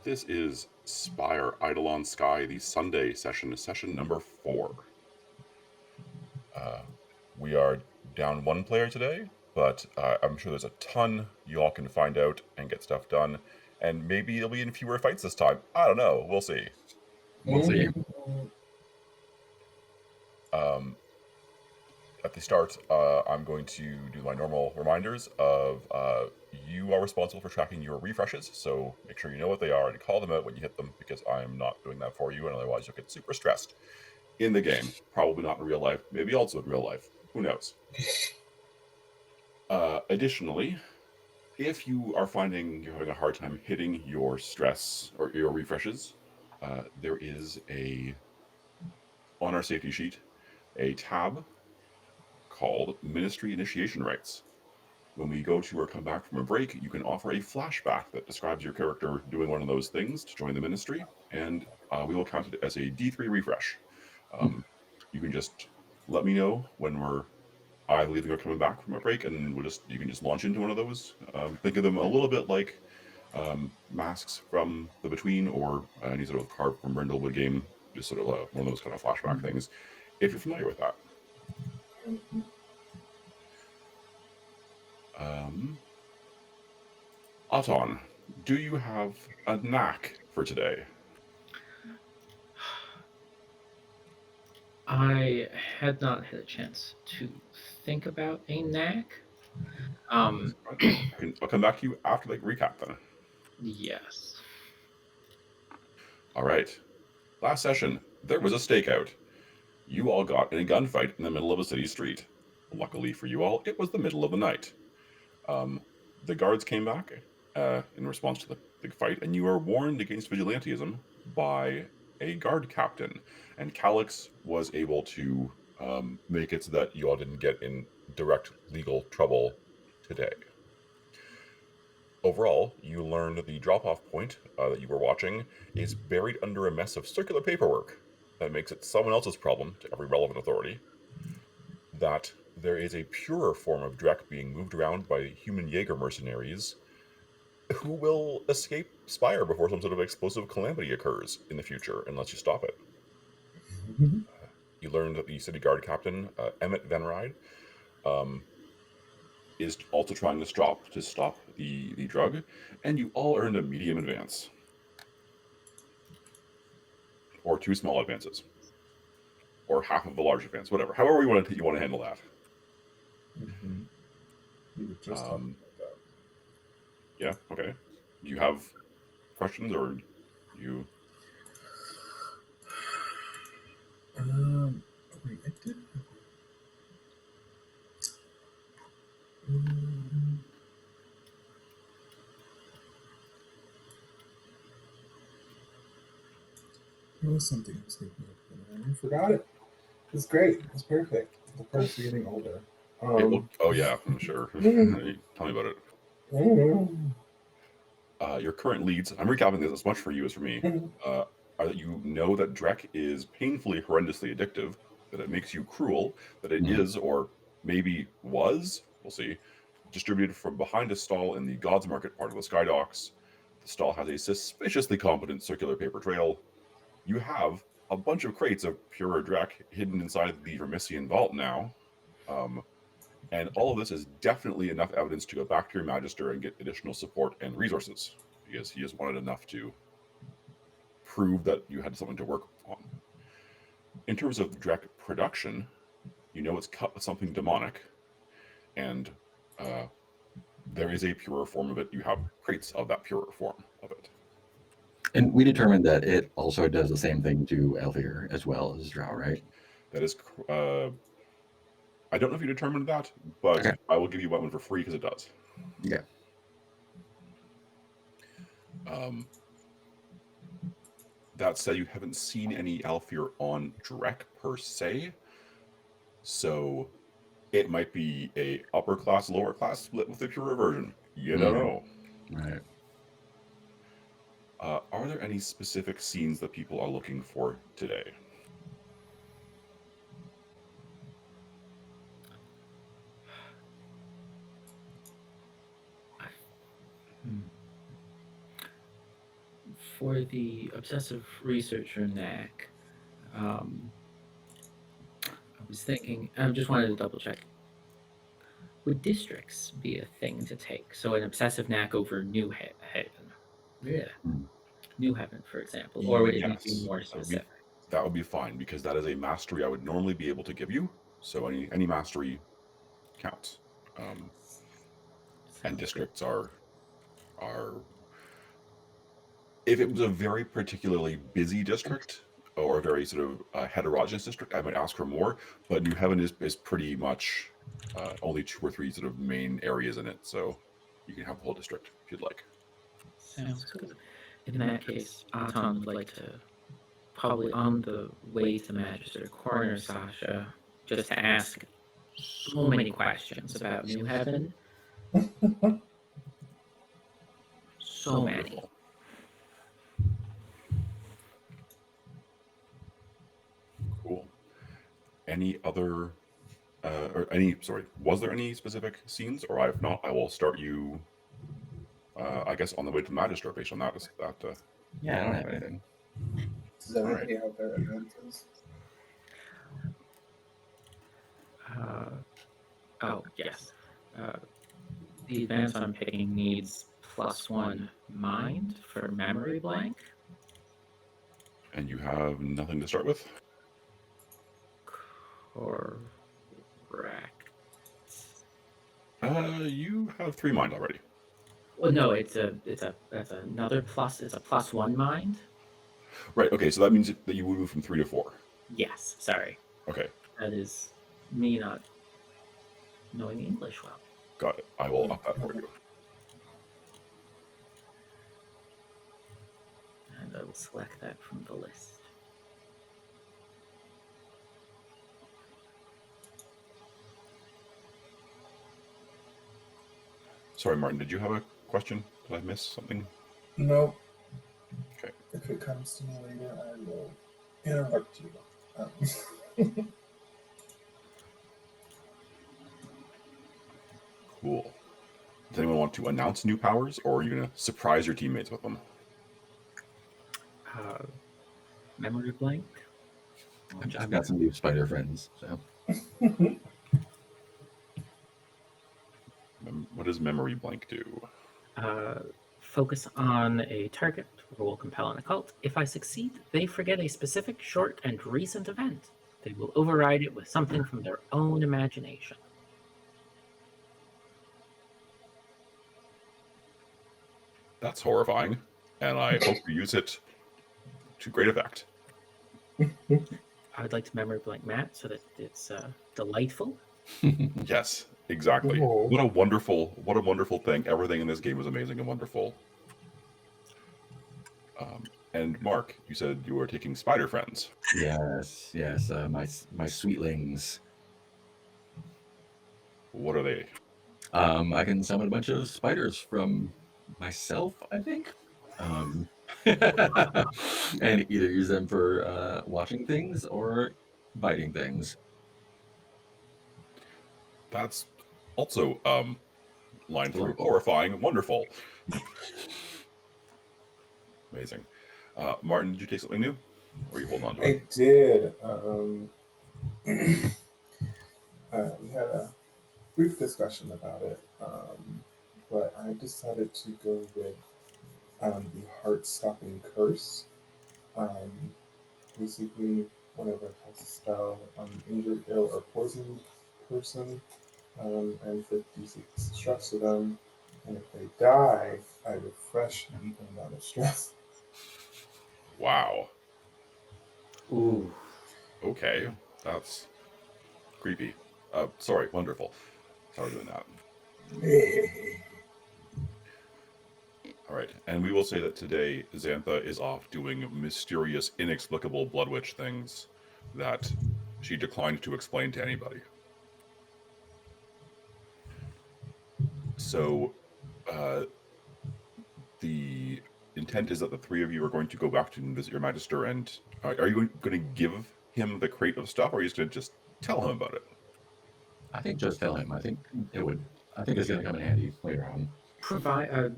This is Spire, Eidolon Sky, the Sunday session number 4. We are down one player today, but I'm sure there's a ton you all can find out and get stuff done, and maybe it'll be in fewer fights this time. I don't know. We'll see. We'll see. At the start, I'm going to do my normal reminders of you are responsible for tracking your refreshes, so make sure you know what they are and call them out when you hit them, because I am not doing that for you, and otherwise you'll get super stressed in the game. Probably not in real life, maybe also in real life. Who knows? Additionally, if you are finding you're having a hard time hitting your stress or your refreshes, there is on our safety sheet, a tab called Ministry Initiation Rights. When we go to or come back from a break, you can offer a flashback that describes your character doing one of those things to join the ministry, and we will count it as a D3 refresh. You can just let me know when we're either leaving or coming back from a break, and you can just launch into one of those. Think of them a little bit like masks from The Between or any sort of Carved from Brindlewood game, just sort of one of those kind of flashback things, if you're familiar with that. Auton, do you have a knack for today? I had not had a chance to think about a knack. I'll come back to you after the recap then. Yes. All right. Last session, there was a stakeout. You all got in a gunfight in the middle of a city street. Luckily for you all, it was the middle of the night. The guards came back in response to the big fight, and you were warned against vigilantism by a guard captain. And Calix was able to make it so that you all didn't get in direct legal trouble today. Overall, you learned the drop-off point that you were watching is buried under a mess of circular paperwork that makes it someone else's problem to every relevant authority. That there is a purer form of Drek being moved around by human Jaeger mercenaries who will escape Spire before some sort of explosive calamity occurs in the future unless you stop it. You learned that the city guard captain, Emmett Venride, is also trying to stop the drug, and you all earned a medium advance. Or 2 small advances. Or half of the large advance, whatever. However you want to handle that. We were just talking about that. Yeah, okay. Do you have questions, or you... Wait, I did. There was something I was thinking of, and I forgot it. It's great. It's perfect. The perks are getting older. oh yeah, I'm sure. Tell me about it. Your current leads, I'm recapping this as much for you as for me, are that you know that Drek is painfully, horrendously addictive, that it makes you cruel, that it is, or maybe was, we'll see, distributed from behind a stall in the Gods Market part of the Skydocks. The stall has a suspiciously competent circular paper trail. You have a bunch of crates of pure Drek hidden inside the Vermissian vault now. And all of this is definitely enough evidence to go back to your Magister and get additional support and resources, because he has wanted enough to prove that you had something to work on. In terms of Drek production, you know it's cut with something demonic, and there is a purer form of it. You have crates of that purer form of it. And we determined that it also does the same thing to Elfir as well as Drow, right? That is... I don't know if you determined that, but okay. I will give you one for free because it does. Yeah. That said, you haven't seen any Alfir on Drek per se, so it might be a upper class, lower class split with a purer version. You don't know. Right. Are there any specific scenes that people are looking for today? for the obsessive researcher knack, I was thinking, I just wanted to double check. Would districts be a thing to take? So an obsessive knack over Haven. Yeah. New Haven, for example. Or would it need to be Yes, more that would be, specific? that would be fine because that is a mastery I would normally be able to give you. So any mastery counts. And Sounds good. districts are if it was a very particularly busy district or a very sort of heterogeneous district, I might ask for more. But New Haven is pretty much only 2 or 3 sort of main areas in it, so you can have the whole district if you'd like. Sounds good. In that case, Aton would like to, probably on the way to Magister, corner Sasha just to ask so many questions about New Heaven. So many. Wonderful. Cool. Any other, was there any specific scenes? Or if not, I will start you, I guess, on the way to Magister based on that. Yeah, I don't have anything. Does everybody have their advances? Oh, yes. The advance I'm picking needs +1 mind for memory blank. And you have nothing to start with? Correct. You have 3 mind already. Well, no, that's another plus. It's a +1 mind. Right, okay, so that means that you would move from 3 to 4. Yes, sorry. Okay, That is me not knowing English well. got it. I will up that for you. And I will select that from the list. Sorry, Martin, did you have a question? Did I miss something? No. Okay. If it comes to me later, I will interrupt you. Cool. Does anyone want to announce new powers, or are you going to surprise your teammates with them? Memory blank. I've got some new spider friends, so What does memory blank do? Focus on a target, roll compel an occult. If I succeed, they forget a specific short and recent event. They will override it with something from their own imagination. That's horrifying, and I hope you use it to great effect. I would like to memory blank Matt so that it's delightful. Yes, exactly. Oh. What a wonderful thing. Everything in this game was amazing and wonderful. And Mark, you said you were taking spider friends. yes, my sweetlings. What are they? I can summon a bunch of spiders from myself, I think, and either use them for watching things or biting things. That's also line 3. Wonderful. Horrifying and wonderful. Amazing. Martin, did you take something new? Or are you holding on to I it? did. We had a brief discussion about it, but I decided to go with the heart-stopping curse. Basically, whenever it has a spell on an injured, ill, or poisoned person, and for D6 stress to them, and if they die, I refresh an equal amount of stress. Wow. Ooh. Okay. That's creepy. Sorry, wonderful. How are we doing that? All right, and we will say that today Xantha is off doing mysterious, inexplicable Blood Witch things that she declined to explain to anybody. So, the intent is that the 3 of you are going to go back to visit your Magister, and are you going to give him the crate of stuff, or are you just going to just tell him about it? I think just tell him. I think it's going to come in handy later on. Provide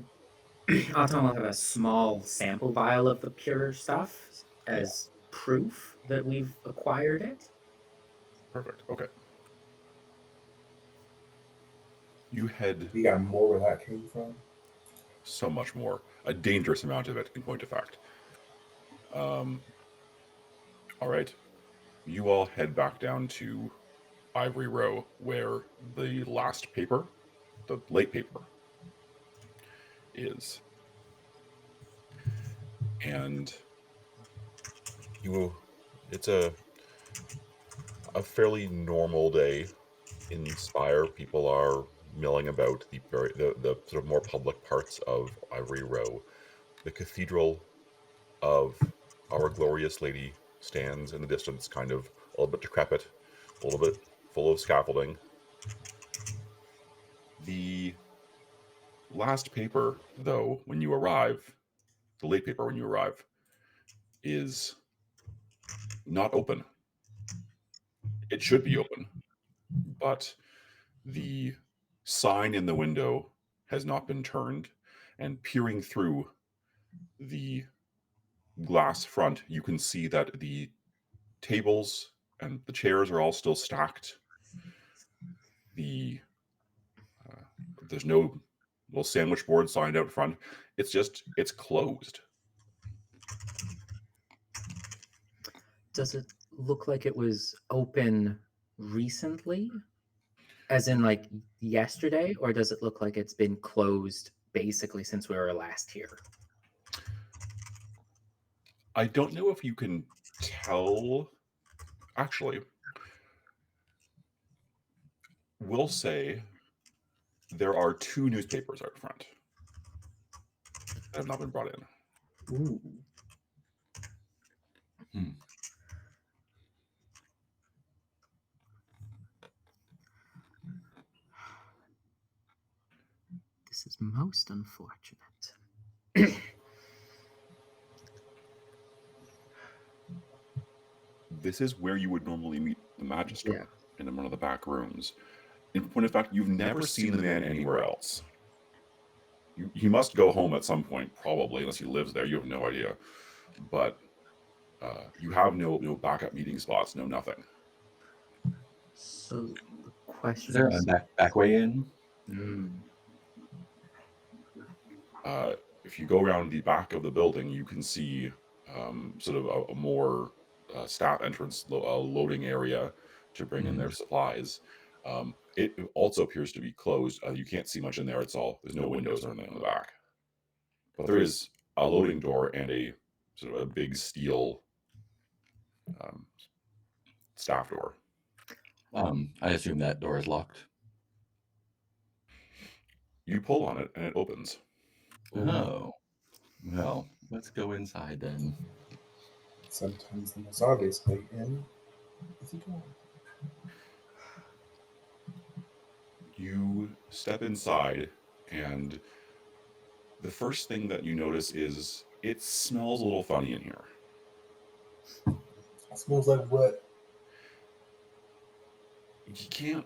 Autumn will have a small sample vial of the pure stuff as proof that we've acquired it. Perfect. Okay. You head You got more where that came from? so much more. A dangerous amount of it, in point of fact. All right. You all head back down to Ivory Row, where the last paper, the late paper, is. And it's a fairly normal day in Spire. People are milling about the sort of more public parts of Ivory Row. The cathedral of Our Glorious Lady stands in the distance, kind of a little bit decrepit, a little bit full of scaffolding. The last paper, though, when you arrive, the late paper when you arrive, is not open. It should be open, but the sign in the window has not been turned, and peering through the glass front, you can see that the tables and the chairs are all still stacked. There's no little sandwich board signed out front. It's closed. Does it look like it was open recently? As in like yesterday, or does it look like it's been closed basically since we were last here? I don't know if you can tell. Actually, we'll say there are 2 newspapers out front that have not been brought in. Ooh. This is most unfortunate. This is where you would normally meet the Magister, Yeah. in one of the back rooms. In point of fact, you've never seen the man anywhere else. He must go home at some point, probably, unless he lives there. You have no idea. But you have no backup meeting spots, no nothing. So the question Is there a back way in? If you go around the back of the building, you can see sort of a more staff entrance, loading area to bring in their supplies. It also appears to be closed. You can't see much in there. There's no windows or anything in the back. But there is a loading door and a sort of a big steel staff door. I assume that door is locked. You pull on it and it opens. Oh, well, let's go inside then. Sometimes the most obvious way in is a door. You step inside, and the first thing that you notice is it smells a little funny in here. It smells like what? You can't.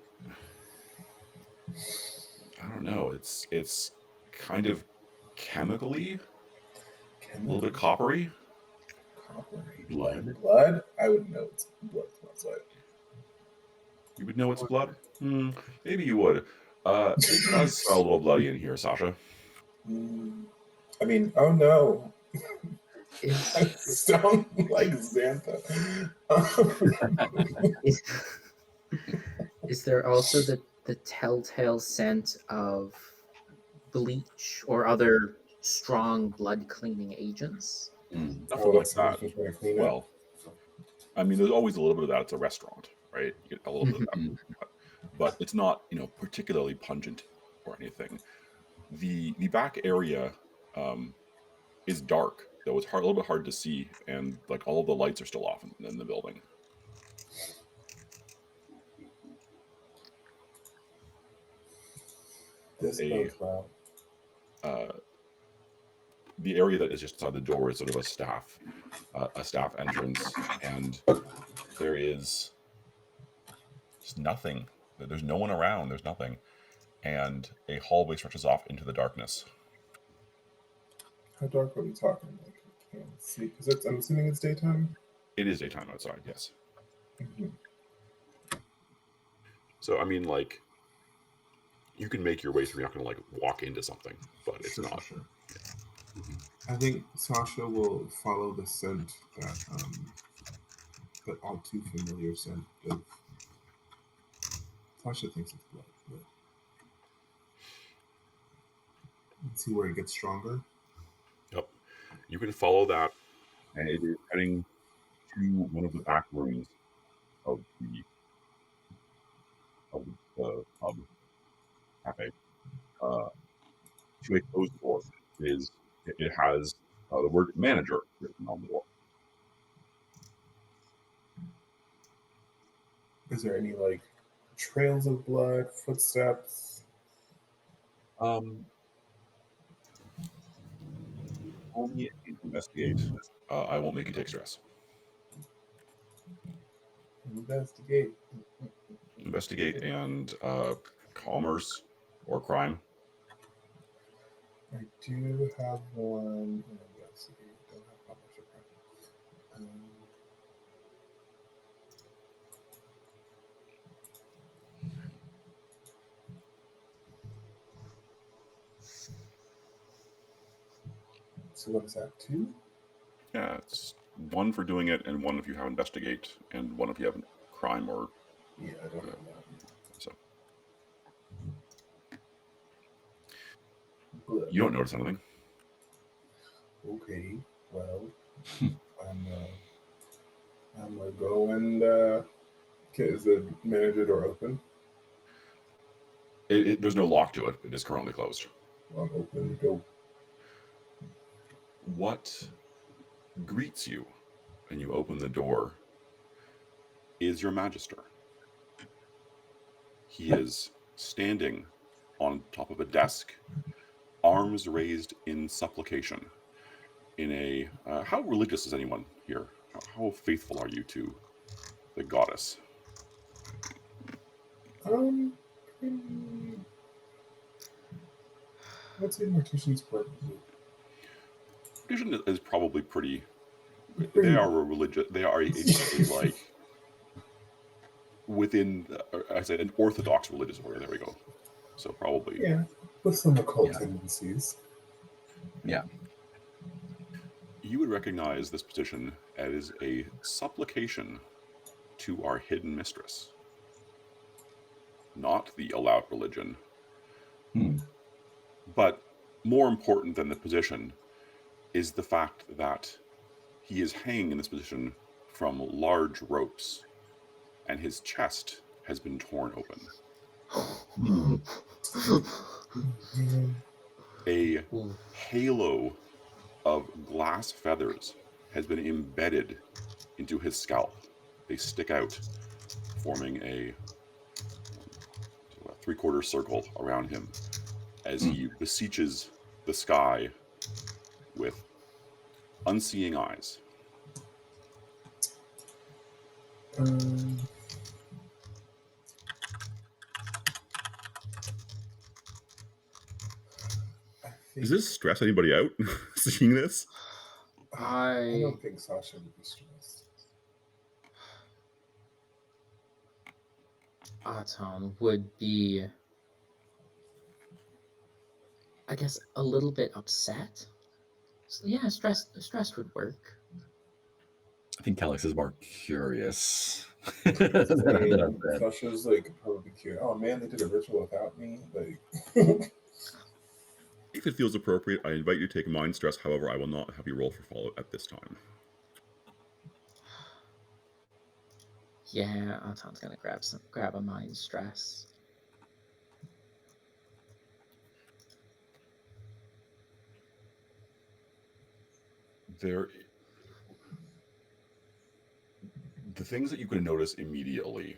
I don't know. It's kind of chemically, a little bit coppery. Coppery. Blood. Blood? I would know it's blood smells like. You would know it's blood. Maybe you would. It does smell a little bloody in here, Sasha. I mean, oh no. I sound like Xantha. Is there also the telltale scent of bleach or other strong blood cleaning agents? Nothing like that. Well, I mean, there's always a little bit of that. It's a restaurant, right? You get a little bit of that, but it's not, particularly pungent or anything. The back area is dark, though it's a little bit hard to see, and like all of the lights are still off in the building. This goes well. The area that is just outside the door is sort of a staff entrance, and there is just nothing. There's no one around. There's nothing, and a hallway stretches off into the darkness. How dark are we talking? Like, I can't see because I'm assuming it's daytime. It is daytime outside, yes. Mm-hmm. So I mean, like, you can make your way through. You're not going to like walk into something, but it's Sure, not. sure. I think Sasha will follow the scent that all too familiar scent of. Sasha thinks it's blood, but let's see where it gets stronger. Yep. You can follow that, and it is heading to one of the back rooms of the pub cafe. To a closed door. It has the word manager written on the door. Is there any like trails of blood, footsteps? Only investigate. I won't make you take stress. Investigate. Investigate and commerce or crime. I do have one. Investigate. Don't have commerce or crime. So what is that? 2? Yeah, it's one for doing it, and one if you have investigate, and one if you have crime or. Yeah, I don't have that. So Blood. you don't notice anything. Okay, well, I'm gonna go and is the manager door open? There's no lock to it. It is currently closed. Well, I'm open. Go. What greets you when you open the door is your magister. He is standing on top of a desk, arms raised in supplication. In a how religious is anyone here? How faithful are you to the goddess? I'd say mortician's probably. Tradition is probably pretty. They are a religious. They are a like within. I said an orthodox religious order. There we go. So probably. Yeah, with some occult Yeah. tendencies. Yeah. You would recognize this petition as a supplication to our hidden mistress, not the allowed religion. But more important than the position is the fact that he is hanging in this position from large ropes, and his chest has been torn open. A halo of glass feathers has been embedded into his scalp. They stick out, forming a 3/4 circle around him as he beseeches the sky with unseeing eyes. Does this stress anybody out seeing this? I don't think Sasha would be stressed. Aton would be, I guess, a little bit upset. So yeah, stress would work. I think Calix is more curious. Sasha's like probably cute. Oh man, they did a ritual without me. Like, If it feels appropriate, I invite you to take mind stress. However, I will not have you roll for follow at this time. Yeah, Aton's gonna grab a mind stress. The things that you can notice immediately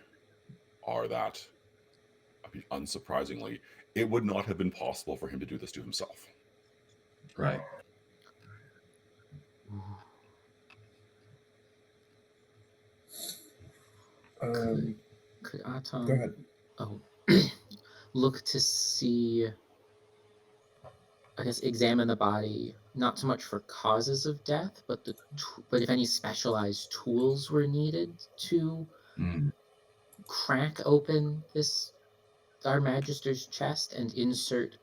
are that, I mean, unsurprisingly, it would not have been possible for him to do this to himself. Right. Could Aton go ahead. look to see I guess, examine the body, not so much for causes of death, but but if any specialized tools were needed to Mm. crack open our Magister's chest and insert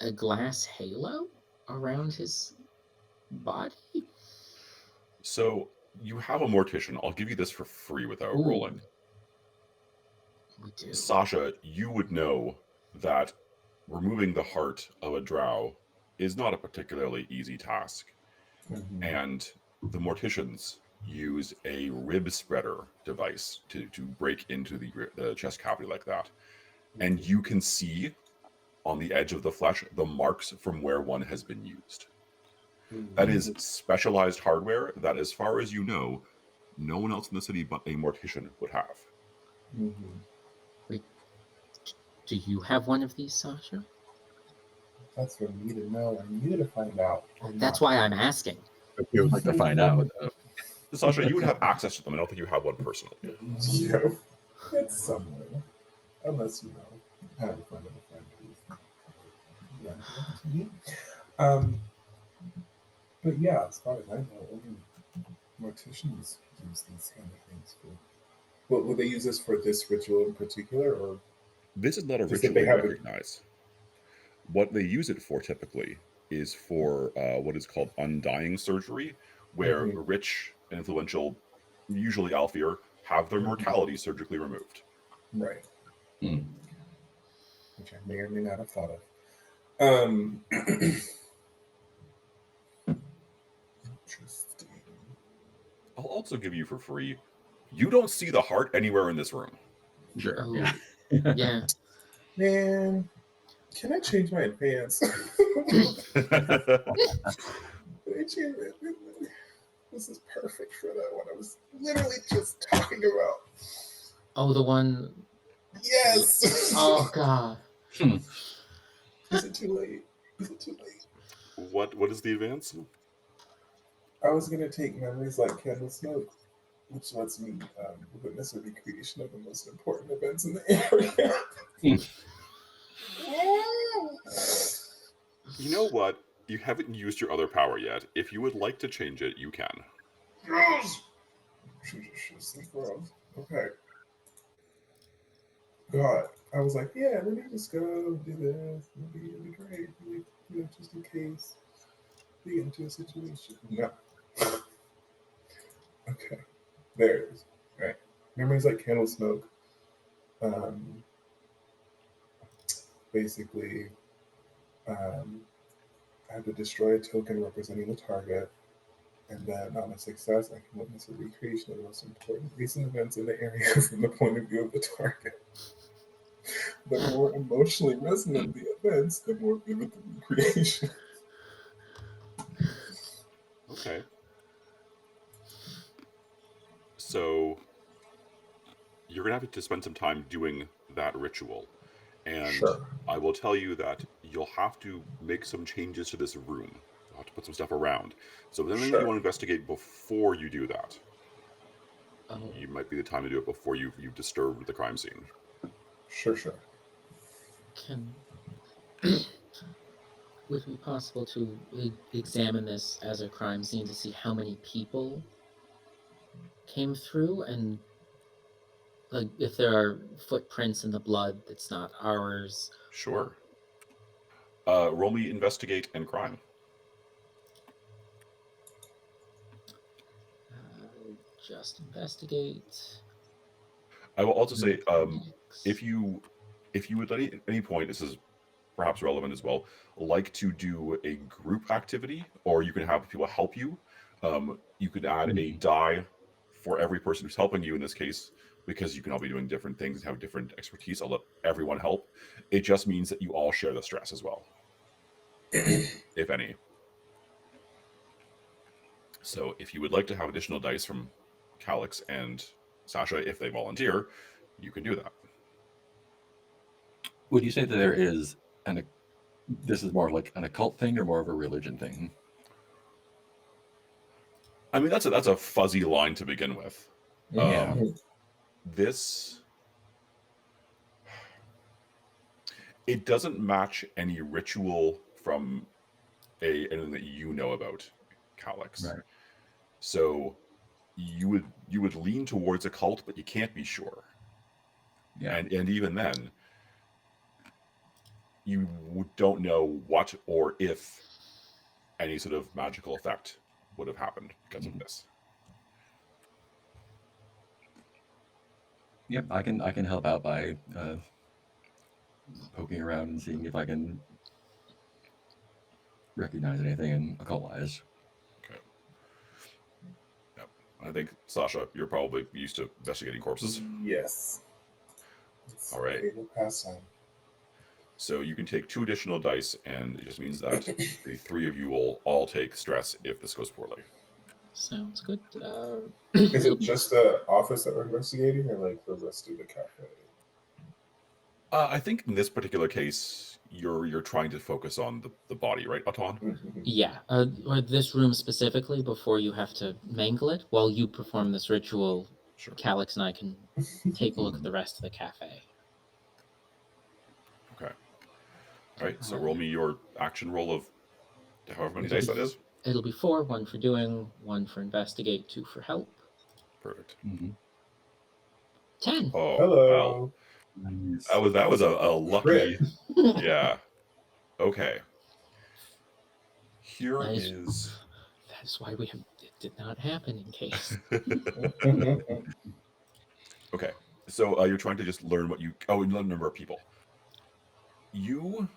a glass halo around his body. So you have a mortician. I'll give you this for free without Ooh, rolling. we do. Sasha, you would know that removing the heart of a drow is not a particularly easy task. Mhm. And the morticians use a rib spreader device to break into the chest cavity like that. And you can see on the edge of the flesh the marks from where one has been used. That is specialized hardware that, as far as you know, no one else in the city but a mortician would have. Mhm. Wait, do you have one of these, Sasha? That's for me to know and you to find out. or That's not. why I'm asking. If you would like to find out. Sasha, you would have access to them. I don't think you have one personally. Yeah, it's somewhere. Unless you know, have a friend of a friend who's yeah. But yeah, as far as I know, only morticians use these kind of things for. Well, would they use this for this ritual in particular, or This is not a just that ritual they you have a recognize. What they use it for typically is for what is called undying surgery, where Mhm. rich and influential, usually Alfir, have their mortality surgically removed. right, Mm. which I may or may not have thought of. Interesting. I'll also give you for free. You don't see the heart anywhere in this room. Sure. Oh, Yeah. yeah. Man, can I change my advance? Can I change my advance? This is perfect for that one I was literally just talking about. Oh, the one. Yes. Oh God. Is it too late? Is it too late? What is the advance? I was gonna take memories like candle smoke, which lets me witness a recreation of the most important events in the area. You know what? You haven't used your other power yet. If you would like to change it, you can. Yes. Okay. God, I was like, yeah, let me just go do this. It'll be great. Just in case we get into a situation. No. Okay. There it is. All right. Memories like candle smoke. Basically, I have to destroy a token representing the target, and then on a success, I can witness a recreation of the most important recent events in the area from the point of view of the target. The more emotionally resonant the events, the more vivid the recreation. Okay. So you're gonna have to spend some time doing that ritual. And Sure. I will tell you that you'll have to make some changes to this room. You'll have to put some stuff around. So if there's anything you Sure. want to investigate before you do that, Oh, you might be the time to do it before you've disturbed the crime scene. Sure. can. Would it be possible to examine this as a crime scene to see how many people came through and like if there are footprints in the blood that's not ours? Sure. Roll me investigate and crime. Just investigate. I will also say, X. if you would at any point, this is perhaps relevant as well, like to do a group activity, or you can have people help you. You could add a die for every person who's helping you in this case, because you can all be doing different things and have different expertise. I'll let everyone help. It just means that you all share the stress as well, if any. So if you would like to have additional dice from Calix and Sasha, if they volunteer, you can do that. Would you say that there is this is more like an occult thing or more of a religion thing? I mean, that's a fuzzy line to begin with. Yeah. This, it doesn't match any ritual from anything that you know about Calyx. Right. So you would lean towards a cult, but you can't be sure. Yeah. And even then, you don't know what or if any sort of magical effect would have happened because of this. Yep, I can help out by poking around and seeing if I can recognize anything in occult-wise. Okay. Yep. I think, Sasha, you're probably used to investigating corpses. Yes. All right. Favorite pastime. So you can take 2 additional dice, and it just means that the 3 of you will all take stress if this goes poorly. Sounds good. Is it just the office that we're investigating, or like the rest of the cafe? I think in this particular case, you're trying to focus on the body, right, Auton? Yeah, or this room specifically, before you have to mangle it, while you perform this ritual, Sure. Calyx and I can take a look at the rest of the cafe. Okay. All right, so roll me your action roll of however many dice that is. It'll be 4, 1 for doing, 1 for investigate, 2 for help. Perfect. 10. Oh, Hello. well, that was a lucky. Yeah. Okay. Here That is. That's why it did not happen in case. Okay, so you're trying to just learn what you. Oh, and learn the number of people. You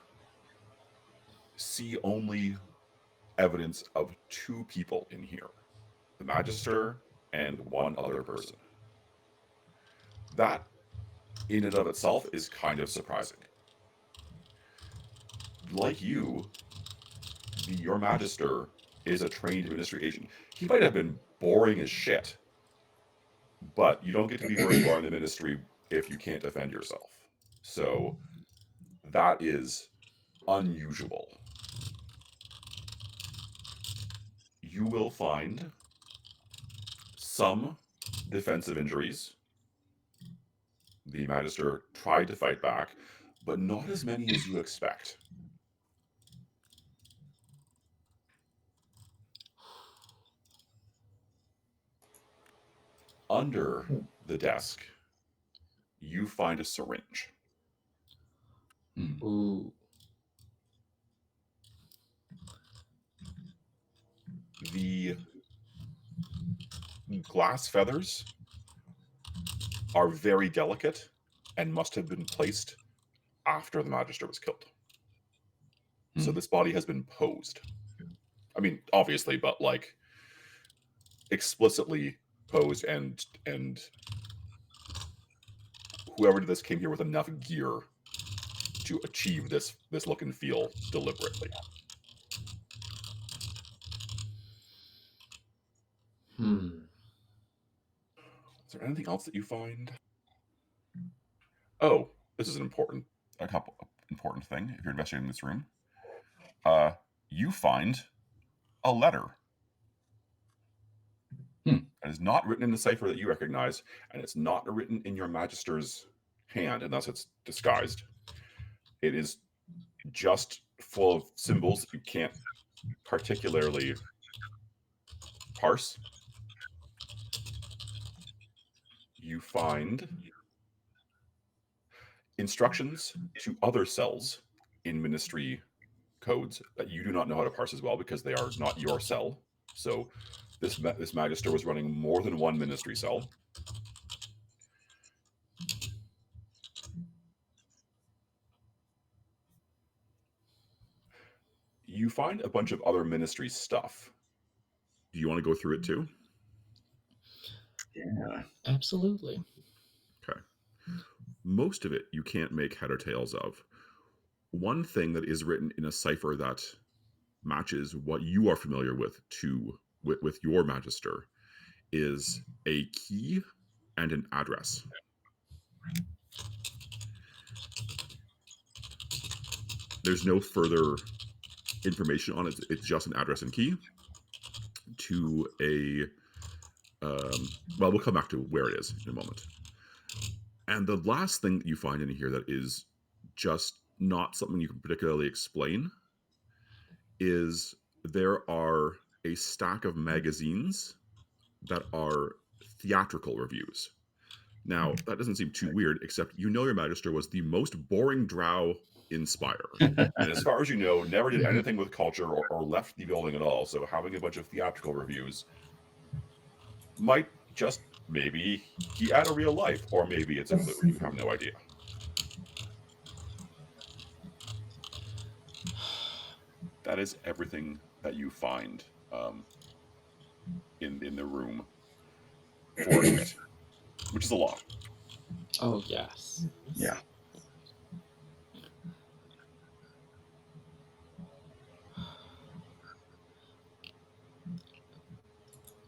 see only evidence of 2 people in here: the Magister and 1 other person. That, in and of itself, is kind of surprising. Like you, your Magister is a trained ministry agent. He might have been boring as shit, but you don't get to be very far in the ministry if you can't defend yourself. So that is unusual. You will find some defensive injuries. The Magister tried to fight back, but not as many as you expect. Under the desk, you find a syringe. Ooh. The glass feathers are very delicate and must have been placed after the Magister was killed. So this body has been posed. I mean, obviously, but like explicitly posed, and whoever did this came here with enough gear to achieve this look and feel deliberately. Is there anything else that you find? Oh, this is important thing if you're investigating this room. You find a letter. It is not written in the cipher that you recognize, and it's not written in your Magister's hand unless it's disguised. It is just full of symbols that you can't particularly parse. You find instructions to other cells in ministry codes that you do not know how to parse as well, because they are not your cell. So this Magister was running more than 1 ministry cell. You find a bunch of other ministry stuff. Do you want to go through it too? Yeah. Absolutely. Okay. Most of it you can't make head or tails of. One thing that is written in a cipher that matches what you are familiar with with your Magister is a key and an address. There's no further information on it. It's just an address and key to a well, we'll come back to where it is in a moment. And the last thing that you find in here that is just not something you can particularly explain is there are a stack of magazines that are theatrical reviews. Now, that doesn't seem too weird, except your Magister was the most boring drow in Spire. And as far as you know, never did anything with culture or left the building at all. So having a bunch of theatrical reviews might just maybe he had a real life, or maybe it's a clue. You have no idea. That is everything that you find in the room for a bit, which is a lot. Oh, yes. Yeah.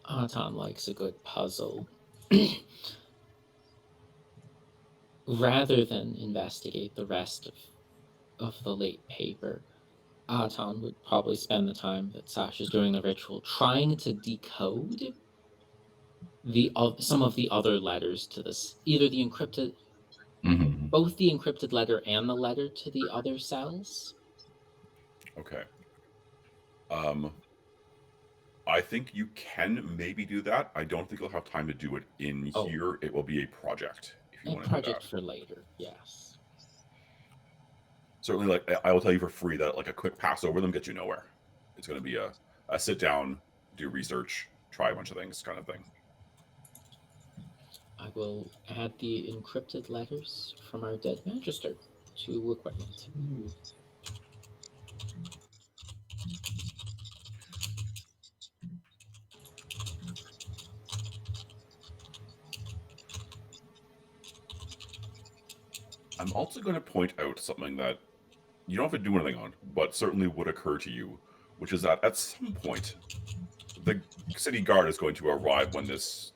Anton likes a good puzzle. Rather than investigate the rest of the late paper, Anton would probably spend the time that Sasha's doing the ritual trying to decode some of the other letters to this, either the encrypted, Mm-hmm. both the encrypted letter and the letter to the other cells. Okay. I think you can maybe do that. I don't think you'll have time to do it in here. It will be a project if you A want to do project that. for later, yes. Certainly, like I will tell you for free that like a quick pass over them gets you nowhere. It's going to be a sit down, do research, try a bunch of things kind of thing. I will add the encrypted letters from our dead Magister to equipment. I'm also going to point out something that you don't have to do anything on, but certainly would occur to you, which is that at some point, the city guard is going to arrive when this,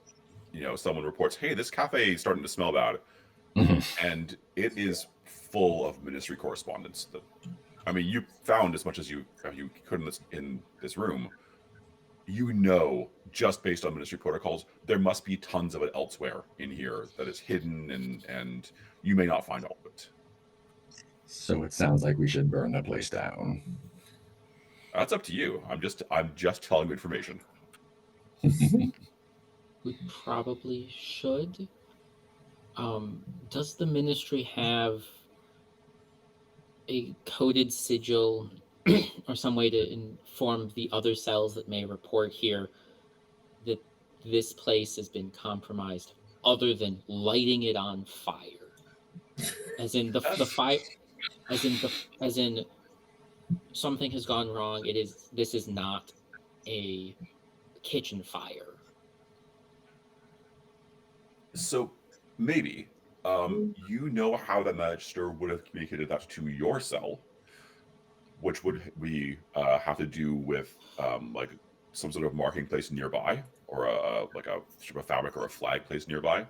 someone reports, hey, this cafe is starting to smell bad. Mm-hmm. And it is full of ministry correspondence. You found as much as you could in this room. Just based on ministry protocols, there must be tons of it elsewhere in here that is hidden, and you may not find all of it. So it sounds like we should burn the place down. That's up to you. I'm just telling you information. We probably should. Does the ministry have a coded sigil or some way to inform the other cells that may report here that this place has been compromised, other than lighting it on fire? As in the fire, as in something has gone wrong. This is not a kitchen fire. So maybe how that Magister would have communicated that to your cell, which would we have to do with like some sort of marking place nearby, or a fabric or a flag place nearby.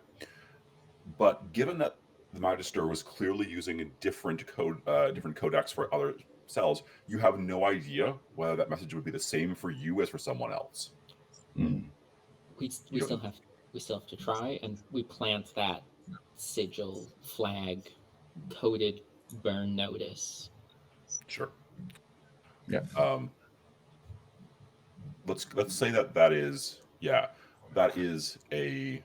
But given that the Magister was clearly using a different codex for other cells, you have no idea whether that message would be the same for you as for someone else. Mm. We still have to try, and we plant that sigil, flag, coded burn notice. Sure. Yeah. Let's say that is a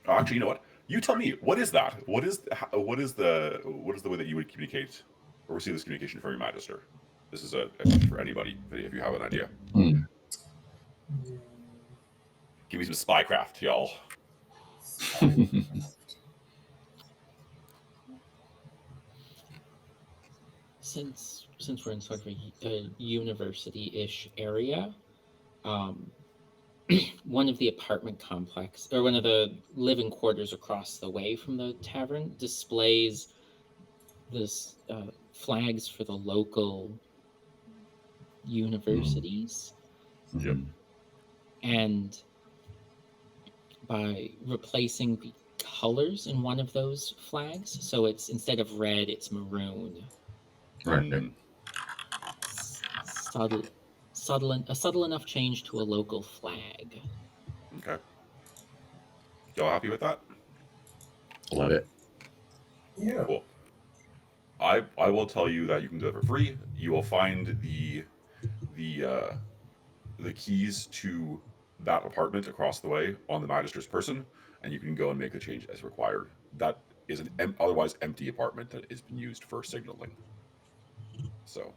actually, you know what? You tell me. What is that? What is the way that you would communicate or receive this communication from your Magister? This is a question for anybody if you have an idea. Mm. Give me some spycraft, y'all. Since we're in sort of a university-ish area, one of the apartment complex, or one of the living quarters across the way from the tavern, displays this flags for the local universities. Yep. And by replacing the colors in one of those flags, so it's instead of red, it's maroon. Right. Subtle enough change to a local flag. Okay. Y'all happy with that? Love it. Yeah. Cool. I will tell you that you can do it for free. You will find the uh, the keys to that apartment across the way on the magister's person, and you can go and make the change as required. That is an otherwise empty apartment that has been used for signaling. So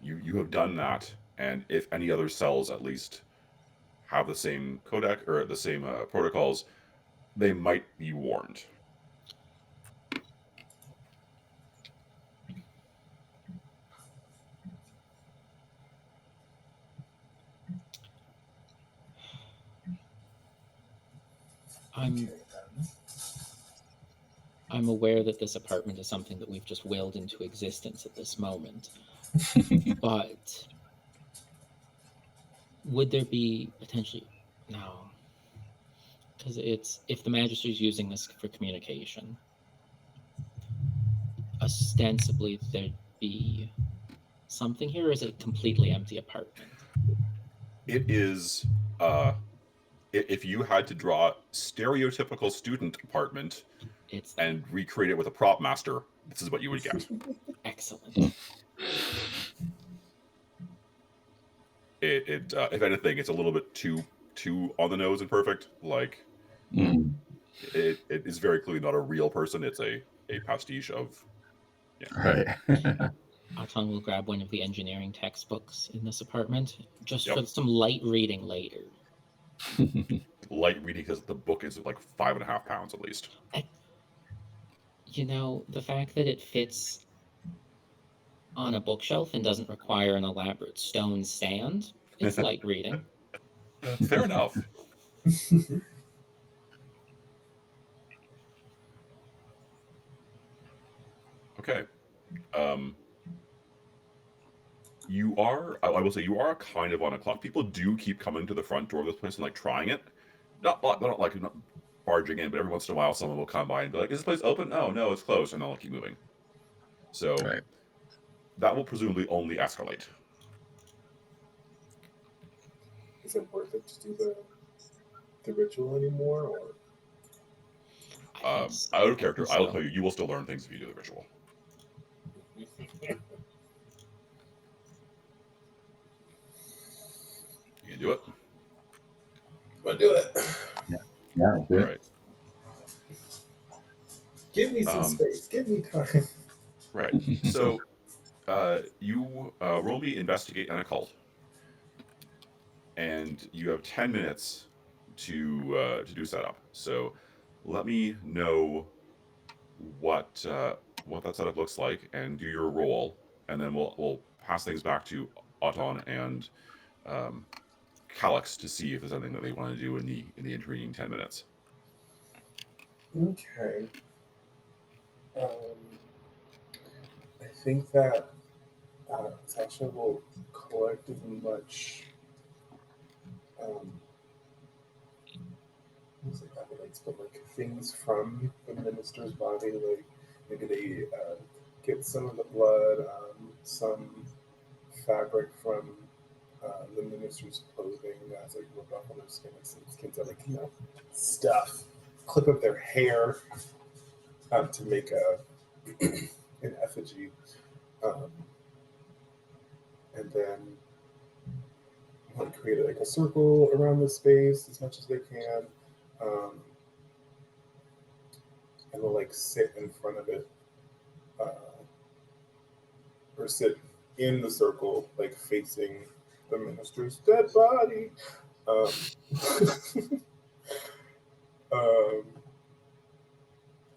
you have done that, and if any other cells at least have the same codec or the same protocols, they might be warned. I'm aware that this apartment is something that we've just willed into existence at this moment. But would there be potentially no? Because it's if the magistrate's using this for communication, ostensibly there'd be something here, or is it a completely empty apartment? It is if you had to draw stereotypical student apartment It's and recreate it with a prop master, this is what you would get. excellent. If anything, it's a little bit too on the nose and perfect. Like it is very clearly not a real person. It's a pastiche of. Right. Auton will grab one of the engineering textbooks in this apartment just Yep. for some light reading later. Light reading because the book is like 5.5 pounds at least. You know, the fact that it fits on a bookshelf and doesn't require an elaborate stone stand, it's light reading. Fair enough. Okay. You are, I will say, you are kind of on a clock. People do keep coming to the front door of this place and like trying it. Not like not barging in, but every once in a while someone will come by and be like, "Is this place open?" "Oh no, it's closed," and they'll keep moving. So Right. that will presumably only escalate. Is it worth it to do the ritual anymore, or Out of character, I will So. tell you, you will still learn things if you do the ritual. You can do it. I'll do it. Yeah. All right. Give me some space. Give me time. Right. So you roll me investigate an occult, and you have 10 minutes to do setup. So let me know what that setup looks like and do your roll, and then we'll pass things back to Auton and Calix to see if there's anything that they want to do in the intervening 10 minutes. Okay. I think that Sasha will collect as much evidence, but like things from the minister's body, like maybe they get some of the blood, some fabric from the minister's clothing that's like rubbed off on their skin, and some skins are like stuff, clip of their hair to make an effigy, and then create like a circle around the space as much as they can, and they'll like sit in front of it, or sit in the circle, like facing the minister's dead body. Um,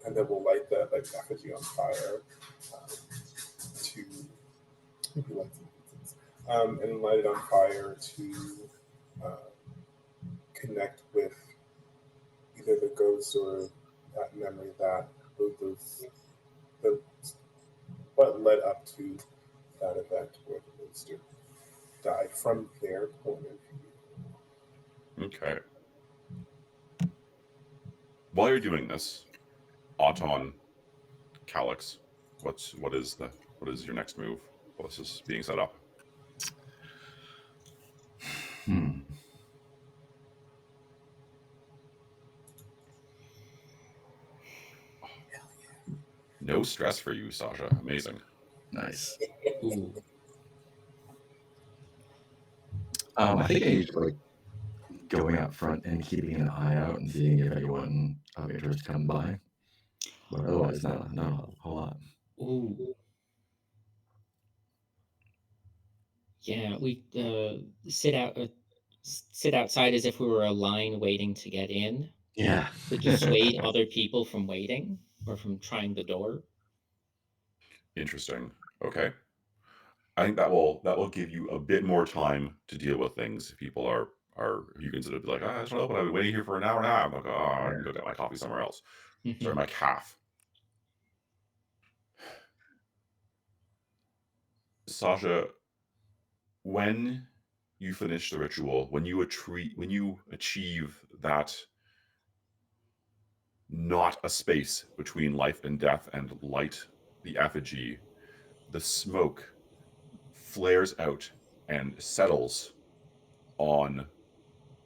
and then we'll light that like effigy on fire to maybe light some incense, and light it on fire to connect with either the ghost or that memory that those the what led up to that event where the monster died from their point of view. Okay. While you're doing this, Auton, Calix, what is your next move while this is being set up? No stress for you, Sasha. Amazing. Nice. Ooh. I think I usually like going out front and keeping an eye out and seeing if anyone of interest come by. But otherwise, not a whole lot. Ooh. Yeah, we sit outside as if we were a line waiting to get in Yeah. to dissuade other people from waiting or from trying the door. Interesting. Okay. I think that will give you a bit more time to deal with things. If people are you can sort of be like, I just don't know, but I've been waiting here for an hour and a half. I'm like, oh, I can go get my coffee somewhere else. Sorry, my calf. Sasha, when you finish the ritual, when you achieve that not a space between life and death and light the effigy, the smoke flares out and settles on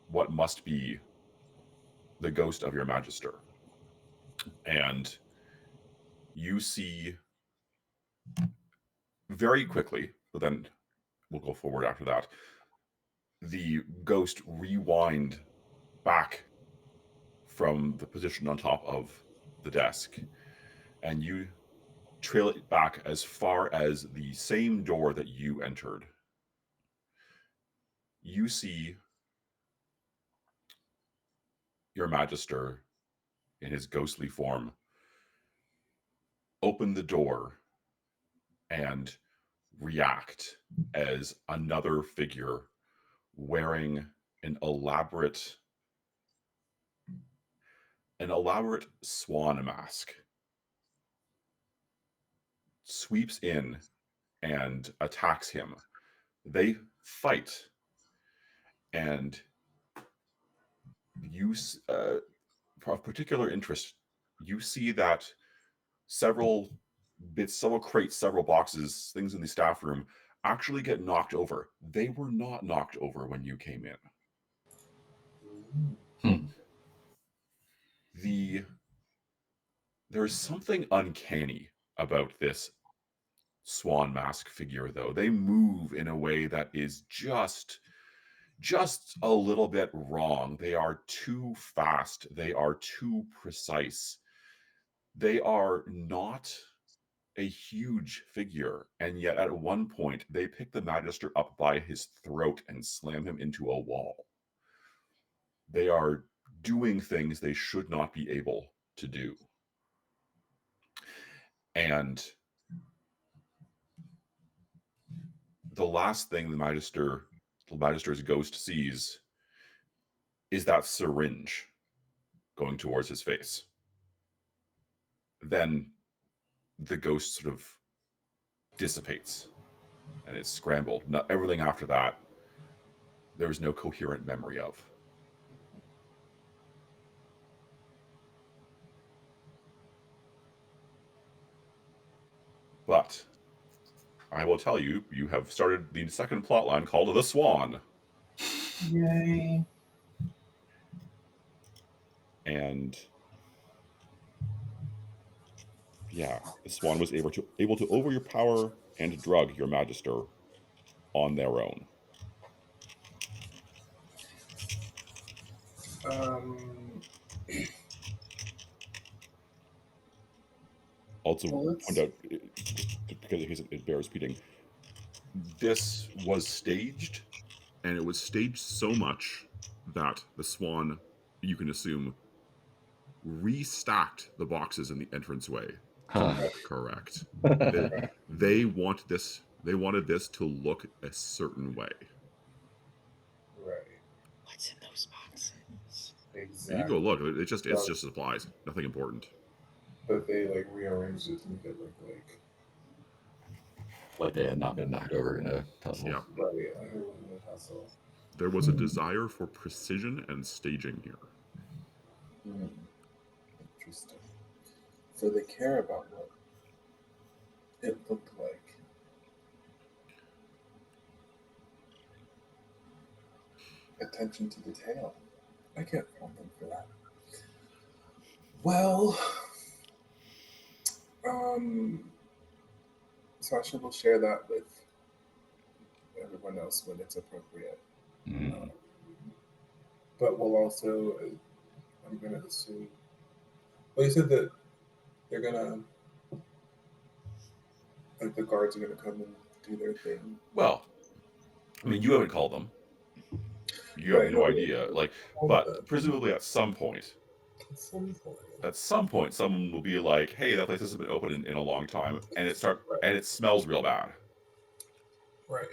what must be the ghost of your magister. And you see very quickly, but then we'll go forward after that, the ghost rewind back from the position on top of the desk, and you trail it back as far as the same door that you entered. You see your magister in his ghostly form open the door and react as another figure wearing an elaborate swan mask sweeps in and attacks him. They fight, and you of particular interest, you see that several bits, several crates, several boxes, things in the staff room actually get knocked over. They were not knocked over when you came in. There's something uncanny about this swan mask figure, though. They move in a way that is just a little bit wrong. They are too fast. They are too precise. They are not a huge figure, and yet at one point they pick the magister up by his throat and slam him into a wall. They are doing things they should not be able to do. And the last thing the magister's ghost sees is that syringe going towards his face. Then the ghost sort of dissipates and is scrambled. Not everything after that, there's no coherent memory of. But I will tell you, you have started the second plotline called The Swan. Yay. And yeah, the Swan was able to overpower and drug your magister on their own. Also, point out, because it bears repeating, this was staged, and it was staged so much that the Swan, you can assume, restacked the boxes in the entranceway to look correct. They wanted this to look a certain way. Right. What's in those boxes? Exactly. You can go look. It's just supplies. Nothing important. But they like rearranged it to make it look Like they had not been knocked over in a tussle. Yeah. right. I heard in the tussle. There was a desire for precision and staging here. Interesting. So they care about what it looked like. Attention to detail. I can't fault them for that. Well, Sasha will share that with everyone else when it's appropriate. Mm. But we'll also, I'm going to assume, well, you said that they're going to, like, the guards are going to come and do their thing. Well, I mean, you haven't called them. You have Right, no no, idea. Like, but presumably at some point, someone will be like, "Hey, that place hasn't been open in a long time," and it smells real bad. Right.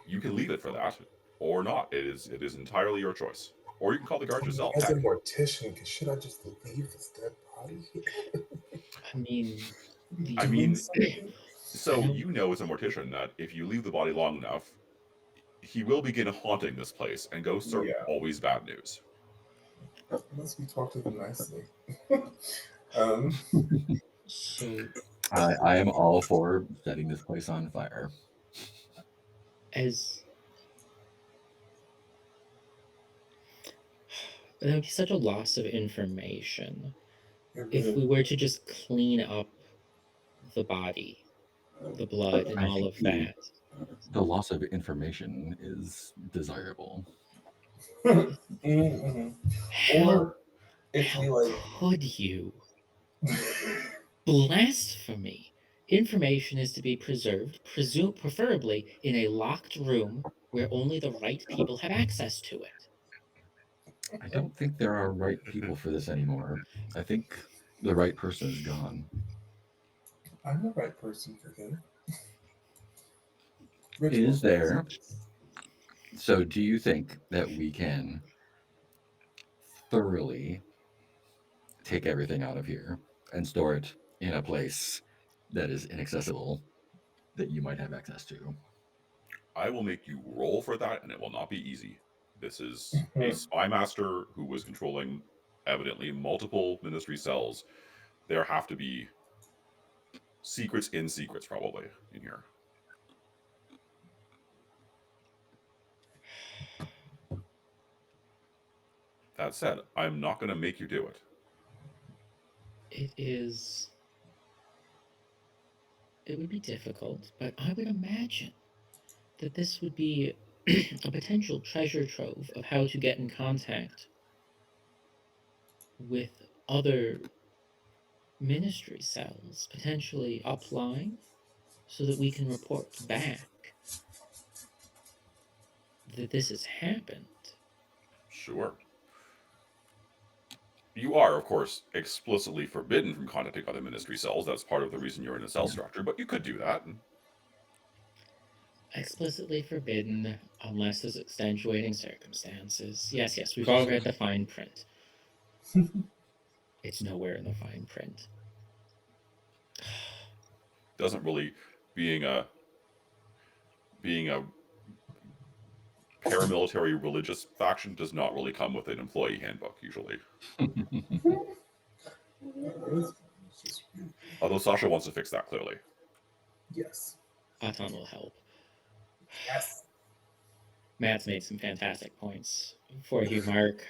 You can leave it for that, or not. It is entirely your choice. Or you can call the guards yourself. As a Heck, mortician, should I just leave this dead body here? I mean, I the mean, Something? so you know as a mortician that if you leave the body long enough, he will begin haunting this place, and ghosts are Yeah. always bad news. Unless we talk to them nicely. um, so I am all for setting this place on fire. as that would be such a loss of information if we were to just clean up the body, the blood, and I all think of that. the loss of information is desirable. mhm. How Or if we how like, could you? Blasphemy! Information is to be preserved, preferably in a locked room where only the right people have access to it. I don't think there are right people for this anymore. I think the right person is gone. I'm the right person for him. Is there? So, do you think that we can thoroughly take everything out of here and store it in a place that is inaccessible that you might have access to? I will make you roll for that, and it will not be easy. This is a spy master who was controlling, evidently, multiple ministry cells. There have to be secrets in secrets, probably, in here. That said, I'm not going to make you do it. It would be difficult, but I would imagine that this would be a potential treasure trove of how to get in contact with other ministry cells, potentially upline, so that we can report back that this has happened. Sure. You are, of course, explicitly forbidden from contacting other ministry cells. That's part of the reason you're in a cell structure, but you could do that. Explicitly forbidden unless there's extenuating circumstances. Yes, yes, we've all read the fine print. It's nowhere in the fine print. Doesn't really being a paramilitary religious faction does not really come with an employee handbook usually. Although Sasha wants to fix that clearly. Yes. Aton will help. Yes. Matt's made some fantastic points for you, Mark.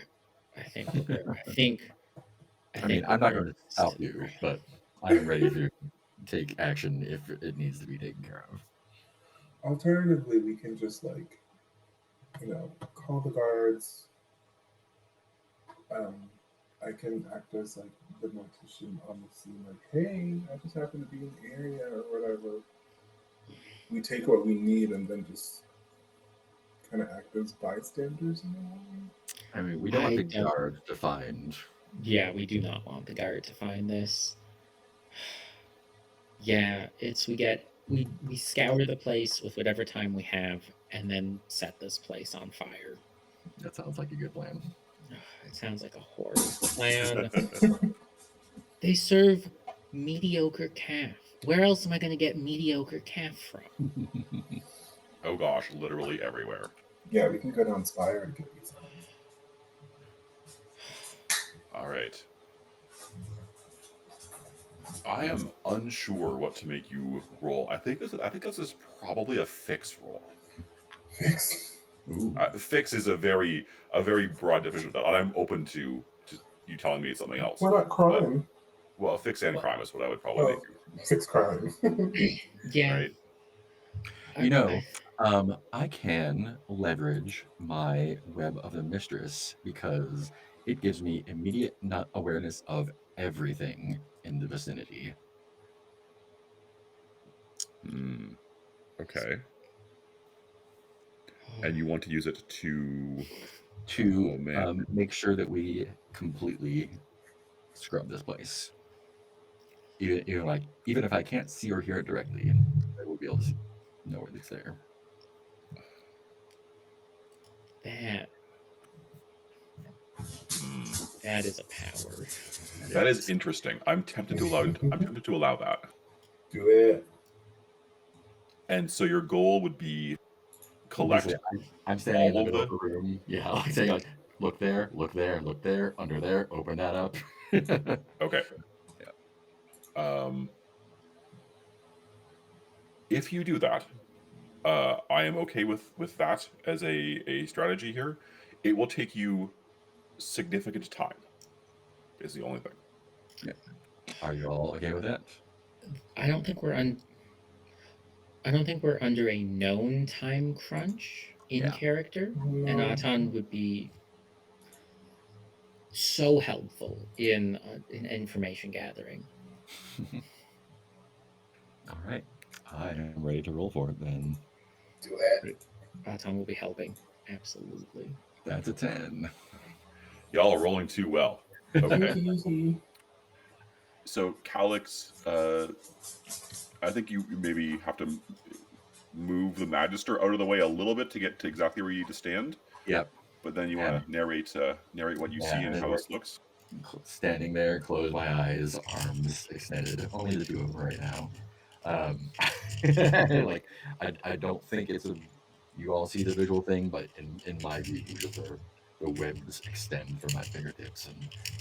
I think I'm not going to help you, but I am ready to take action if it needs to be taken care of. Alternatively, we can just call the guards. I can act as like the mortician on the scene, like, hey, I just happen to be in the area or whatever. We take what we need and then just kind of act as bystanders in a way. I mean, we don't want the guard to find. Yeah, we do not want the guard to find this. Yeah, we scour the place with whatever time we have and then set this place on fire. That sounds like a good plan. It sounds like a horrible plan. They serve mediocre calf. Where else am I going to get mediocre calf from? Oh gosh, literally everywhere. Yeah, we can go down Spire and get these. All right. I am unsure what to make you roll. I think this is probably a fix roll. Fix. Fix is a very broad definition of that. I'm open to you telling me something else. Why not crime? Well, fix and What? crime is what I would probably Oh. make. 6 crime. Yeah. Right. You know, I can leverage my Web of the Mistress because it gives me immediate awareness of everything in the vicinity. Okay. And you want to use it to To make sure that we completely scrub this place. Even if I can't see or hear it directly, I will be able to know it's there. That is a power. That is interesting. I'm tempted to allow that. Do it. And so your goal would be collect Basically, I'm standing in the all of middle of the room. Yeah, like saying like, look there, look there, look there, under there, open that up. Okay. Yeah. If you do that, I am okay with that as a strategy here. It will take you significant time. Is the only thing. Are you all okay with that? I don't think we're under a known time crunch in Yeah. character, and No. Aton would be so helpful in information gathering. All right. I am ready to roll for it then. Do it. Aton will be helping. Absolutely. That's a 10. Y'all are rolling too well. Okay. Hee. So Calix, I think you maybe have to move the Magister out of the way a little bit to get to exactly where you need to stand. Yep. But then you want to narrate what you see and how this looks. Standing there, close my eyes, arms extended. Only the two of them right now. Like I don't think you all see the visual thing, but in my view, the webs extend from my fingertips and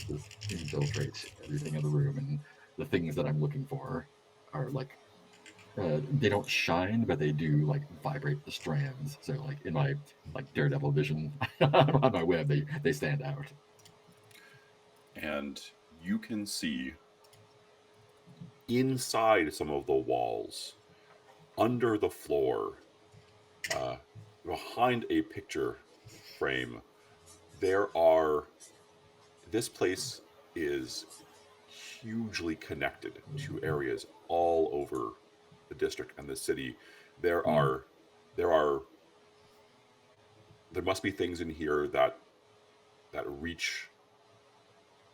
just infiltrate everything in the room, and the things that I'm looking for are like they don't shine, but they do like vibrate the strands. So like in my like Daredevil vision on my web, they stand out. And you can see inside some of the walls, under the floor, behind a picture frame, this place is hugely connected to areas all over the district and the city. There must be things in here that reach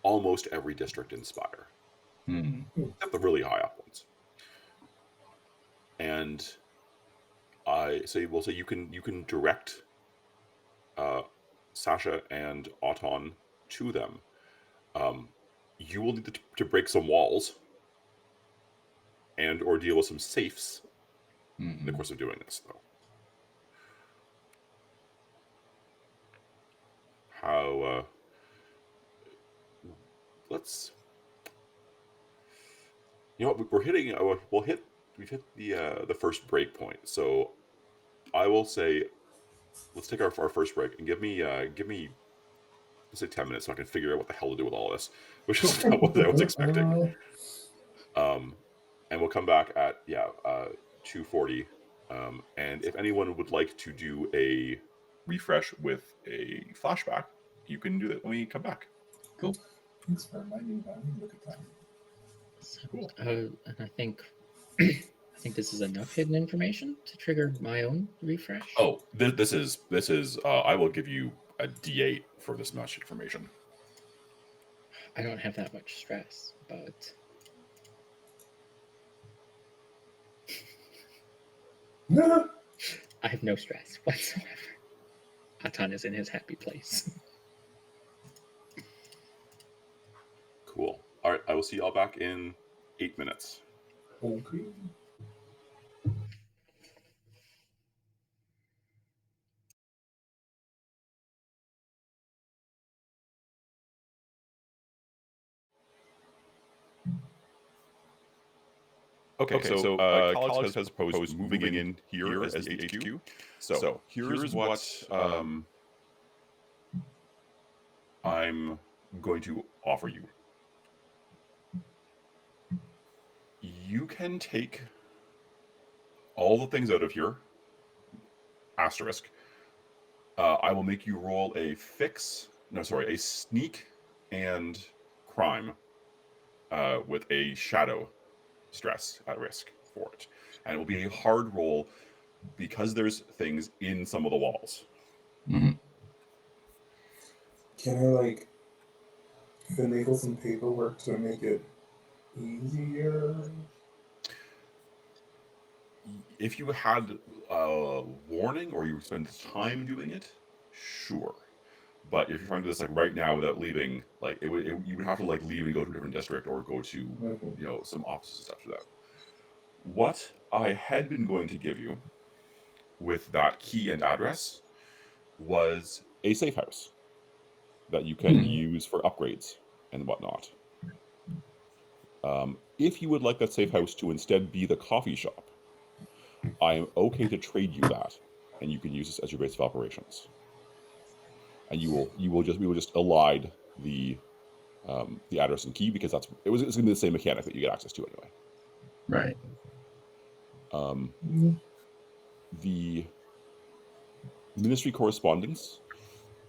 almost every district in Spire, except the really high up ones. And we'll say you can direct Sasha and Auton to them. You will need to break some walls and or deal with some safes in the course of doing this, though. How we're hitting. We've hit the first break point. So I will say, let's take our first break and give me let's say 10 minutes so I can figure out what the hell to do with all this, which is not what I was expecting. And we'll come back at 2:40. And if anyone would like to do a refresh with a flashback, you can do that when we come back. Cool. Thanks for reminding me that. Look at that. Cool. And I think this is enough hidden information to trigger my own refresh. Oh, this is. I will give you a D8 for this much information. I don't have that much stress, but I have no stress whatsoever. Atan is in his happy place. Cool. All right, I will see y'all back in 8 minutes. Okay. Okay, so Calix has proposed moving in here as the HQ. So here's what I'm going to offer you. You can take all the things out of here. Asterisk. I will make you roll a sneak and crime with a shadow stress at risk for it. And it will be a hard roll because there's things in some of the walls. Mm-hmm. Can I finagle some paperwork to make it easier? If you had a warning or you spend time doing it, sure. But if you're trying to do this right now without leaving, you would have to leave and go to a different district or go to some offices and stuff to that. What I had been going to give you with that key and address was a safe house that you can use for upgrades and whatnot. If you would like that safe house to instead be the coffee shop, I am okay to trade you that, and you can use this as your base of operations. And we will just elide the address and key because it's going to be the same mechanic that you get access to anyway. Right. The ministry correspondence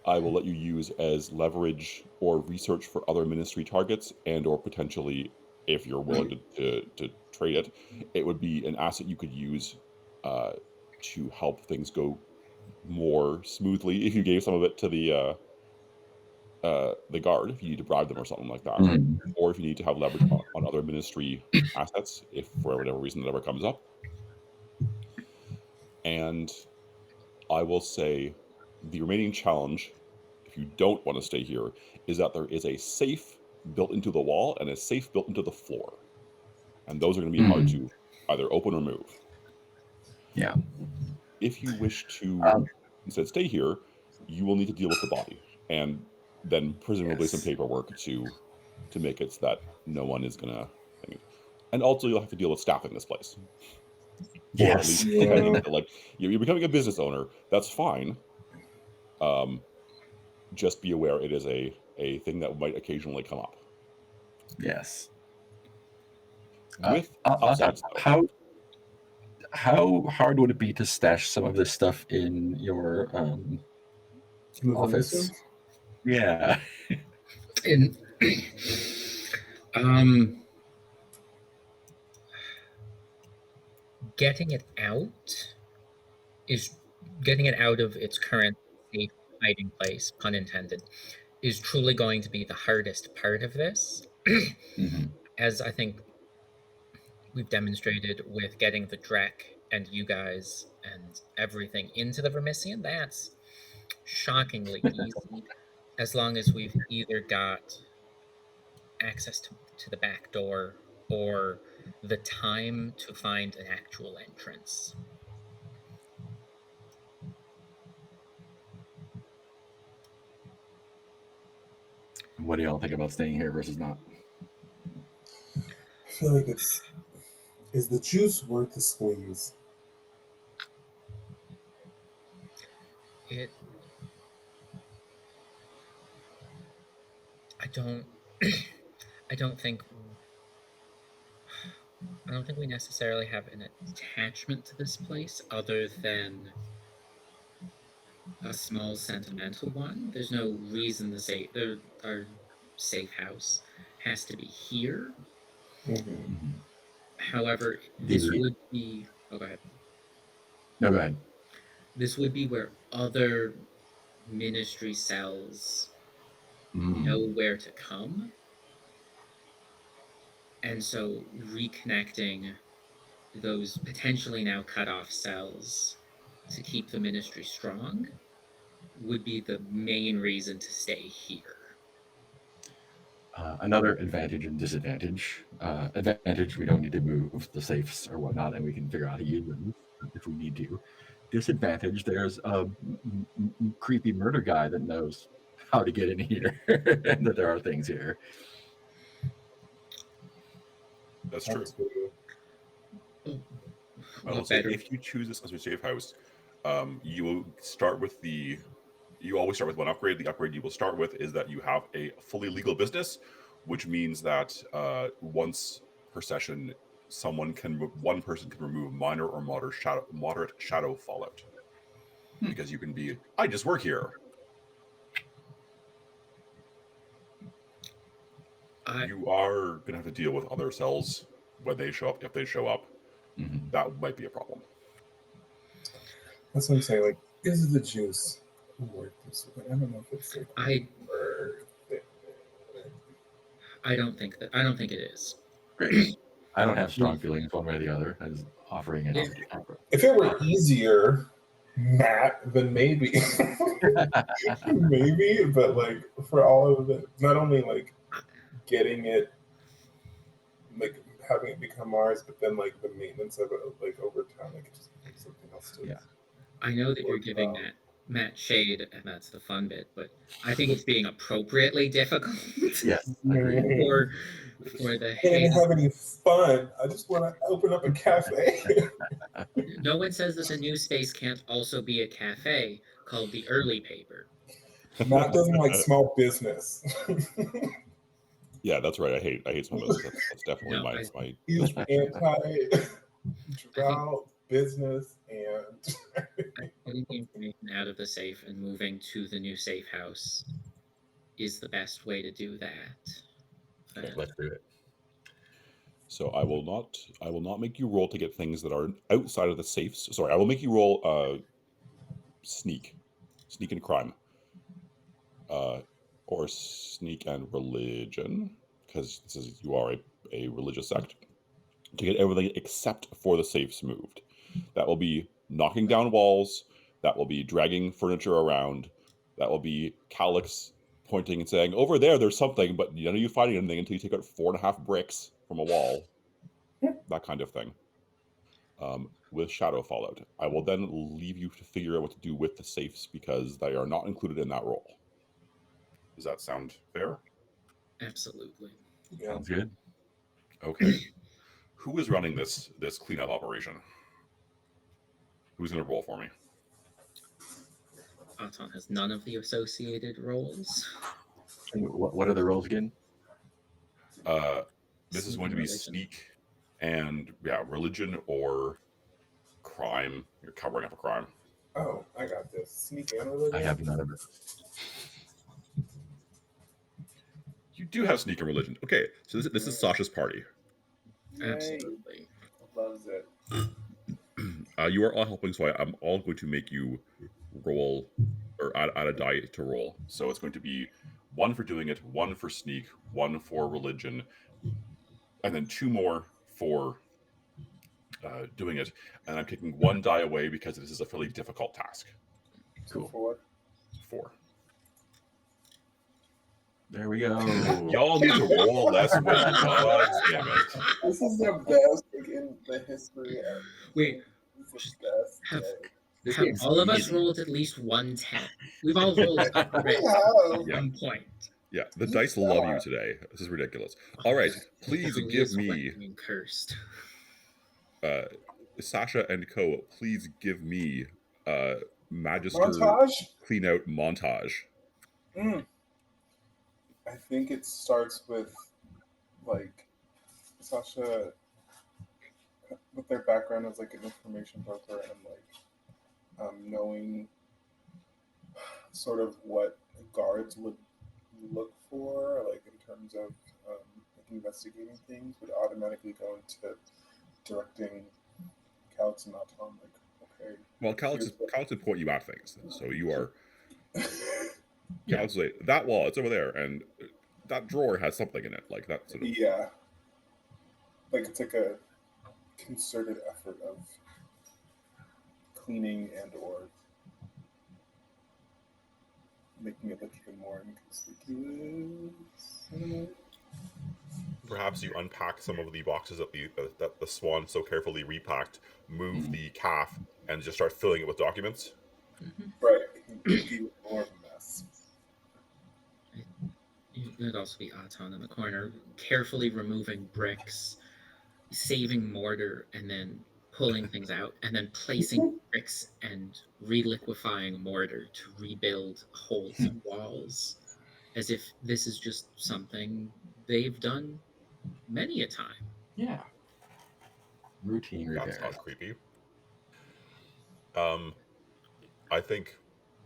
I will let you use as leverage or research for other ministry targets, and or potentially, if you're willing to trade it, it would be an asset you could use to help things go more smoothly if you gave some of it to the guard, if you need to bribe them or something like that, or if you need to have leverage on other ministry assets, if for whatever reason that ever comes up. And I will say the remaining challenge, if you don't want to stay here, is that there is a safe built into the wall and a safe built into the floor. And those are going to be hard to either open or move. Yeah. If you wish to instead stay here, you will need to deal with the body. And then presumably some paperwork to make it so that no one is going to... And also you'll have to deal with staffing this place. Yes. Or at least pretending to you're becoming a business owner. That's fine. Just be aware it is a thing that might occasionally come up. Yes. With upsides, though. How hard would it be to stash some of this stuff in your office? Yeah. Getting it out of its current safe hiding place, pun intended, is truly going to be the hardest part of this. As I think we've demonstrated with getting the Drek and you guys and everything into the Vermissian, that's shockingly easy, as long as we've either got access to the back door or the time to find an actual entrance. What do y'all think about staying here versus not? I feel like is the juice worth the squeeze? I don't think we necessarily have an attachment to this place other than a small sentimental one. There's no reason to say our safe house has to be here. However, this would be... Oh, go ahead. No, go ahead. This would be where other ministry cells know where to come. And so reconnecting those potentially now cut off cells to keep the ministry strong would be the main reason to stay here. Another advantage and disadvantage. Advantage, we don't need to move the safes or whatnot, and we can figure out how to use them if we need to. Disadvantage, there's a creepy murder guy that knows how to get in here and that there are things here. That's true. I will say, if you choose this as your safe house, you will start with you always start with one upgrade. The upgrade you will start with is that you have a fully legal business, which means that once per session, one person can remove minor or moderate shadow fallout. Because you can be, I just work here. You are going to have to deal with other cells when they show up. If they show up, that might be a problem. That's what I'm saying. Like, is the juice worth this? I don't know if it's like worth it. I don't think it is. Great. I don't have strong feelings one way or the other. I was offering it. If it were easier, Matt, then maybe. Maybe, but like for all of it, not only like getting it, like having it become ours, but then like the maintenance of it, like over time, like it just becomes something else to Yeah. I know that you're giving Matt shade, and that's the fun bit, but I think it's being appropriately difficult. Yes, agreed. for the I can't have any fun. I just want to open up a cafe. No one says that the new space can't also be a cafe called the Early Paper. Matt doesn't like small business. Yeah, that's right. I hate small business. That's definitely my. He's anti-drought business and getting the information out of the safe and moving to the new safe house is the best way to do that. Let's do it. So I will not make you roll to get things that are outside of the safes. Sorry, I will make you roll sneak and crime, or sneak and religion, because you are a religious sect, to get everything except for the safes moved. That will be knocking down walls. That will be dragging furniture around. That will be Calix pointing and saying, "Over there, there's something," but none of you finding anything until you take out 4.5 bricks from a wall. That kind of thing. With shadow fallout, I will then leave you to figure out what to do with the safes because they are not included in that roll. Does that sound fair? Absolutely. Sounds good. Okay. Who is running this cleanup operation? Who's going to roll for me? Aton has none of the associated roles. What are the rolls again? This is going to be sneak and religion or crime. You're covering up a crime. Oh, I got this. Sneak and religion. I have none of it. You do have sneak and religion. Okay, so this is Sasha's party. Yay. Absolutely. Loves it. You are all helping, so I'm all going to make you roll or add a die to roll. So it's going to be 1 for doing it, 1 for sneak, 1 for religion, and then 2 more for doing it. And I'm taking 1 die away because this is a fairly difficult task. Cool. 4. 4. There we go. Y'all need to roll less with. God damn it. This is the best in the history of. Wait. This is the best. Have all of us rolled at least 110. We've all rolled at one point. Yeah, the dice love you today. This is ridiculous. All right, please give me cursed. Sasha and Co. Please give me Magister montage? Clean out montage. I think it starts with like Sasha with their background as like an information broker and like knowing sort of what guards would look for, like in terms of like investigating things, would automatically go into directing Calix and Atom. Like, okay. Well, Calix would point you at things, so you are. Calix is like, that wall, it's over there, and that drawer has something in it, like that sort of. Yeah. Like it's like a concerted effort of cleaning and or making it look even more inconspicuous. Perhaps you unpack some of the boxes that the Swan so carefully repacked, move the calf, and just start filling it with documents. Right. Even more of a mess. It would also be Aton in the corner, carefully removing bricks, saving mortar, and then pulling things out, and then placing bricks and reliquefying mortar to rebuild holes in walls, as if this is just something they've done many a time. Yeah. Routine That repairs. sounds creepy. I think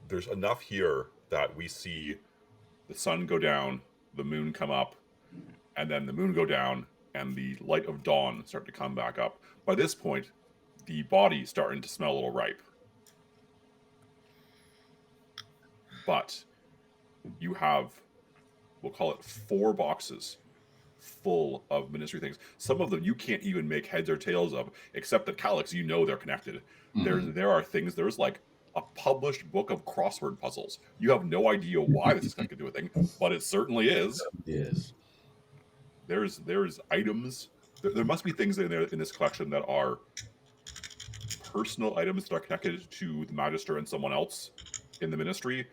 there's enough here that we see the sun go down, the moon come up, and then the moon go down, and the light of dawn start to come back up. By this point, the body's starting to smell a little ripe. But you have, we'll call it 4 boxes full of ministry things. Some of them you can't even make heads or tails of, except that Calyx, you know they're connected. There are things, there's like a published book of crossword puzzles. You have no idea why this is connected to a thing, but it certainly is. Yes. There's items. There must be things in there in this collection that are personal items that are connected to the Magister and someone else in the ministry,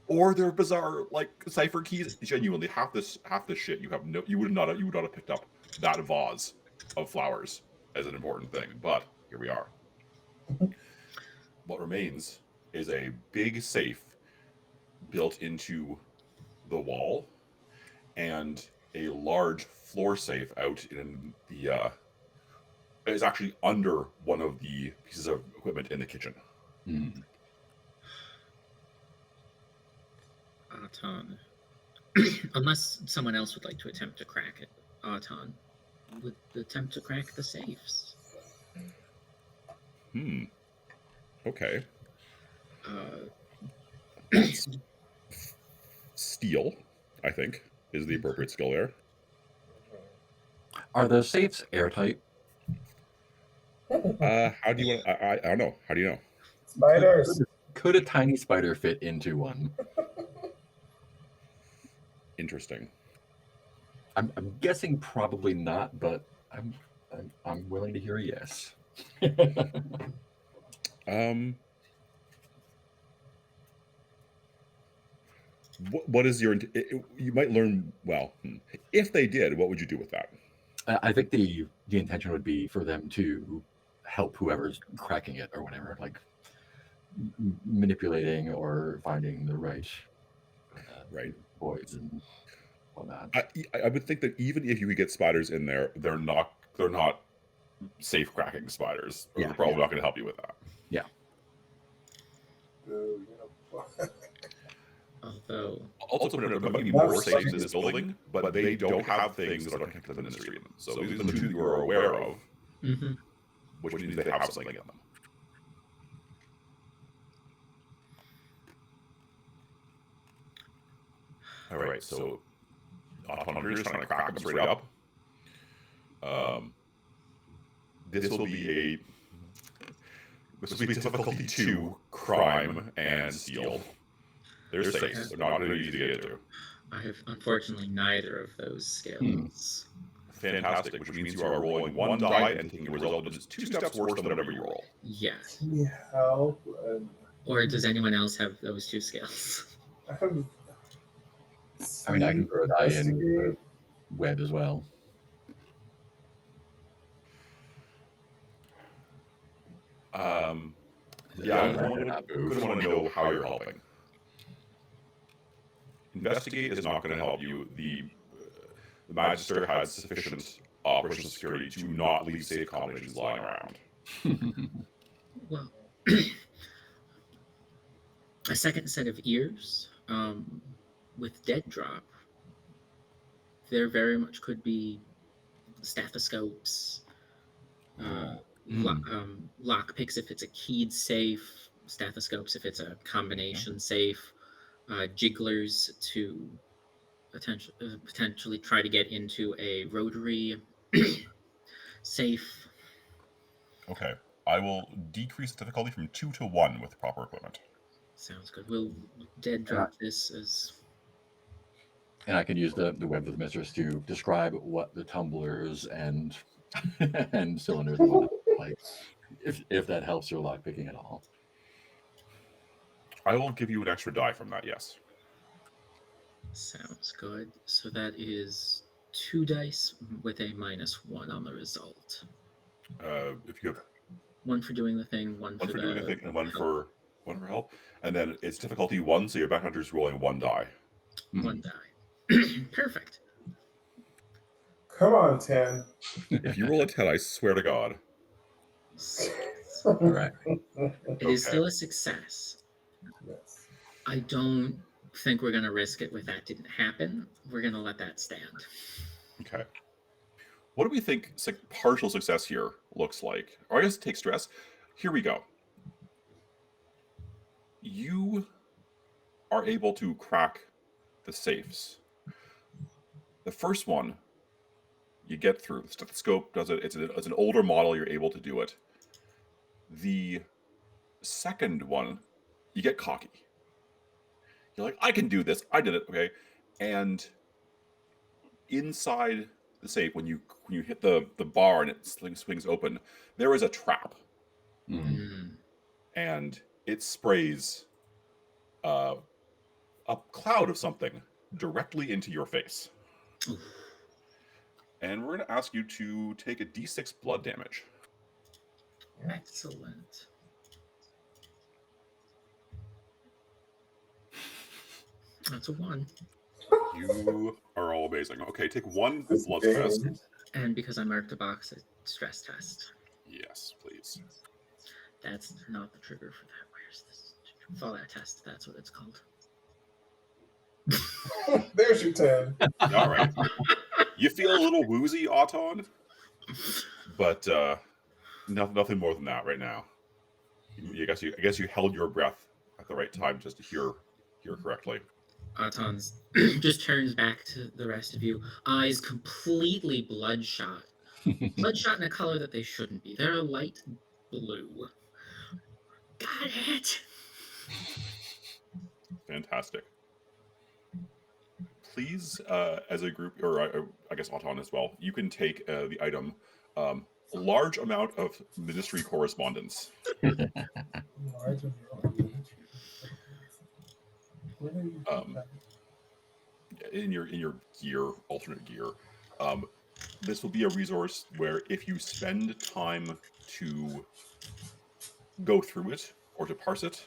or they're bizarre like cipher keys. Genuinely, half this shit you would not have picked up that vase of flowers as an important thing. But here we are. What remains is a big safe built into the wall and a large floor safe out in the is actually under one of the pieces of equipment in the kitchen. Arton. Unless someone else would like to attempt to crack it, Arton would attempt to crack the safes. Okay. Uh, Steel, I think, is the appropriate skill there. Are the safes airtight? How do you want? I don't know. How do you know? Spiders. Could a tiny spider fit into one? Interesting. I'm guessing probably not, but I'm willing to hear a yes. What is your? You might learn. Well, if they did, what would you do with that? I think the intention would be for them to help whoever's cracking it or whatever, like manipulating or finding the right voids and whatnot. I would think that even if you could get spiders in there, they're not safe cracking spiders. Yeah, They're probably not going to help you with that. Yeah. Although, Also, there might be more safes in this building, but they don't have things that are connected to the ministry in them. So these are the 2 you are aware of, which means they have something in them. All right, so Hunter is trying to crack them straight up. This will be difficulty 2, crime and steal. They're safe. They're not going to be easy to get into. I have unfortunately neither of those skills. Fantastic, which means you are rolling 1 die and taking a result that is 2 steps worse than whatever you roll. Yes. Can you help? Or does anyone else have those 2 skills? I mean, I can throw a die in web as well. Yeah, I want to know how you're helping. Investigate is not going to help you. The Magister has sufficient operational security to not leave safe combinations lying around. Well, a second set of ears with dead drop. There very much could be stethoscopes, lock picks if it's a keyed safe, stethoscopes if it's a combination safe, jigglers to potentially try to get into a rotary safe. Okay, I will decrease the difficulty from 2 to 1 with proper equipment. Sounds good. We'll dead drop this as... And I can use the web of the mistress to describe what the tumblers and and cylinders and whatnot like, if that helps your lock picking at all. I will give you an extra die from that, yes. Sounds good. So that is 2 dice with a -1 on the result. If you have 1 for doing the thing, one for doing the thing, and one help. for help, and then it's difficulty 1, so your back hunter's rolling 1 die. 1 die. Perfect. Come on, 10. If you roll a 10, I swear to God. All right. It is still a success. Yes. I don't think we're gonna risk it with that didn't happen. We're gonna let that stand. Okay. What do we think partial success here looks like? Or I guess take stress. Here we go. You are able to crack the safes. The first one, you get through. The stethoscope does it. It's an older model. You're able to do it. The second one, you get cocky. You're like, I can do this. I did it. Okay. And inside the safe, when you hit the bar and it swings open, there is a trap, Mm. and it sprays a cloud of something directly into your face. Oof. And we're going to ask you to take a d6 blood damage. Excellent. That's a 1. You are all amazing. Okay, take 1 This blood game. stress. And because I marked a box, a stress test. Yes, please. That's not the trigger for that. Where's this? Fallout test. That's what it's called. There's your 10. All right. You feel a little woozy, Auton, but nothing more than that right now. I guess you held your breath at the right time just to hear correctly. Auton's just turns back to the rest of you, eyes completely bloodshot. Bloodshot in a color that they shouldn't be. They're a light blue. Got it! Fantastic. Please, as a group, or I guess Auton as well, you can take the item large amount of ministry correspondence. In your gear, alternate gear. This will be a resource where if you spend time to go through it or to parse it,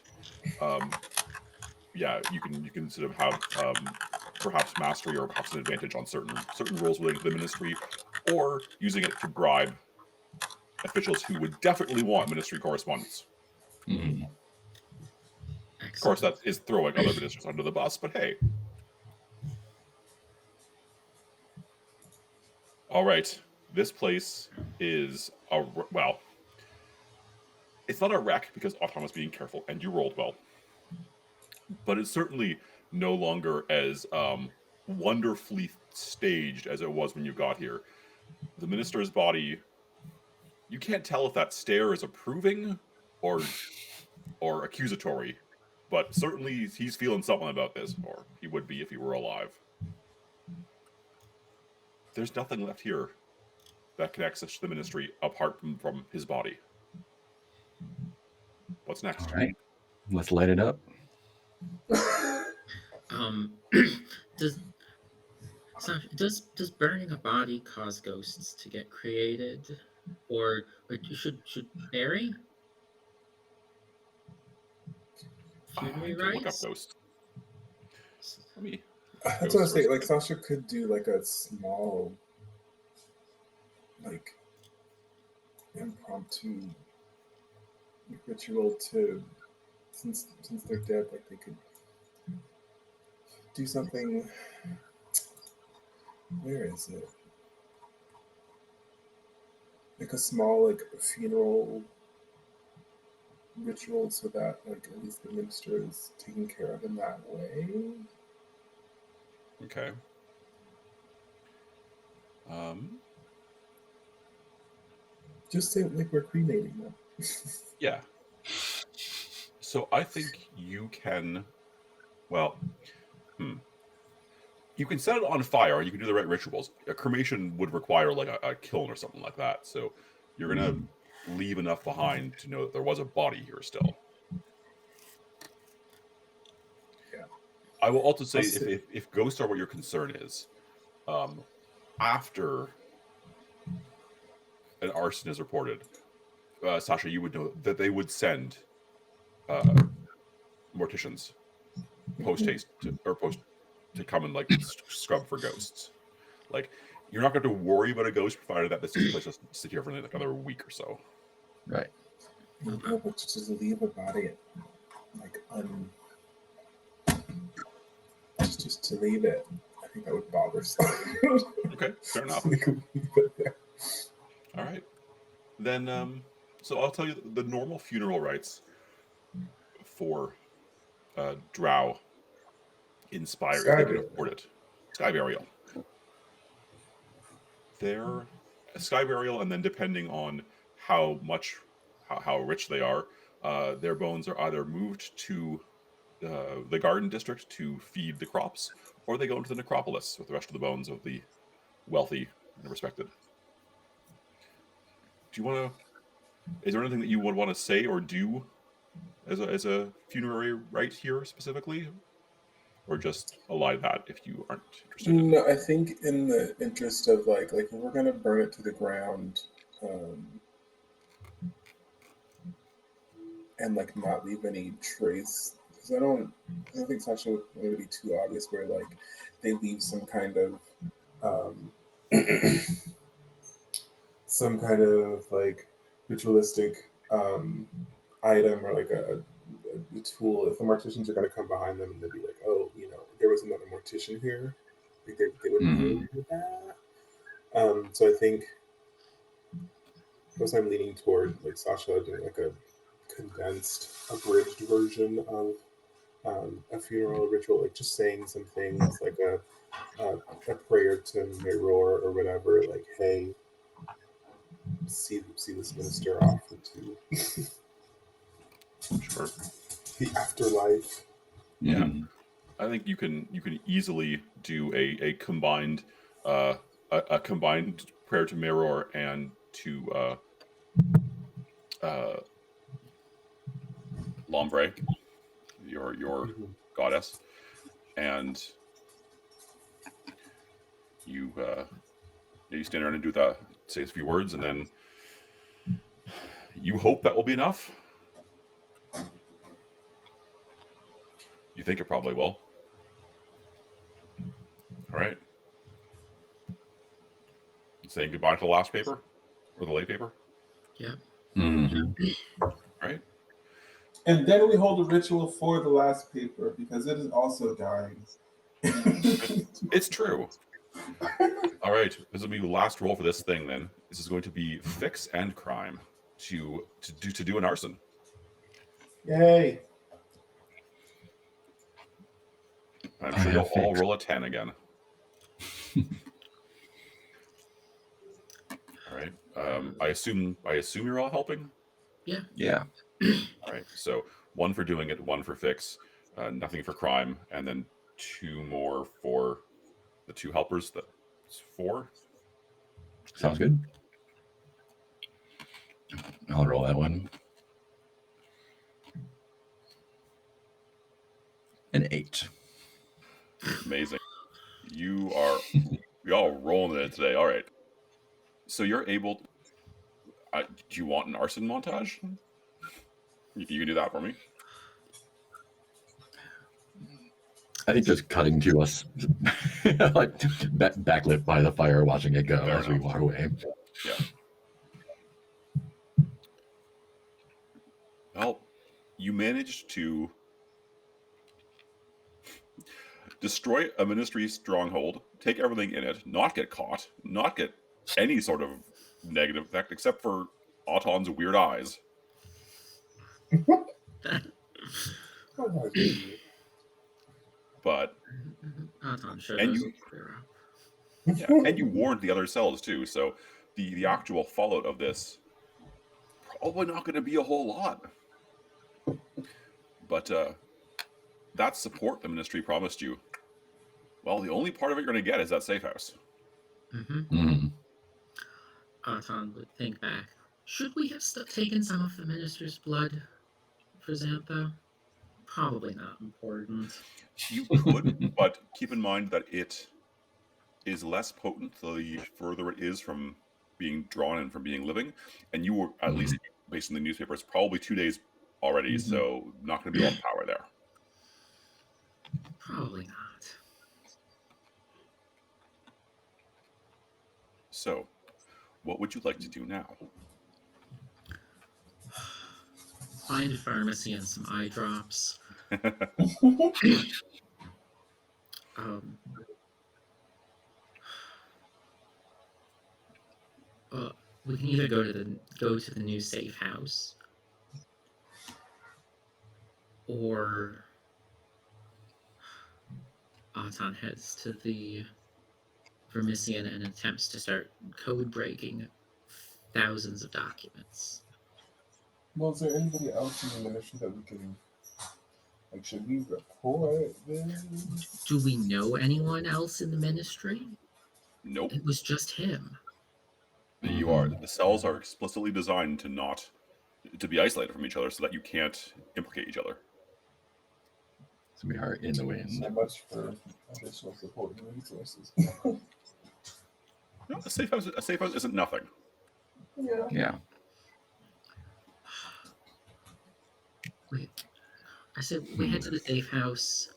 yeah, you can sort of have perhaps mastery or perhaps an advantage on certain roles related to the ministry, or using it to bribe officials who would definitely want ministry correspondence. Mhm. Of course, that is throwing other ministers under the bus, but hey. All right, this place is well, it's not a wreck because Auton was being careful and you rolled well, but it's certainly no longer as wonderfully staged as it was when you got here. The minister's body, you can't tell if that stare is approving or accusatory, but certainly he's feeling something about this, or he would be if he were alive. There's nothing left here that connects us to the ministry apart from his body. What's next? All right, let's light it up. Does burning a body cause ghosts to get created, or should Barry? I Funerary can look up rites? ghosts. Let me. That's what I say. Like Sasha could do like a small, like impromptu ritual to, since they're dead, like they could do something. Where is it? Like a small like funeral ritual, so that like at least the minister is taken care of in that way. Okay. Just say like we're cremating them. Yeah. So I think you can. Well, you can set it on fire. You can do the right rituals. A cremation would require like a kiln or something like that. So you're gonna leave enough behind to know that there was a body here still. Yeah. I will also say if ghosts are what your concern is, after an arson is reported, Sasha, you would know that they would send morticians post haste to come and like scrub for ghosts. Like you're not going to worry about a ghost, provided that this takes place just sit here for like another week or so. Right. No, but just leave a body, like just to leave it. I think that would bother someone. Okay, fair enough. All right, then. So I'll tell you the normal funeral rites for drow in Spire, if they can afford it. Sky burial. They're a sky burial, and then depending on how rich they are, their bones are either moved to the garden district to feed the crops, or they go into the necropolis with the rest of the bones of the wealthy and respected. Do you want to? Is there anything that you would want to say or do as a funerary rite here specifically, or just ally that if you aren't interested in? No, I think in the interest of like if we're gonna burn it to the ground, and like not leave any trace, because I don't think Sasha would want to be too obvious where like they leave some kind of um, some kind of like ritualistic item or like a tool. If the morticians are going to come behind them and they'll be like, oh, there was another mortician here, like they would know that. So I think because I'm leaning toward like Sasha doing like a condensed, abridged version of a funeral ritual, like just saying some things like a prayer to Mirror or whatever, like, hey, see this minister off into Sure. the afterlife. Yeah, I think you can easily do a combined a combined prayer to Mirror and to Lombre, your goddess, and you stand around and do that, say a few words, and then you hope that will be enough. You think it probably will. All right. Saying goodbye to the last paper or the late paper. Yeah. All right. And then we hold a ritual for the last paper because it is also dying. It's true. All right. This will be the last roll for this thing. Then this is going to be fix and crime to do an arson. Yay! I'm sure you'll all roll a 10 again. All right. I assume you're all helping. Yeah. All right. So 1 for doing it, 1 for fix, nothing for crime, and then 2 more for the 2 helpers. That's 4. Sounds good. I'll roll that one. An 8. Amazing. You all rolling it today. All right. So you're able. Do you want an arson montage? If you can do that for me. I think just cutting to us, like backlit by the fire, watching it go as we walk away. Yeah. Well, you managed to destroy a ministry stronghold, take everything in it, not get caught, not get any sort of negative effect except for Auton's weird eyes. But and you warned the other cells too, so the actual fallout of this probably not going to be a whole lot. But that support the ministry promised you, well, the only part of it you're going to get is that safe house. Auton would think back. Should we have taken some of the minister's blood for Xantho? Probably not important. You could, but keep in mind that it is less potent the further it is from being drawn and from being living. And you were, at least based on the newspapers, probably 2 days already, so not going to be a lot of power there. Probably not. So, what would you like to do now? Find a pharmacy and some eye drops. Um, we can either go to the new safe house, or Auton heads to the Vermisian and attempts to start code breaking thousands of documents. Well, is there anybody else in the ministry that we can, like, should we report this? Do we know anyone else in the ministry? Nope. It was just him. You are. The cells are explicitly designed to be isolated from each other so that you can't implicate each other. So we are in the wind. So much for additional support and resources. No, a safe house isn't nothing. Yeah. Yeah. I said we head to the safe house,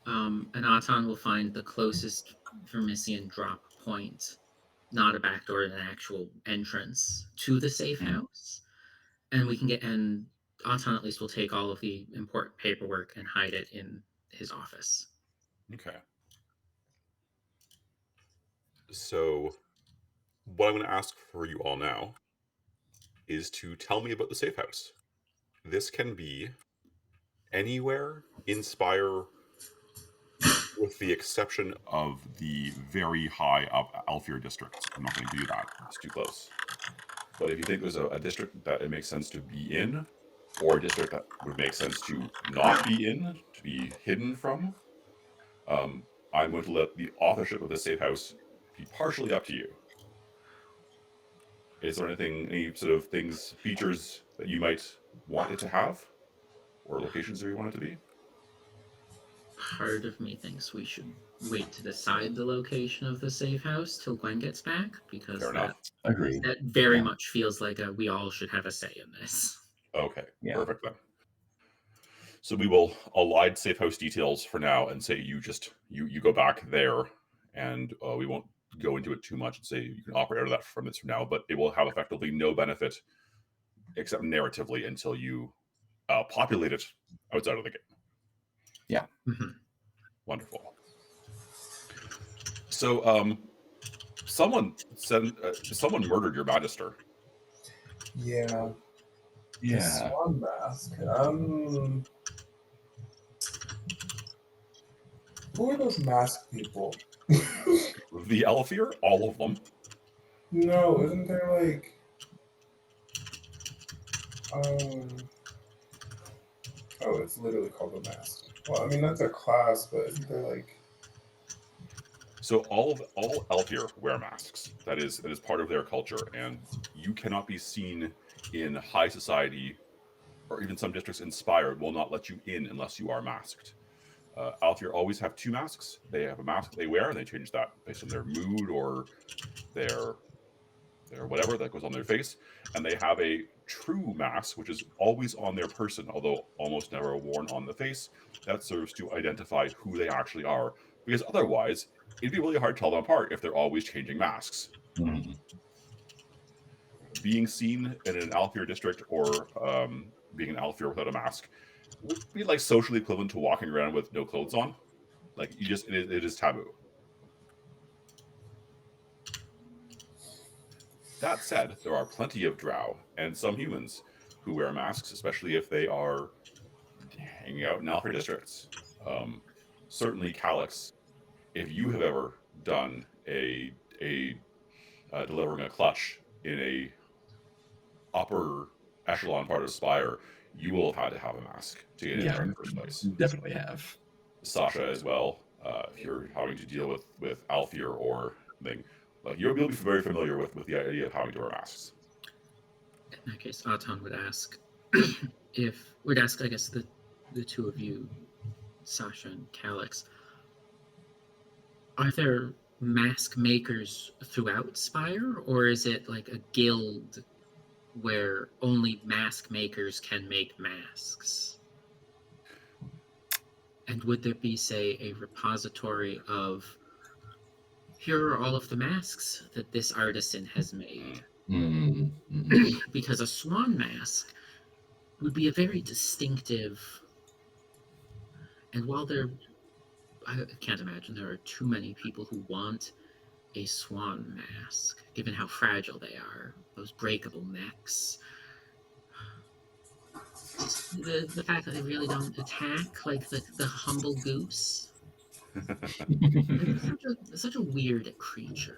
and Auton will find the closest Vermisian drop point, not a backdoor, an actual entrance to the safe house, and Auton at least will take all of the important paperwork and hide it in his office. Okay. So, what I'm going to ask for you all now is to tell me about the safe house. This can be anywhere in Spire, with the exception of the very high up Alfear district. I'm not going to do that. It's too close. But if you think there's a district that it makes sense to be in, or a district that would make sense to not be in, to be hidden from, I'm going to let the authorship of the safe house be partially up to you. Is there any sort of features that you might want it to have? Or locations where you want it to be? Part of me thinks we should wait to decide the location of the safe house till Gwen gets back, because Fair enough. Agreed. that very much feels like we all should have a say in this. Okay, Yeah. perfect then. So we will elide safe house details for now and say you go back there, and we won't go into it too much and say you can operate out of that from this from now, but it will have effectively no benefit except narratively until you populate it outside of the game. Yeah. Mhm. Wonderful. So someone murdered your magister. Yeah. The Yeah. swan mask. Who are those mask people? The Alfear, all of them. No, isn't there like oh, it's literally called a mask. Well, I mean that's a class, but isn't there like So all Alfear wear masks. That is part of their culture, and you cannot be seen in high society, or even some districts in Spire will not let you in unless you are masked. Alfear always have two masks. They have a mask they wear, and they change that based on their mood or their whatever that goes on their face. And they have a true mask, which is always on their person, although almost never worn on the face. That serves to identify who they actually are, because otherwise it'd be really hard to tell them apart if they're always changing masks. Mm-hmm. Being seen in an Alfear district or being an Alfear without a mask would be like socially equivalent to walking around with no clothes on. Like it is taboo. That said, there are plenty of drow and some humans who wear masks, especially if they are hanging out in Alfear districts. Certainly, Calyx, if you have ever done a delivering a clutch in a upper echelon part of Spire, you will have had to have a mask to get in there in the first place. Definitely have. Sasha as well. If you're having to deal with Alfear or thing, you'll be very familiar with the idea of having to wear masks. In that case, Auton would ask I guess, the two of you, Sasha and Calyx, are there mask makers throughout Spire, or is it like a guild where only mask makers can make masks? And would there be, say, a repository of Here are all of the masks that this artisan has made. Because a swan mask would be a very distinctive, and while I can't imagine there are too many people who want a swan mask, given how fragile they are, those breakable necks. The fact that they really don't attack like the humble goose. It's such a weird creature.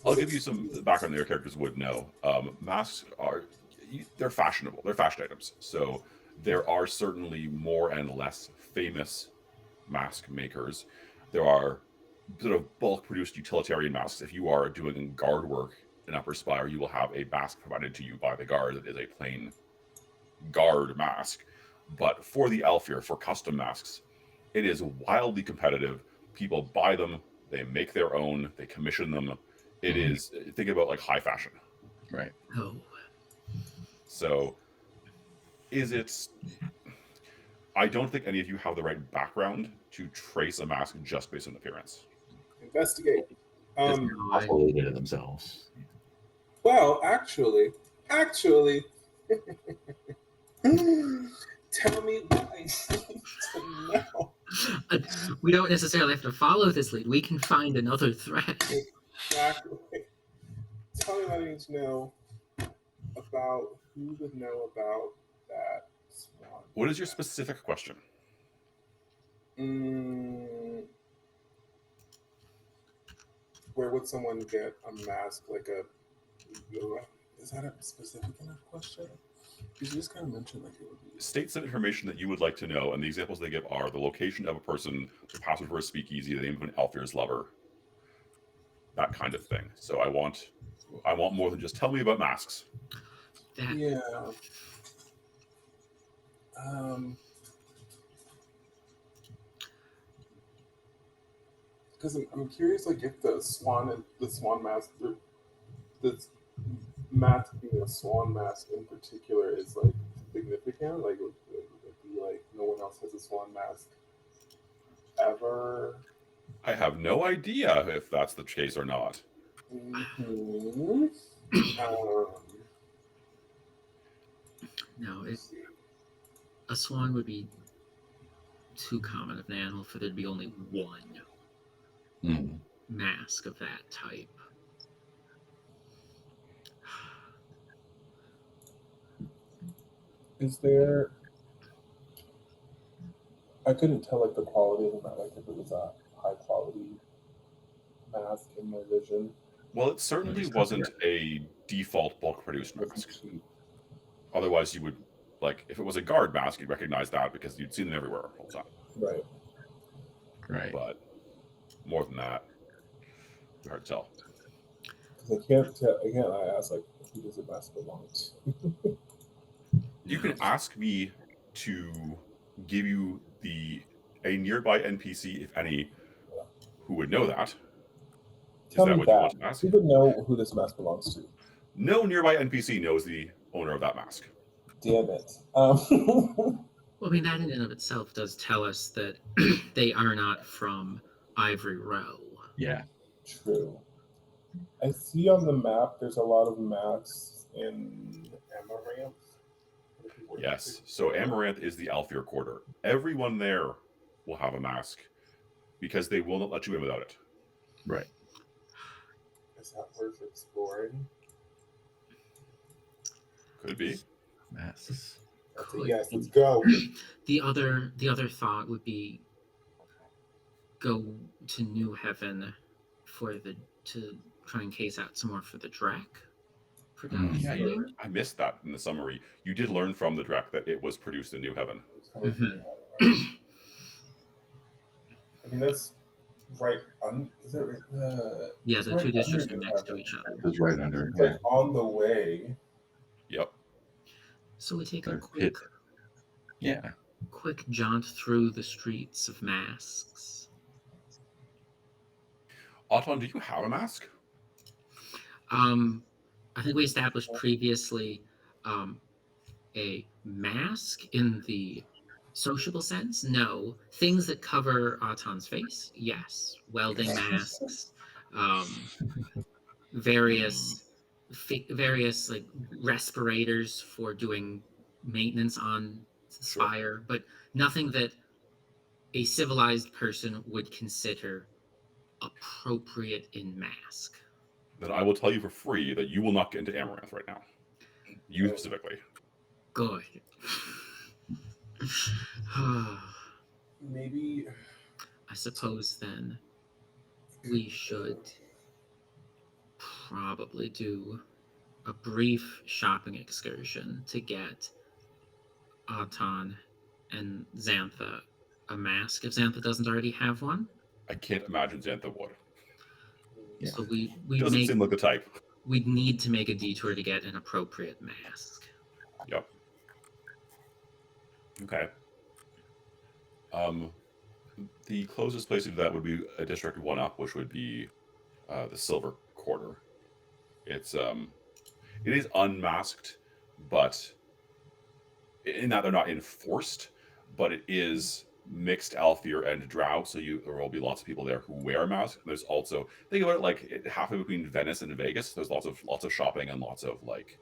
I'll give you some background that your characters would know. Masks they're fashionable. They're fashion items. So there are certainly more and less famous mask makers. There are sort of bulk produced utilitarian masks. If you are doing guard work in Upper Spire, you will have a mask provided to you by the guard that is a plain guard mask. But for the Alfir, for custom masks, it is wildly competitive. People buy them, they make their own, they commission them. It is, think about like high fashion. Right. Oh. So, is it? I don't think any of you have the right background to trace a mask just based on appearance. Investigate. Possible they did it themselves. Well, actually, tell me what I need to know. We don't necessarily have to follow this lead. We can find another thread. Exactly. Tell me what I need to know about who would know about that swan. What is your specific question? Where would someone get a mask like a? Is that a specific enough question? Because you just kind of mentioned like it would be. State some information that you would like to know, and the examples they give are the location of a person, the password for a speakeasy, the name of an Alfir's lover, that kind of thing. So I want more than just tell me about masks. Yeah. Because I'm curious, like if the swan mask, the mask being a swan mask in particular is like significant. Like would it be like no one else has a swan mask ever? I have no idea if that's the case or not. Mm-hmm. No, a swan would be too common of an animal for there to be only one mask of that type. Is there? I couldn't tell like the quality of the mask, like if it was a high quality mask in my vision. Well, it certainly wasn't a default bulk produced mask. Otherwise, you would, like, if it was a guard mask, you'd recognize that because you'd seen them everywhere all the time. Right. Right. But more than that, it's hard to tell. Because I can't tell. Again, I ask like, who does the mask belong to? You can ask me to give you a nearby NPC, if any, who would know that. Tell Is that me what you want that. to ask? Who would know who this mask belongs to? No nearby NPC knows the owner of that mask. Damn it. Well, I mean, that in and of itself does tell us that they are not from Ivory Row. Yeah. True. I see on the map there's a lot of masks in Amaranth. Yes. So Amaranth is the Alfir quarter. Everyone there will have a mask because they will not let you in without it. Right. Is that worth exploring? Could be. Masks. Yes, let's go. The other thought would be go to New Heaven to try and case out some more for the Drek production. Yeah, I missed that in the summary. You did learn from the Drek that it was produced in New Heaven. I mean, that's right. Is it right? Yeah, the right two districts are under next to Heaven. each other. It's right under. It's like on the way. Yep. So we take a Their quick pit. Yeah. quick jaunt through the streets of masks. Auton, do you have a mask? I think we established previously a mask in the Sociable sense? No. Things that cover Auton's face? Yes. Welding masks, um, various various like respirators for doing maintenance on Sure. Spire, but nothing that a civilized person would consider appropriate in mask. Then I will tell you for free that you will not get into Amaranth right now. You specifically. Good. Maybe I suppose then we should probably do a brief shopping excursion to get Auton and Xantha a mask if Xantha doesn't already have one. I can't imagine Xantha would. Yeah. So we'd Doesn't seem like the type. we'd need to make a detour to get an appropriate mask. Yep. Okay. The closest place to that would be a district one up, which would be the Silver Quarter. It is unmasked, but in that they're not enforced, but it is mixed Alfir and Drow, so there will be lots of people there who wear masks. There's also, think about it like halfway between Venice and Vegas. There's lots of shopping and lots of like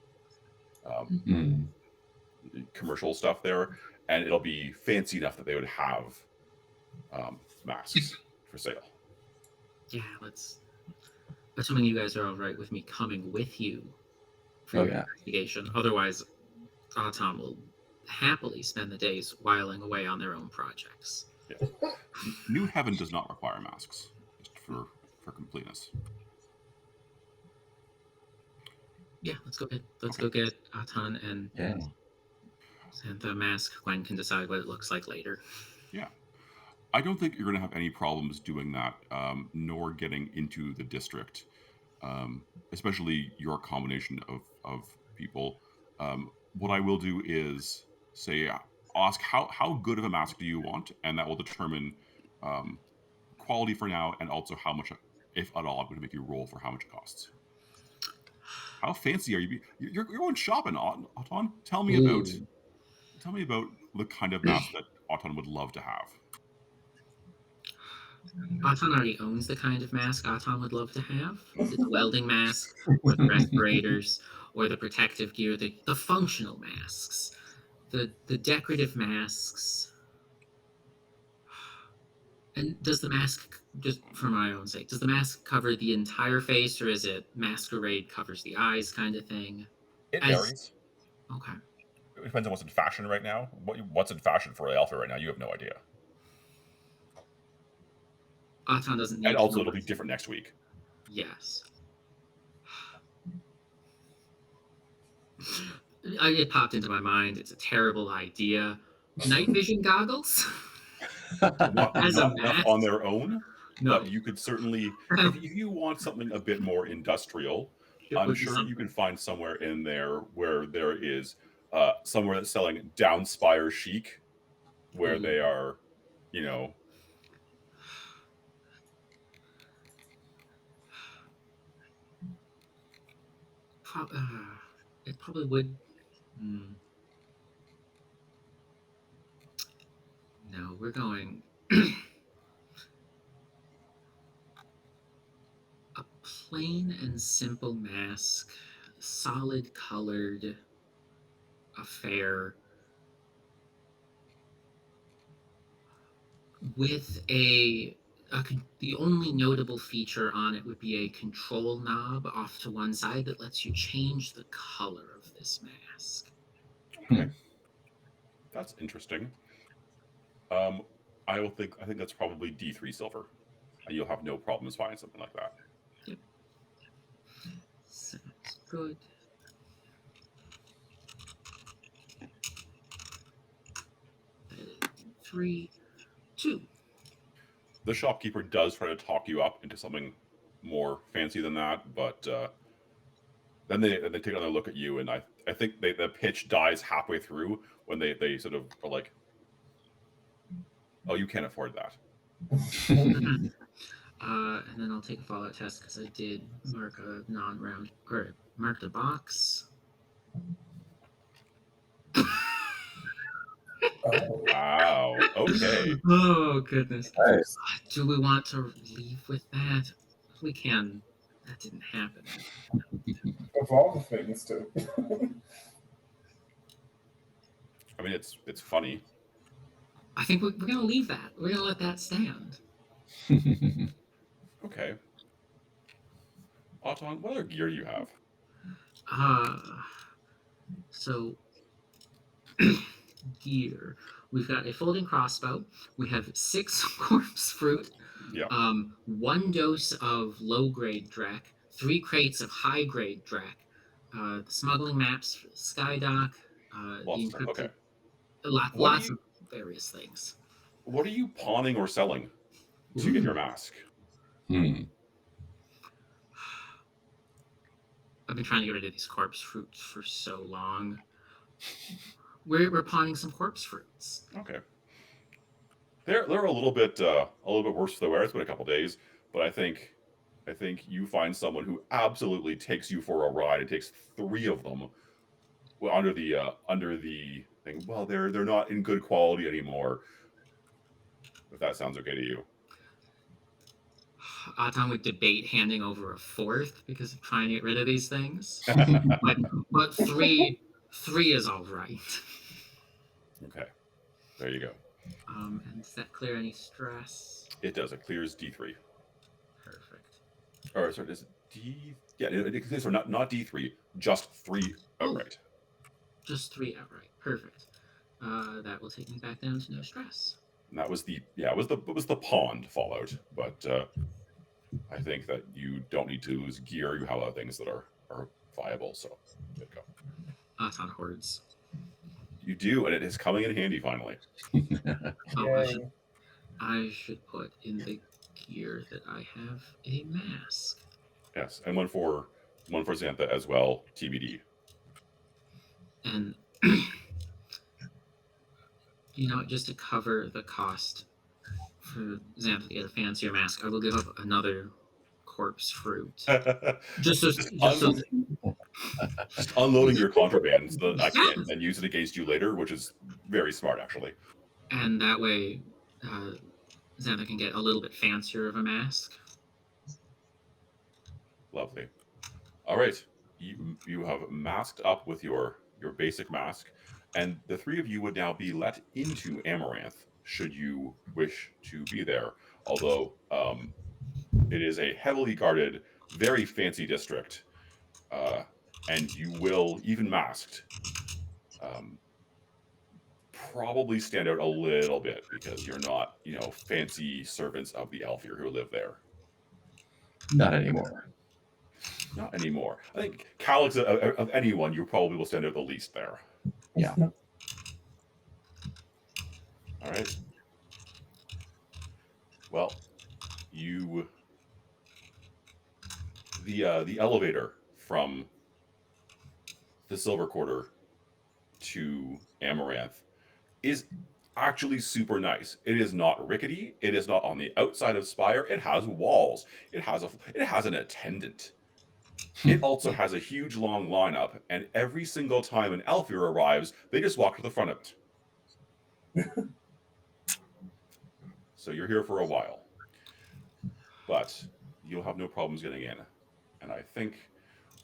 commercial stuff there, and it'll be fancy enough that they would have masks for sale. Yeah, let's. Assuming you guys are all right with me coming with you for Oh, your yeah. investigation. Otherwise, Auton will happily spend the days whiling away on their own projects. Yeah. New Heaven does not require masks, just for completeness. Yeah, let's go get Auton and Xantha a mask. Gwen can decide what it looks like later. Yeah. I don't think you're going to have any problems doing that, nor getting into the district, especially your combination of people. What I will do is say, ask how good of a mask do you want, and that will determine quality for now, and also how much, if at all, I'm going to make you roll for how much it costs. How fancy are you? You're going shopping, Auton. Tell me about the kind of mask that Auton would love to have. Auton already owns the kind of mask Auton would love to have. The welding mask, or the respirators, or the protective gear, the functional masks, the decorative masks. And does the mask, just for my own sake, does the mask cover the entire face, or is it masquerade covers the eyes kind of thing? It varies. Okay. It depends on what's in fashion right now. What's in fashion for Alpha right now, you have no idea. Auton doesn't need and to also know it'll be different next week. Yes. It popped into my mind. It's a terrible idea. Night vision goggles? Not As a enough mask? on their own, No. but you could certainly, if you want something a bit more industrial, I'm sure you can find somewhere in there where there is somewhere that's selling down Spire chic, where they are, you know. It probably would. No, we're going. A plain and simple mask, solid colored affair with the only notable feature on it would be a control knob off to one side that lets you change the color of this mask. Okay. That's interesting. I think that's probably D3 silver. And you'll have no problems finding something like that. Yep. Sounds good. Three, two. The shopkeeper does try to talk you up into something more fancy than that, but then they take another look at you, and I think the pitch dies halfway through when they sort of are like, "Oh, you can't afford that." And then I'll take a Fallout test because I did mark a non-round or marked a box. Oh, Wow. Okay. Oh goodness. Nice. Do we want to leave with that? We can. That didn't happen. of all the things to. I mean, it's funny. I think we're gonna leave that. We're gonna let that stand. Okay. Auton, what other gear do you have? So gear. We've got a folding crossbow. We have 6 corpse fruit. Yeah. 1 dose of low grade Drek. 3 crates of high grade Drek. The smuggling maps for the Skydock. Lots The of stuff. Okay. encrypted. What are Lots of you various things. what are you pawning or selling to get your mask? I've been trying to get rid of these corpse fruits for so long. We're pawning some corpse fruits. Okay. They're a little bit worse for the wear. It's been a couple days, but I think you find someone who absolutely takes you for a ride. It takes 3 of them under the thing. Well, they're not in good quality anymore. If that sounds okay to you. Autumn would debate handing over a 4th because of trying to get rid of these things. but three is all right. Okay. There you go. And does that clear any stress? It does. It clears D3. Perfect. Or sorry, is it D? Yeah, it clears for not D3, just 3 outright. Just 3 outright. Perfect. That will take me back down to no stress. And that was it was the pond fallout, but I think that you don't need to lose gear. You have other things that are viable. So there you go. Autumn hordes. You do, and it is coming in handy finally. Oh, I should put in the gear that I have a mask. Yes, and one for Xantha as well. TBD. And just to cover the cost for Xantha to get a fancier mask, I will give up another corpse fruit. just unloading your contraband so that I can then use it against you later, which is very smart, actually. And that way, Xantha can get a little bit fancier of a mask. Lovely. All right, you have masked up with your basic mask, and the 3 of you would now be let into Amaranth should you wish to be there. Although it is a heavily guarded, very fancy district, and you will, even masked, probably stand out a little bit because you're not, fancy servants of the Alfir who live there. Not anymore. Not anymore. I think Calyx of anyone, you probably will stand out the least there. Yeah. All right. Well, the elevator from the Silver Quarter to Amaranth is actually super nice. It is not rickety. It is not on the outside of Spire. It has walls. It has an attendant. It also has a huge long lineup, and every single time an Alfir arrives, they just walk to the front of it. So you're here for a while. But you'll have no problems getting in. And I think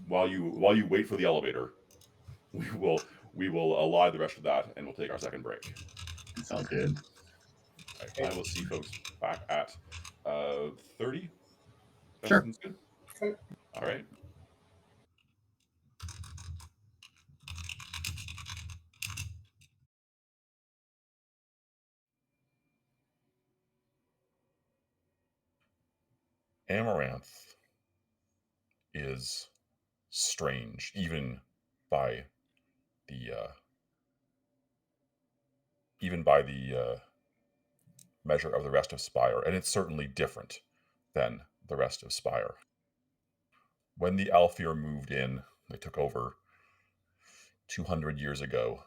while you wait for the elevator, we will ally the rest of that, and we'll take our second break. Sounds good. Right, I will see folks back at 30. That Sure. sounds good. All right. Amaranth is strange, even by the measure of the rest of Spire, and it's certainly different than the rest of Spire. When the Alfir moved in, they took over 200 years ago.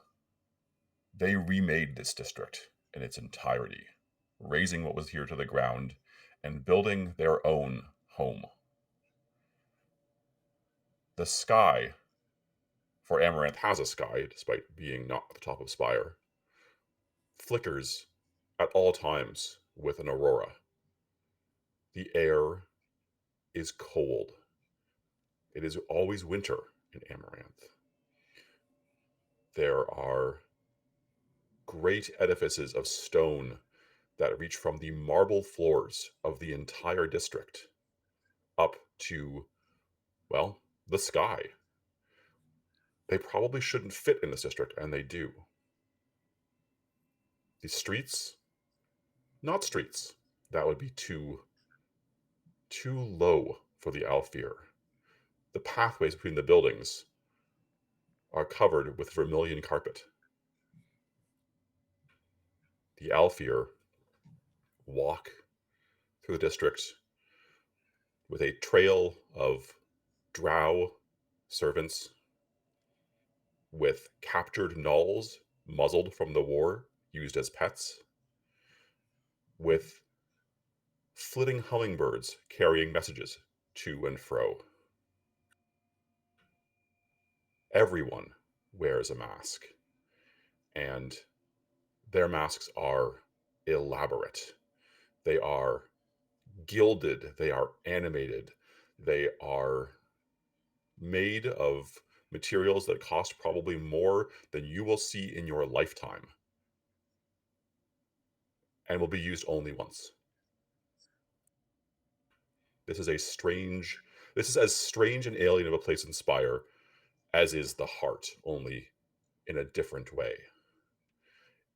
They remade this district in its entirety, razing what was here to the ground and building their own home. The sky for Amaranth has a sky, despite being not at the top of Spire. flickers at all times with an aurora. The air is cold. It is always winter in Amaranth. There are great edifices of stone that reach from the marble floors of the entire district up to, well, the sky. They probably shouldn't fit in this district, and they do. The streets, not streets. That would be too low for the Alfir. The pathways between the buildings are covered with vermilion carpet. The Alfir walk through the district with a trail of drow servants with captured gnolls muzzled from the war used as pets, with flitting hummingbirds carrying messages to and fro. Everyone wears a mask, and their masks are elaborate. They are gilded, they are animated, they are made of materials that cost probably more than you will see in your lifetime and will be used only once. This is as strange and alien of a place in Spire as is the heart, only in a different way.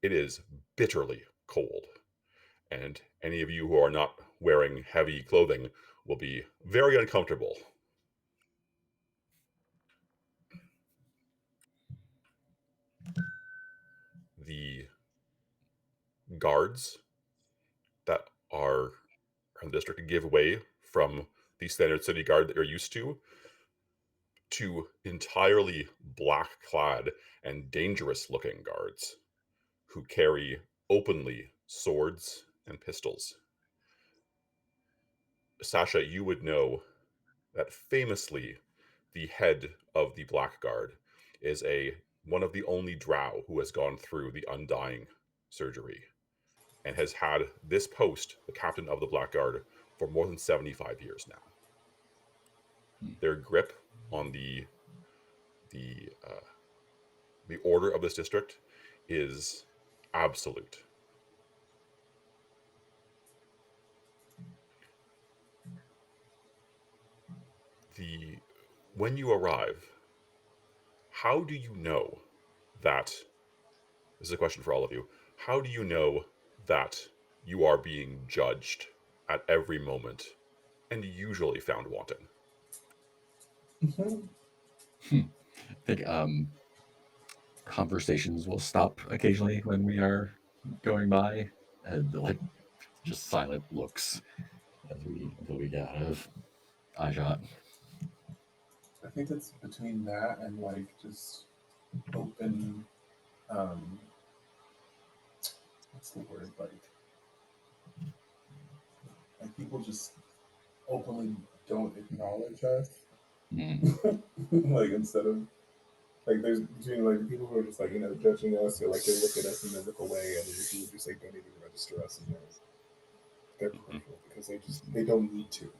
It is bitterly cold, and any of you who are not wearing heavy clothing will be very uncomfortable. The guards that are in the district give way from the standard city guard that you're used to entirely black clad and dangerous looking guards who carry openly swords and pistols. Sasha, you would know that famously the head of the Black Guard is one of the only drow who has gone through the Undying surgery and has had this post, the captain of the Black Guard, for more than 75 years now. Their grip on the order of this district is absolute. When you arrive, how do you know that, this is a question for all of you, how do you know that you are being judged at every moment and usually found wanting? I think conversations will stop occasionally when we are going by, and like just silent looks until we get out of eye shot. I think it's between that and like just open. What's the word? Like people just openly don't acknowledge us. Like instead of like there's between like people who are just like judging us or like they look at us and they look away and then people just like don't even register us and they're peripheral because they don't need to.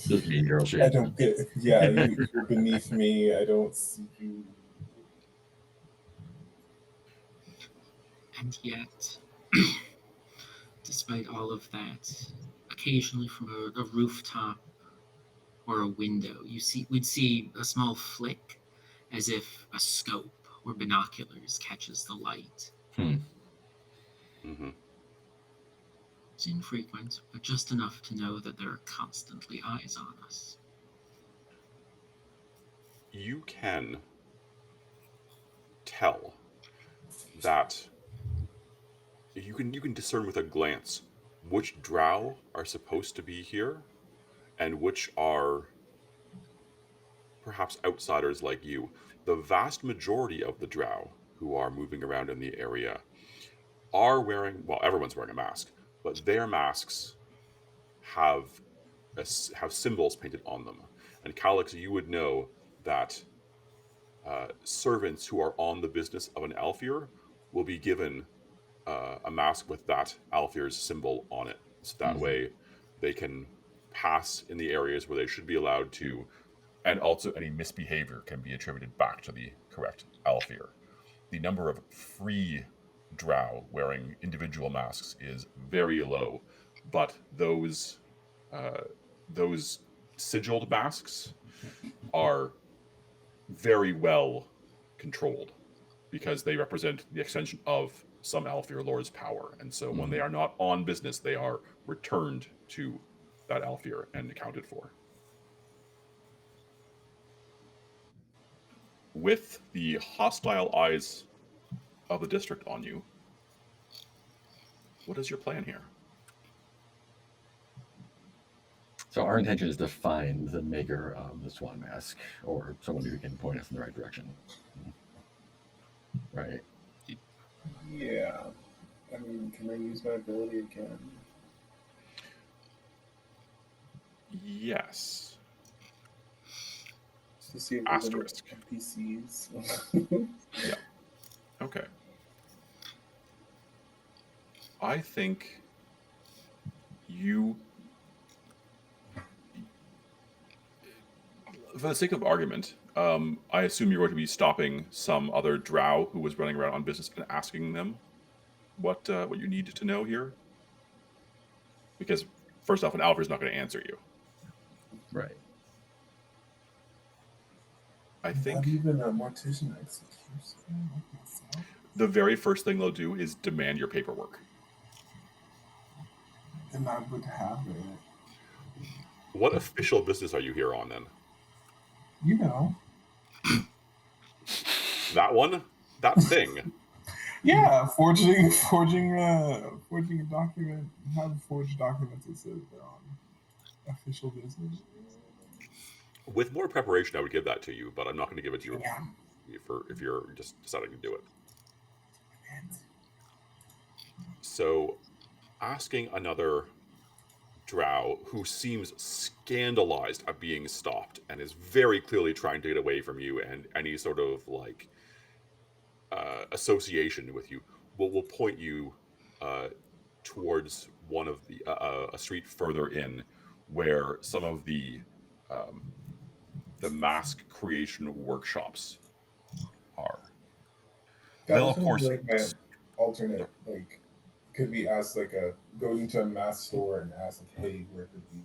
Just mean girl shit. I don't get it. Yeah, you're beneath me. I don't see you. And yet, despite all of that, occasionally from a rooftop or a window, we'd see a small flick, as if a scope or binoculars catches the light. Mm-hmm. It's infrequent, but just enough to know that there are constantly eyes on us. You can tell that you can discern with a glance which drow are supposed to be here and which are perhaps outsiders like you. The vast majority of the drow who are moving around in the area are wearing, well, everyone's wearing a mask, but their masks have symbols painted on them. And Calix, you would know that servants who are on the business of an Alfir will be given a mask with that Alfir's symbol on it. So that way they can pass in the areas where they should be allowed to, and also any misbehavior can be attributed back to the correct Alfir. The number of free drow wearing individual masks is very low, but those sigilled masks are very well controlled because they represent the extension of some Alfir Lord's power. And so when they are not on business, they are returned to that Alfir and accounted for. With the hostile eyes of the district on you, what is your plan here? So our intention is to find the maker of the swan mask, or someone who can point us in the right direction. Right. Yeah. I mean, can I use my ability again? Yes. Just to see if there's any Asterisk. NPCs. Yeah. Okay. I think you, for the sake of argument, I assume you're going to be stopping some other drow who was running around on business and asking them what you need to know here. Because first off, an Alfred is not going to answer you. Right. I think Not even a mortician execution like myself. the very first thing they'll do is demand your paperwork. And I would have it. What official business are you here on then? You know. That one? That thing? Yeah, forging a document, have forged documents that say they're on official business. With more preparation, I would give that to you, but I'm not going to give it to you Yeah. if you're just deciding to do it. So, asking another drow who seems scandalized at being stopped and is very clearly trying to get away from you and any sort of like association with you will point you towards one of the a street further in where some of the mask creation workshops are. They'll, of course, like my alternate, like, could be asked, like, go into a mask store and ask, like, hey, where could we?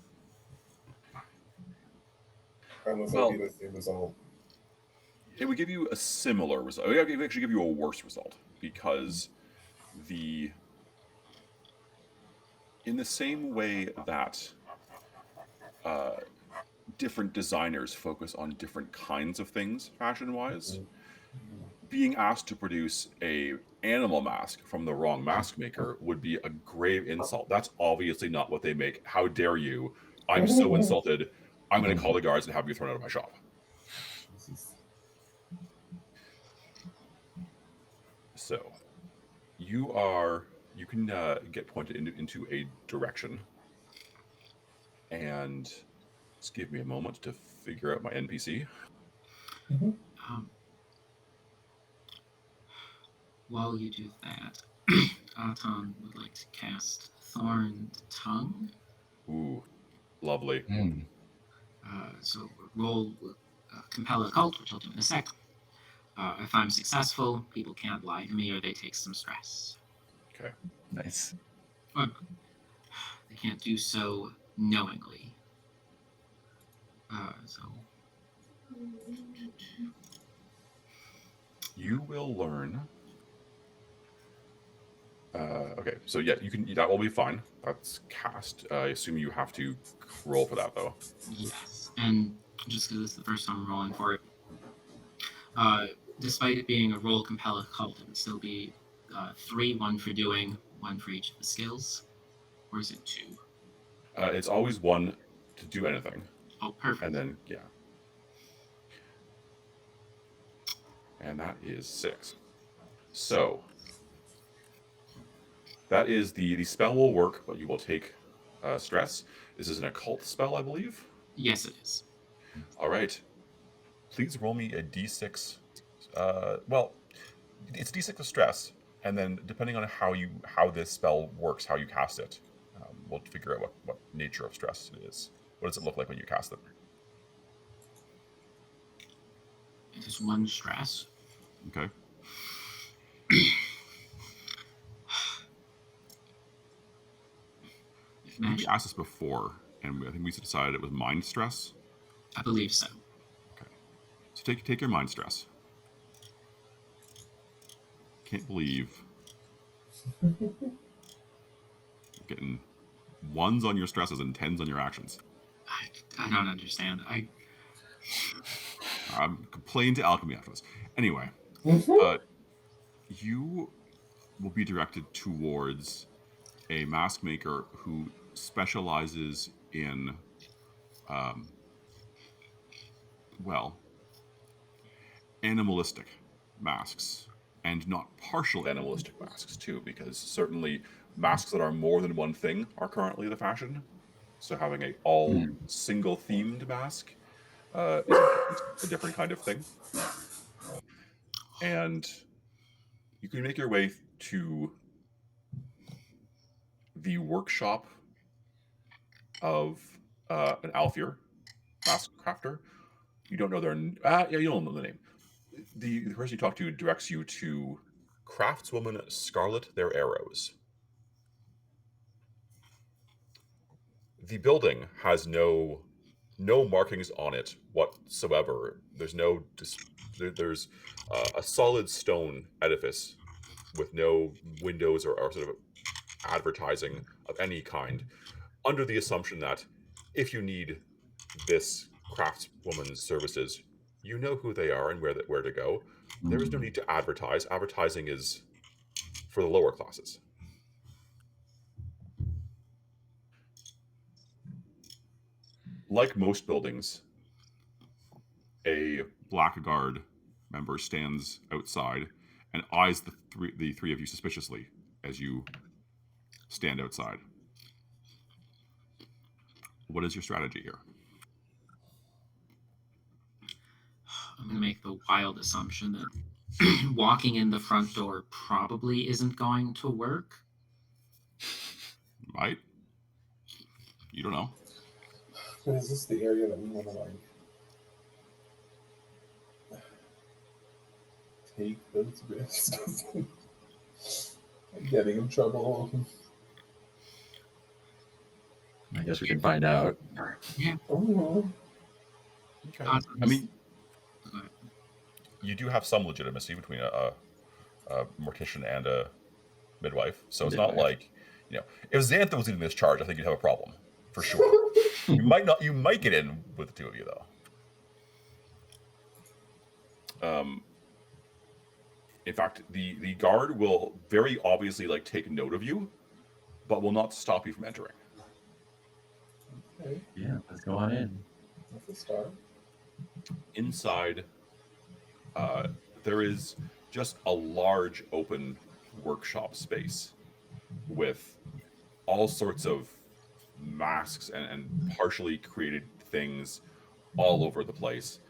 Unless that'd be the same result. It would give you a similar result. It would actually give you a worse result because in the same way that different designers focus on different kinds of things fashion-wise, being asked to produce a animal mask from the wrong mask maker would be a grave insult. That's obviously not what they make. How dare you? I'm so insulted. I'm going to call the guards and have you thrown out of my shop. So, you can get pointed into a direction, and just give me a moment to figure out my NPC. While you do that, Aton would like to cast Thorned Tongue. Ooh, lovely. So roll compel a cult, which I'll do in a sec. If I'm successful, people can't lie to me or they take some stress. Okay. Nice. But they can't do so knowingly. So you will learn. Okay, so yeah, that will be fine. That's cast. I assume you have to roll for that though. yes, and just because it's the first time I'm rolling for it, despite it being a roll compel a cult, it would still be 3, 1 for doing, 1 for each of the skills, or is it 2? It's always 1 to do anything. Oh, perfect. And then yeah, and that is 6. So that is the spell will work, but you will take stress. This is an occult spell, I believe. Yes, it is. All right. Please roll me a d6. Well, it's d6 of stress, and then depending on how this spell works, how you cast it, we'll figure out what nature of stress it is. What does it look like when you cast it? It is 1 stress. Okay. If We magic, asked this before, and I think we decided it was mind stress. I believe so. Okay. So take your mind stress. Can't believe you're getting 1s on your stresses and 10s on your actions. I don't understand. I'm complaining to alchemy after this. Anyway, you will be directed towards a mask maker who specializes in, animalistic masks, and not partial animalistic masks too, because certainly masks that are more than one thing are currently the fashion. So having a all single themed mask is a different kind of thing. And you can make your way to the workshop of an Alfier mask crafter. You don't know their yeah, you don't know the name. The person you talk to directs you to Craftswoman Scarlet Their Arrows. The building has no markings on it whatsoever. There's no there's a solid stone edifice with no windows or sort of advertising of any kind, under the assumption that if you need this craftswoman's services, you know who they are and where to go. There is no need to advertise. Advertising is for the lower classes. Like most buildings, a Blackguard member stands outside and eyes the three of you suspiciously as you stand outside. What is your strategy here? I'm going to make the wild assumption that walking in the front door probably isn't going to work. Right? You don't know. But is this the area that we want to take those risks? Getting in trouble. I guess we can find out. Yeah. Oh. Okay. I mean, you do have some legitimacy between a mortician and a midwife, so it's not like, if Xantha was leading this charge, I think you'd have a problem for sure. You might get in with the two of you though. In fact, the guard will very obviously take note of you, but will not stop you from entering. Okay. Yeah, let's go on in. That's a start. Inside, there is just a large open workshop space with all sorts of masks and partially created things all over the place.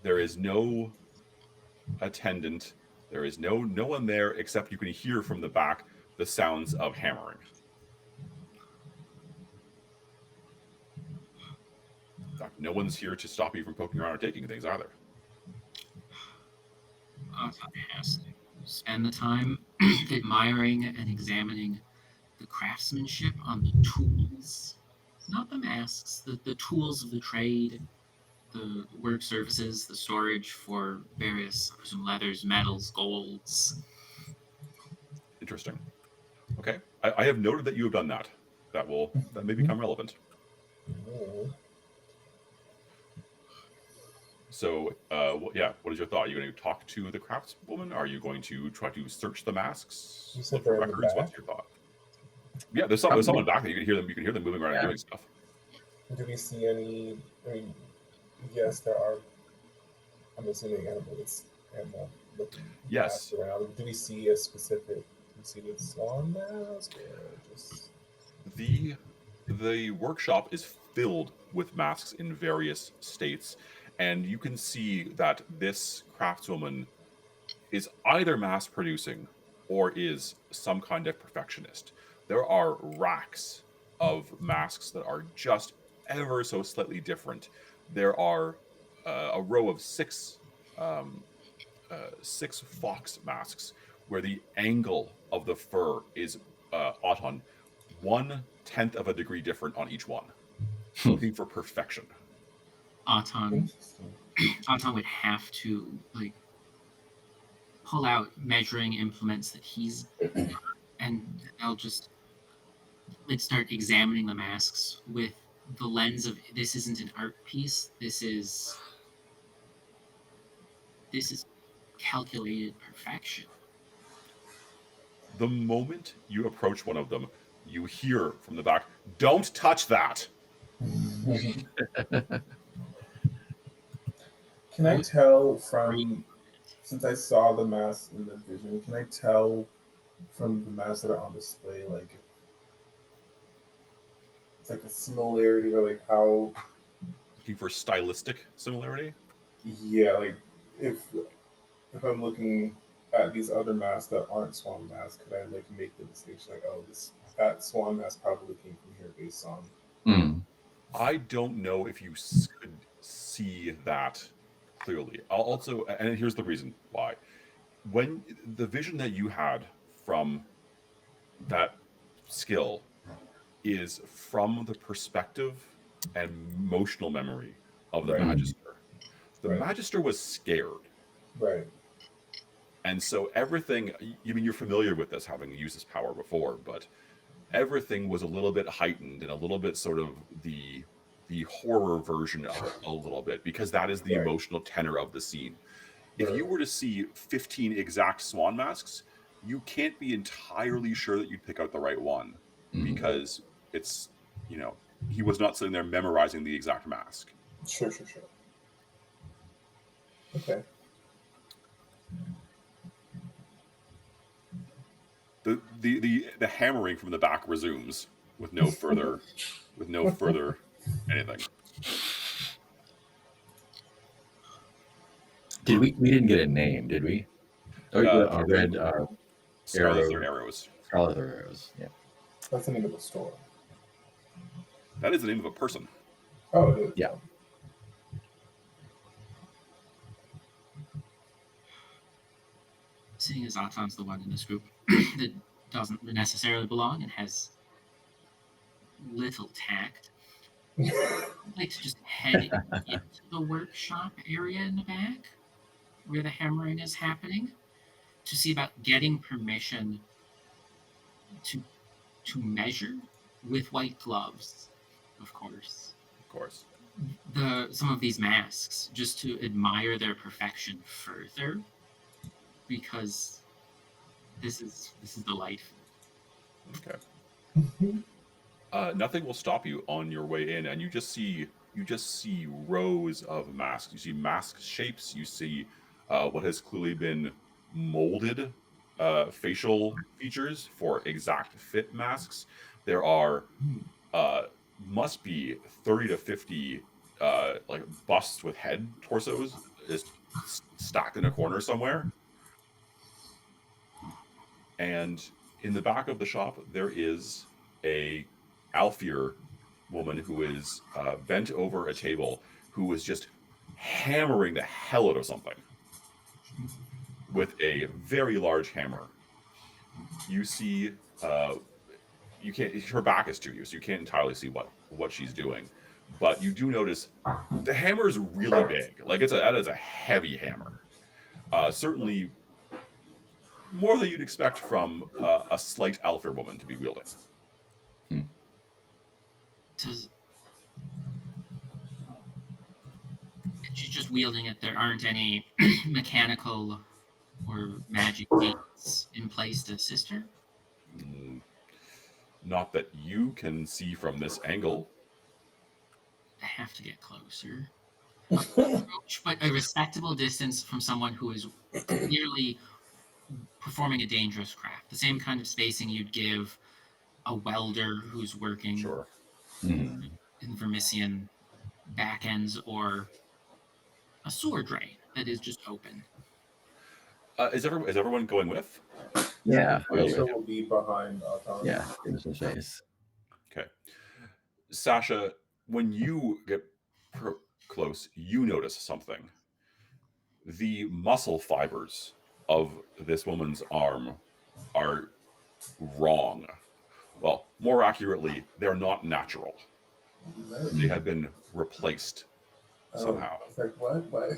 There is no attendant. There is no one there except you can hear from the back the sounds of hammering. In fact, no one's here to stop you from poking around or taking things either. Has to spend the time admiring and examining the craftsmanship on the tools, not the masks, the tools of the trade, the work surfaces, the storage for various, I presume, leathers, metals, golds. Interesting. Okay, I have noted that you have done that. That may become relevant. Oh. So, what is your thought? Are you going to talk to the craftswoman? Are you going to try to search the masks? You said Look for they're in the records? back? What's your thought? Yeah, there's someone back there. You can hear them. You can hear them moving around and doing stuff. Do we see any? I mean, yes, there are. I'm assuming animals and looking Yes. around. Do we see a specific? Do we see the swan mask or just? The workshop is filled with masks in various states, and you can see that this craftswoman is either mass producing or is some kind of perfectionist. There are racks of masks that are just ever so slightly different. There are a row of um, six fox masks where the angle of the fur is Auton 1/10 of a degree different on each one, looking for perfection. Auton Interesting. Auton would have to like pull out measuring implements that he's and they'll just like start examining the masks with the lens of this isn't an art piece. This is calculated perfection. The moment you approach one of them, you hear from the back, "Don't touch that!" Can I tell from, since I saw the masks in the vision, can I tell from the masks that are on display, like it's like a similarity or like how, Looking for stylistic similarity. yeah, like if if I'm looking at these other masks that aren't swan masks, could I like make the distinction like, oh, this that swan mask probably came from here based on. Hmm. I don't know if you could see that clearly. I'll also, and here's the reason why. When the vision that you had from that skill is from the perspective and emotional memory of the Right. Magister. The Right. Magister was scared. Right. And so everything, I mean, you're familiar with this, having used this power before, but everything was a little bit heightened and a little bit sort of the horror version of it a little bit, because that is the Right. emotional tenor of the scene. If Right. you were to see 15 exact swan masks, you can't be entirely sure that you'd pick out the right one, because it's, he was not sitting there memorizing the exact mask. Sure. Okay. The hammering from the back resumes with no further anything. Did we didn't get a name, did we? Oh, our red Scarlet arrow. Arrows. Scarlet Arrows. Yeah. That's the name of the store. That is the name of a person. Oh, it is. Yeah. Seeing as Auton's the one in this group that doesn't necessarily belong and has little tact, I'd like to just head into the workshop area in the back where the hammering is happening to see about getting permission to measure with white gloves, of course. Of course. Some of these masks just to admire their perfection further, because this is delightful. Okay. Nothing will stop you on your way in, and you just see rows of masks. You see mask shapes. You see what has clearly been molded facial features for exact fit masks. There are must be 30 to 50 like busts with head torsos just stacked in a corner somewhere. And in the back of the shop, there is a Alfier woman who is bent over a table, who is just hammering the hell out of something with a very large hammer. You see, you can't. Her back is to you, so you can't entirely see what she's doing. But you do notice the hammer is really big. Like that is a heavy hammer. Certainly more than you'd expect from a slight Alfier woman to be wielding. She's just wielding it. There aren't any mechanical or magic gates in place to assist her. Not that you can see from this angle. I have to get closer. But a respectable distance from someone who is clearly performing a dangerous craft. The same kind of spacing you'd give a welder who's working Sure. in Vermisian back ends, or a sewer drain that is just open. Is everyone going with? Yeah. Sasha will be behind Autumn. Yeah. Give us a face. Okay. Sasha, when you get close, you notice something. The muscle fibers of this woman's arm are wrong. Well, more accurately, they're not natural. They have been replaced somehow. It's like, what? What?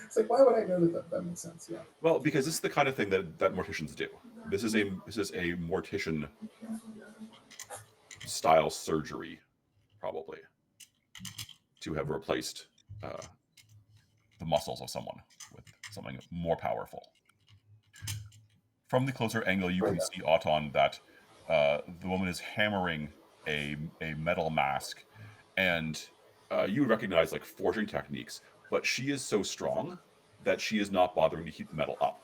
It's like, why would I know that? That makes sense. Yeah. Well, because this is the kind of thing that morticians do. This is a mortician style surgery, probably, to have replaced the muscles of someone with something more powerful. From the closer angle, you can see, Auton, that the woman is hammering a metal mask, and you would recognize like forging techniques, but she is so strong that she is not bothering to heat the metal up.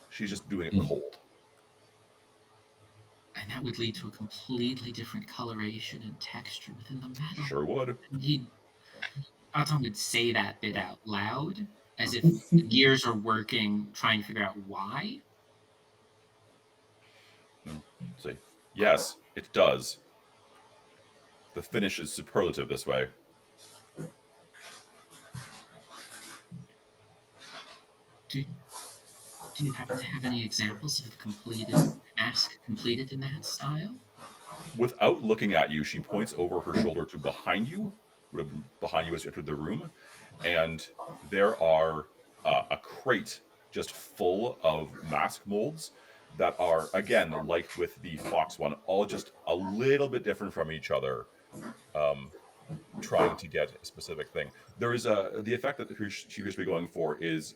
She's just doing it cold. And that would lead to a completely different coloration and texture within the metal. Sure would. And Autumn would say that bit out loud, as if gears are working, trying to figure out why. See, yes, it does. The finish is superlative this way. Do you happen to have any examples of mask completed in that style? Without looking at you, she points over her shoulder to behind you as you entered the room, and there are a crate just full of mask molds that are, again, like with the Fox one, all just a little bit different from each other, trying to get a specific thing. There is the effect that she appears to be going for is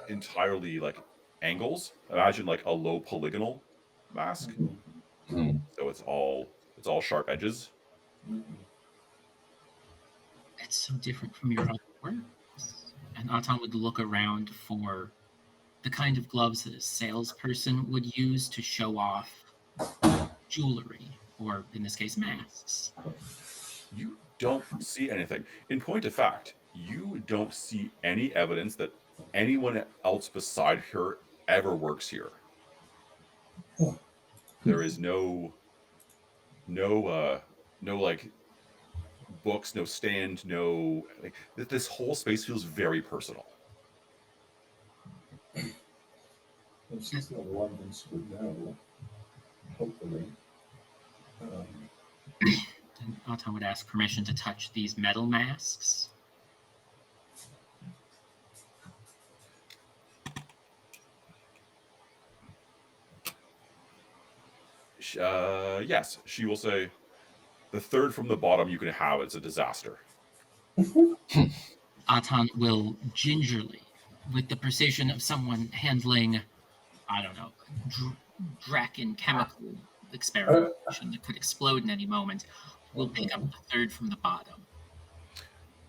entirely like angles. Imagine like a low polygonal mask. So it's all sharp edges. It's so different from your other works. And Autumn would look around for the kind of gloves that a salesperson would use to show off jewelry, or in this case, masks. You don't see anything. In point of fact, you don't see any evidence that anyone else beside her ever works here. There is no like books, no stand, no like, this whole space feels very personal. And she's the one who should know. Hopefully. And Autumn would ask permission to touch these metal masks. Yes, she will say, the third from the bottom you can have. It's a disaster. Autumn will gingerly, with the precision of someone handling, I don't know, Draken chemical experimentation that could explode in any moment, will pick up the third from the bottom.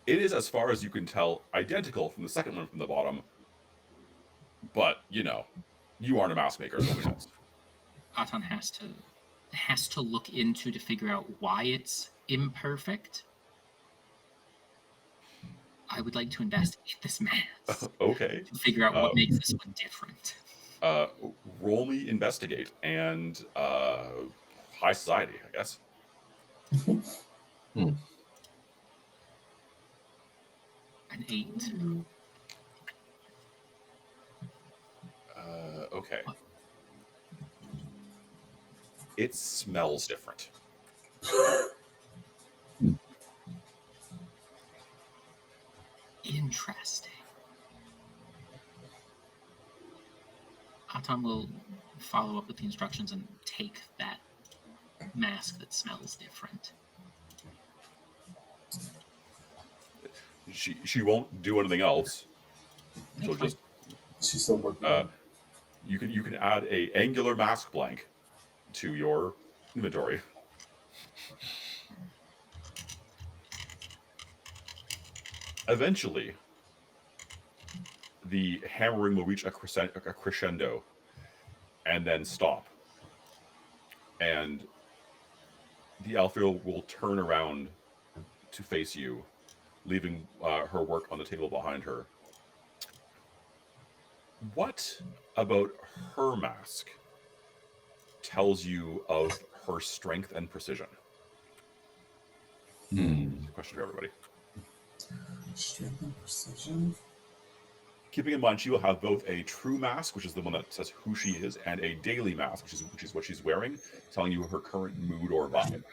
It is, as far as you can tell, identical from the second one from the bottom. But, you aren't a mask maker, so who knows? Autumn has to look into to figure out why it's imperfect. I would like to investigate this mask. Okay. To figure out what makes this one different. Roll me investigate and high society, I guess. An 8. Okay. It smells different. Interesting. Autumn will follow up with the instructions and take that mask that smells different. She won't do anything else. She'll just. She's still working. You can add a angular mask blank to your inventory. Eventually, the hammering will reach a crescendo and then stop. And the Alfil will turn around to face you, leaving her work on the table behind her. What about her mask tells you of her strength and precision? Question for everybody. Strength and precision. Keeping in mind, she will have both a true mask, which is the one that says who she is, and a daily mask, which is what she's wearing, telling you her current mood or vibe.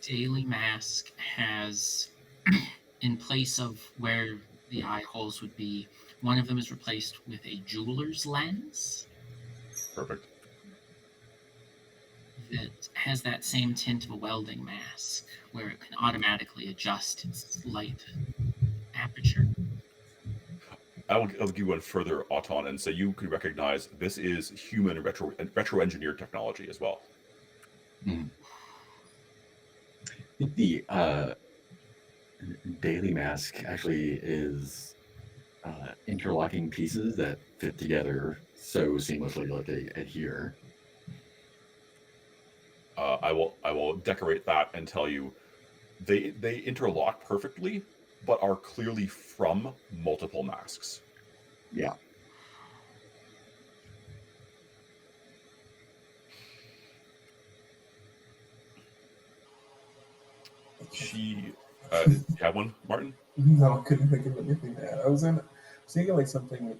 Daily mask has, in place of where the eye holes would be, one of them is replaced with a jeweler's lens Perfect. that has that same tint of a welding mask, where it can automatically adjust its light aperture. I'll give you one further, Auton, and say you can recognize this is human retro-engineered technology as well. I think the daily mask actually is interlocking pieces that fit together so seamlessly that they adhere. I will decorate that and tell you they interlock perfectly, but are clearly from multiple masks. Yeah. She, you have one, Martin? No, I couldn't think of anything to add. I was thinking like something like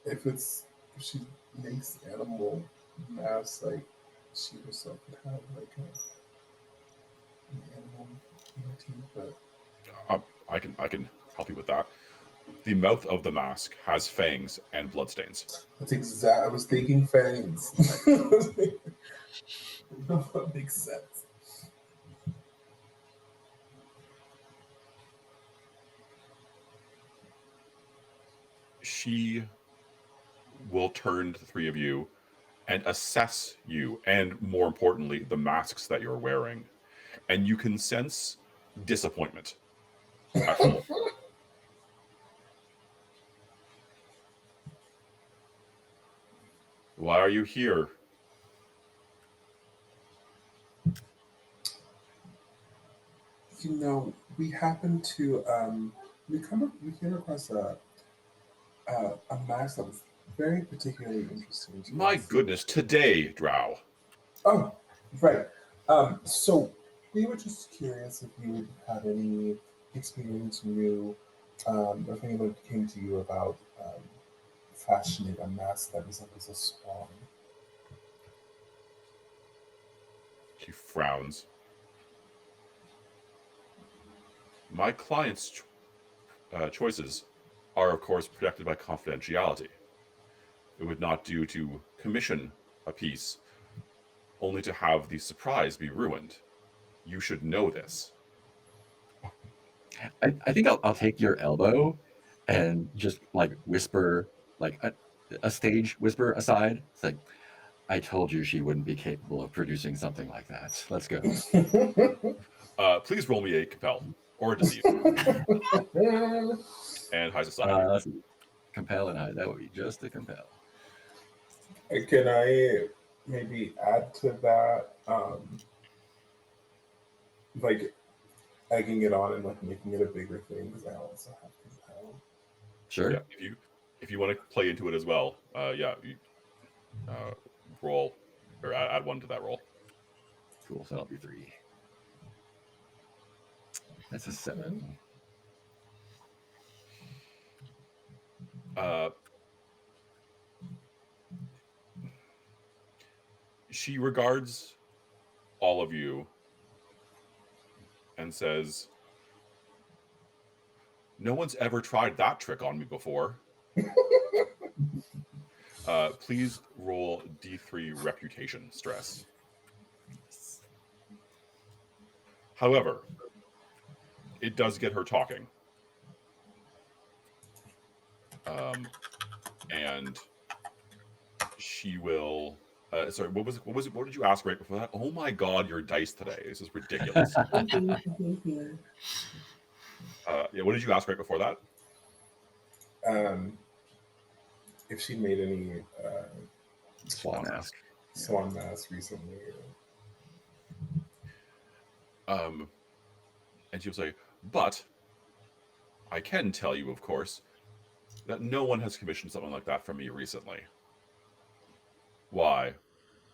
if she makes animal masks, like she herself could have like an animal motif, but I can help you with that. The mouth of the mask has fangs and bloodstains. that's exact. I was thinking fangs. That makes sense. She will turn to the three of you and assess you, and more importantly, the masks that you're wearing. And you can sense disappointment. Why are you here? You know, we happen to we came across a mask that was very particularly interesting to My us. goodness, today, Drow. Oh, right. So we were just curious if you had any experience you or if anyone came to you about fashioning a mask that resembles a swan. She frowns. My client's choices are, of course, protected by confidentiality. It would not do to commission a piece only to have the surprise be ruined. You should know this. I think I'll take your elbow and just like whisper, like a stage whisper aside. It's like, I told you she wouldn't be capable of producing something like that. Let's go. Please roll me a compel or a deceive and high society. Let's see. Compel and hide. That would be just a compel. Can I maybe add to that? Like egging it on and like making it a bigger thing because I also have compel. Sure. Yeah, if you want to play into it as well, you, roll or add one to that roll. Cool. So that'll be 3. That's a 7. She regards all of you and says, "No one's ever tried that trick on me before." Please roll D3 reputation stress. However, it does get her talking. And she will. Sorry, what was it? What did you ask right before that? Oh my God, your dice today! This is ridiculous. Yeah, what did you ask right before that? If she made any Swan mask. swan masks recently. And she'll say, "But I can tell you, of course, that no one has commissioned something like that from me recently. Why?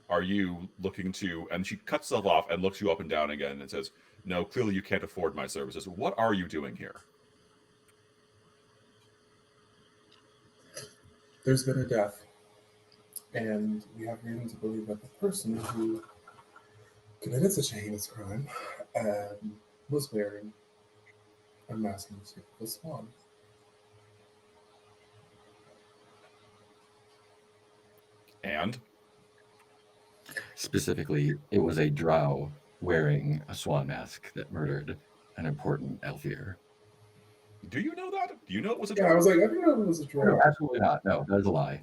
Are you looking to... And she cuts herself off and looks you up and down again and says, no, clearly you can't afford my services. What are you doing here? There's been a death, and we have reason to believe that the person who committed such a heinous crime was wearing a mask in the shape of a swan. And? Specifically, it was a drow wearing a swan mask that murdered an important Elfir. Do you know that? Do you know it was a Yeah, I drow? was like, I didn't know it was a No, draw. absolutely not. No, that is a lie.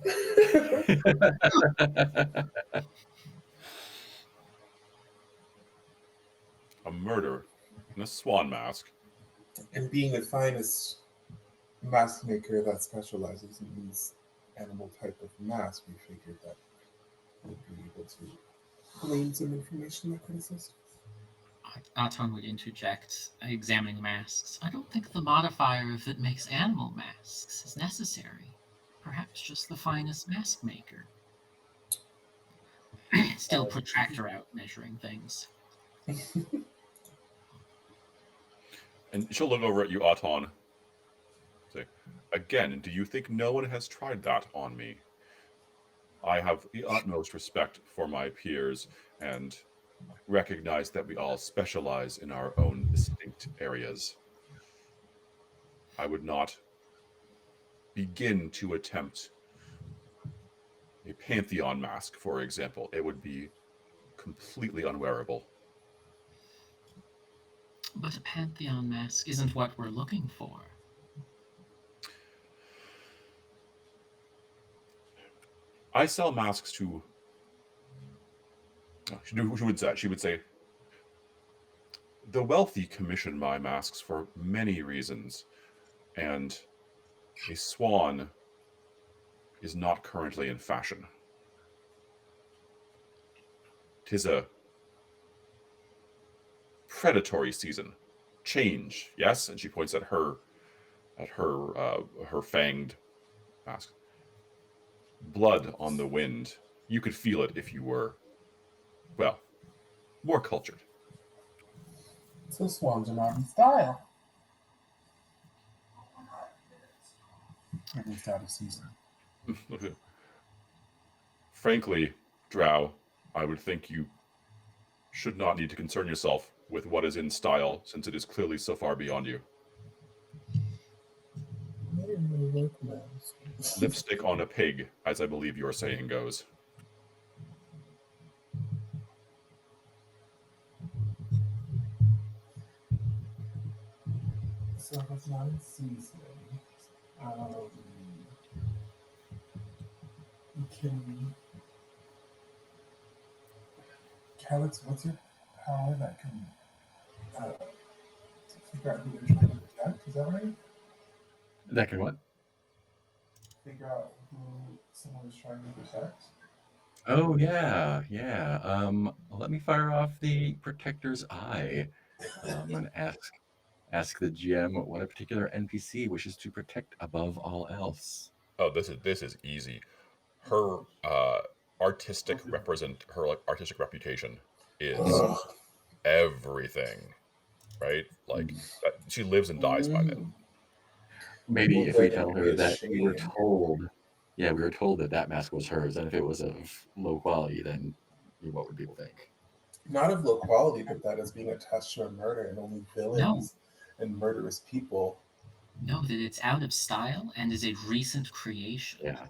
A murder in a swan mask. And being the finest mask maker that specializes in these animal type of masks, we figured that we'd be able to glean some information that could assist. Aton would interject, examining the masks. I don't think the modifier that makes animal masks is necessary. Perhaps just the finest mask maker. Still protractor out measuring things. And she'll look over at you, Aton. Say, again, do you think no one has tried that on me? I have the utmost respect for my peers and recognize that we all specialize in our own distinct areas. I would not begin to attempt a Pantheon mask, for example. It would be completely unwearable. But a Pantheon mask isn't what we're looking for. I sell masks to... She would say, the wealthy commission my masks for many reasons, and a swan is not currently in fashion. 'Tis a predatory season. Change, yes? And she points at her fanged mask. Blood on the wind. You could feel it if you were, well, more cultured. So swans are not in style. At least out of season. Frankly, Drow, I would think you should not need to concern yourself with what is in style, since it is clearly so far beyond you. I didn't really like masks. Lipstick on a pig, as I believe your saying goes. So if it's not in season, you can... Calix, what's your power that can figure out who they're trying to protect? Is that right? That can what? Figure out who someone is trying to protect? Oh yeah, yeah. Let me fire off the Protector's Eye and ask the GM what a particular NPC wishes to protect above all else. Oh, this is easy. Her artistic reputation is everything, right? Like she lives and dies by it. Maybe Well, if we then tell it'd be her a that we were shame. told, yeah, we were told that mask was hers, and if it was of low quality, then what would people think? Not of low quality, but that is being attached to a murder and only villains and murderous people. No, that it's out of style and is a recent creation. Yeah.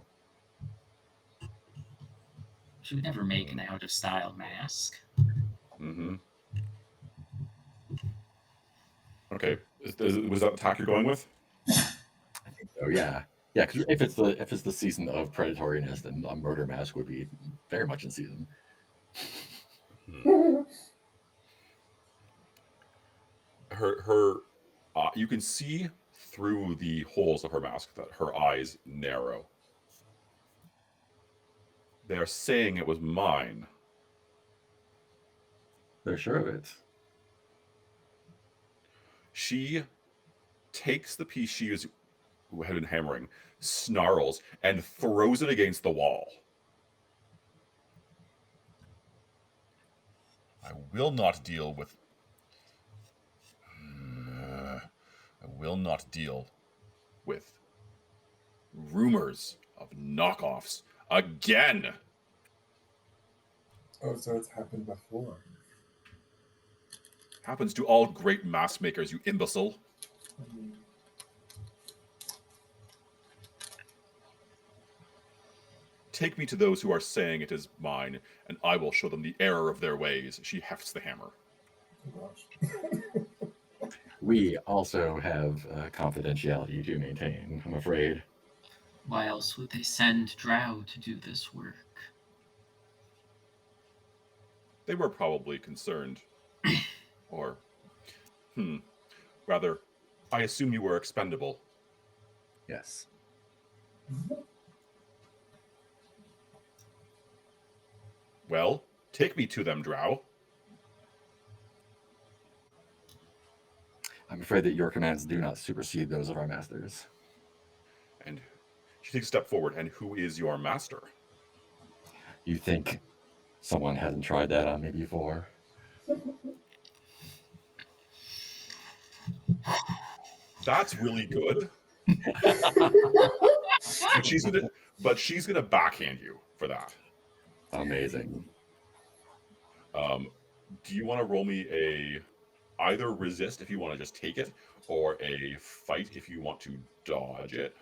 She would never make an out of style mask. Mm-hmm. Okay, was that the tack you're going with? I think so. Yeah. Yeah, because if it's the season of predatoriness, then a murder mask would be very much in season. Her you can see through the holes of her mask that her eyes narrow. They're saying it was mine. They're sure of it. She takes the piece she had been hammering, snarls, and throws it against the wall. I will not deal with rumors of knockoffs again. Oh, so it's happened before. Happens to all great mask makers, you imbecile. Take me to those who are saying it is mine, and I will show them the error of their ways. She hefts the hammer. Oh, gosh. We also have confidentiality to maintain, I'm afraid. Why else would they send Drow to do this work? They were probably concerned. Or, rather, I assume you were expendable. Yes. Well, take me to them, Drow. I'm afraid that your commands do not supersede those of our masters. And she takes a step forward. And who is your master? You think someone hasn't tried that on me before? That's really good. but she's gonna backhand you for that. Amazing. Do you want to roll me either resist if you want to just take it, or a fight if you want to dodge it?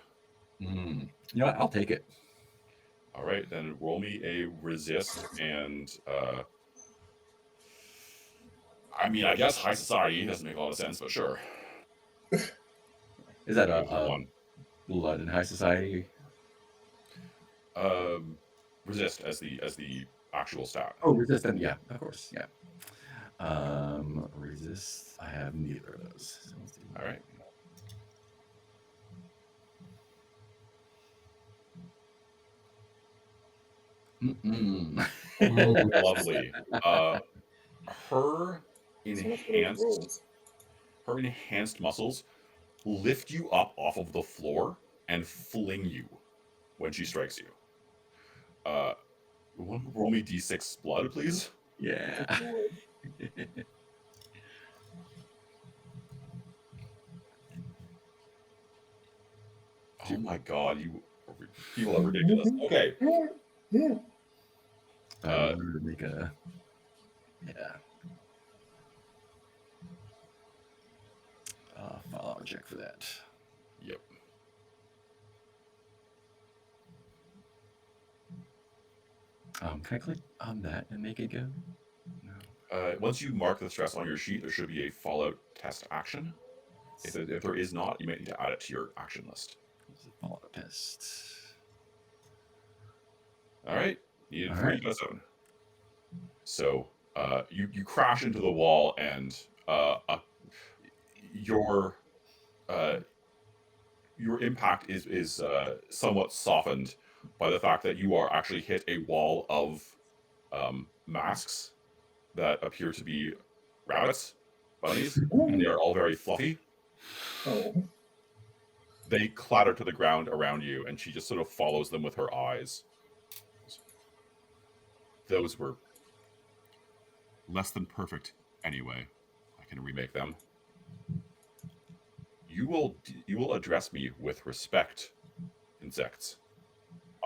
You know what? I'll take it. All right, then roll me a resist, and I mean, I guess high society doesn't make a lot of sense, but sure. Is that a one? blood in high society? Resist as the actual stat. Oh, resist, then yeah, of course, yeah. Resist. I have neither of those. So let's do All right. Lovely. Her enhanced muscles lift you up off of the floor and fling you when she strikes you. Roll me d6 blood, please. Yeah. Oh my god, people are ridiculous. Okay. Make a follow check for that. Yep. Can I click on that and make it go? No. Once you mark the stress on your sheet, there should be a Fallout test action. If there is not, you may need to add it to your action list. Fallout test. All right. You need 3 episode. So you crash into the wall, and your impact is somewhat softened by the fact that you are actually hit a wall of masks that appear to be rabbits, bunnies, and they are all very fluffy. Oh. They clatter to the ground around you, and she just sort of follows them with her eyes. Those were less than perfect anyway. I can remake them. You will address me with respect, insects.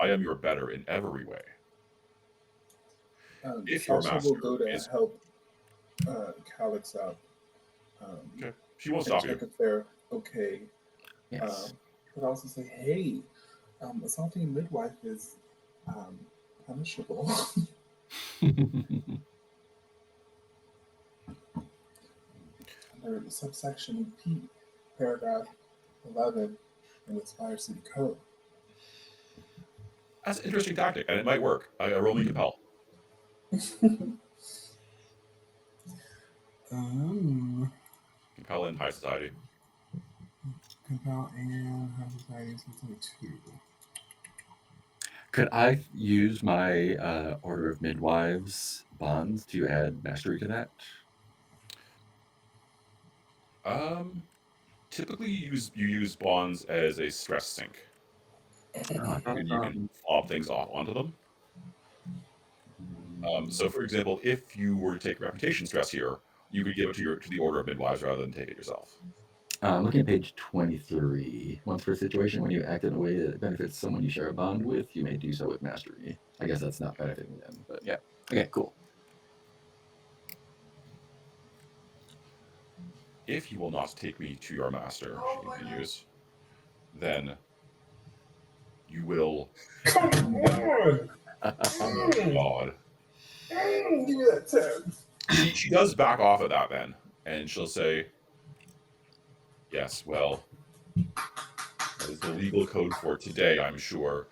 I am your better in every way. If your master will go to help Calix out. Okay. She won't stop you. Check if they're okay. Yes. But also say, hey, assaulting a midwife is punishable. Under subsection P, paragraph 11 in the Spire City Code. That's an interesting tactic, and it might work. I roll me compel. Compel in high society. Compel and high society, so it's only 2. Could I use my Order of Midwives bonds to add mastery to that? Typically, you use bonds as a stress sink, and you can fob things off onto them. So, for example, if you were to take reputation stress here, you could give it to the Order of Midwives rather than take it yourself. Looking at page 23. Once per situation, when you act in a way that benefits someone you share a bond with, you may do so with mastery. I guess that's not benefiting them, but yeah. Okay, cool. If you will not take me to your master, she continues, then you will. Come on! Oh God. Give me that 10. She does back off of that then, and she'll say, "Yes, well, that is the legal code for today. I'm sure.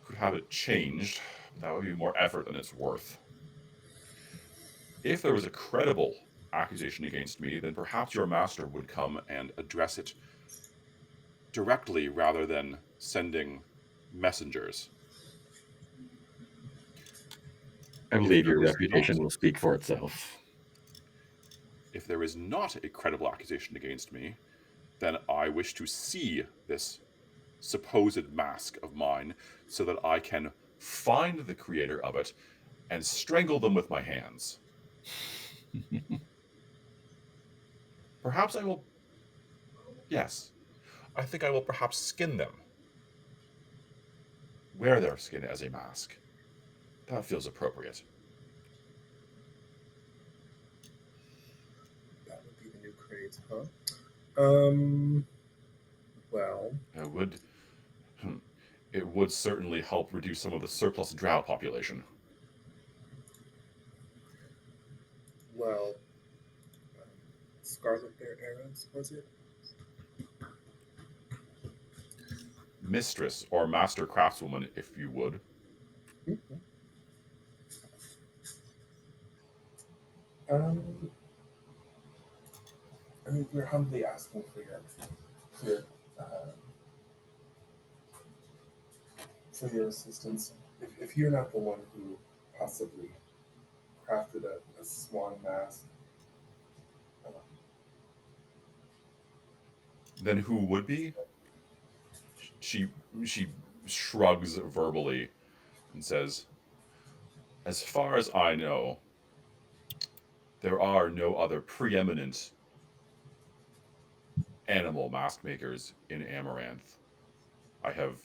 Could have it changed. But that would be more effort than it's worth. If there was a credible accusation against me, then perhaps your master would come and address it directly rather than sending messengers. I believe your there is reputation not- will speak for itself. If there is not a credible accusation against me, then I wish to see this supposed mask of mine so that I can find the creator of it and strangle them with my hands. Perhaps I will. Yes, I think I will perhaps skin them. Wear their skin as a mask. That feels appropriate. That would be the new craze, huh? Well, It would certainly help reduce some of the surplus drow population. well, Scarlet Bear Arrows, was it? Mistress or master craftswoman, if you would. Mm-hmm. I mean, we're humbly asking for your assistance. If you're not the one who possibly crafted a swan mask, Then who would be? She shrugs verbally and says, "As far as I know, there are no other preeminent animal mask makers in Amaranth. I have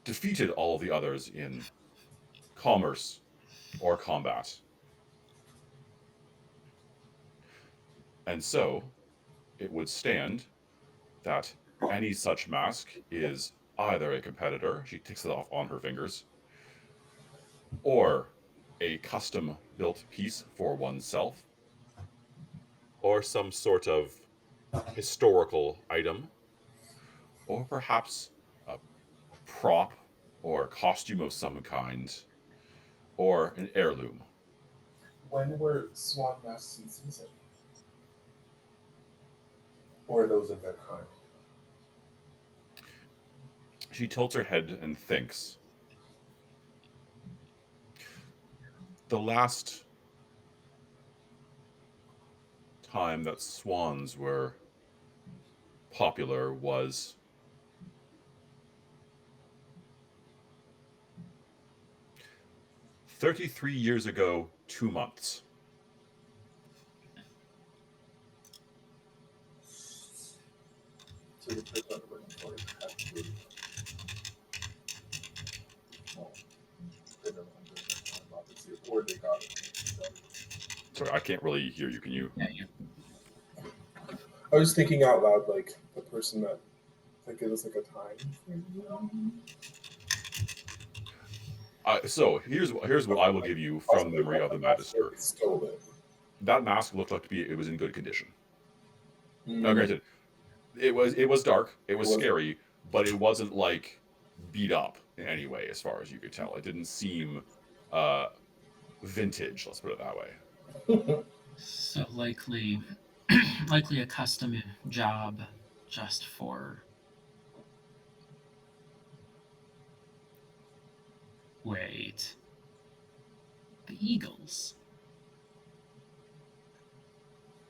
defeated all the others in commerce or combat. And so, it would stand that any such mask is either a competitor," she ticks it off on her fingers, "or a custom built piece for oneself, or some sort of historical item, or perhaps a prop or costume of some kind, or an heirloom." when were swan masks in season? Or those of their kind? She tilts her head and thinks. The last time that swans were popular was 33 years ago, 2 months. So the person that we're looking for had to be, well, they never under their time, obviously, or they got it. Sorry, I can't really hear you. Can you? Yeah. I was thinking out loud, like the person that give us like a time. So here's what I will give you from the memory of the Magister. Stole it. That mask looked like it was in good condition. Now, Mm. granted, it was dark, it was It was- scary, but it wasn't like beat up in any way, as far as you could tell. It didn't seem vintage. Let's put it that way. So likely a custom job just for wait. The Eagles.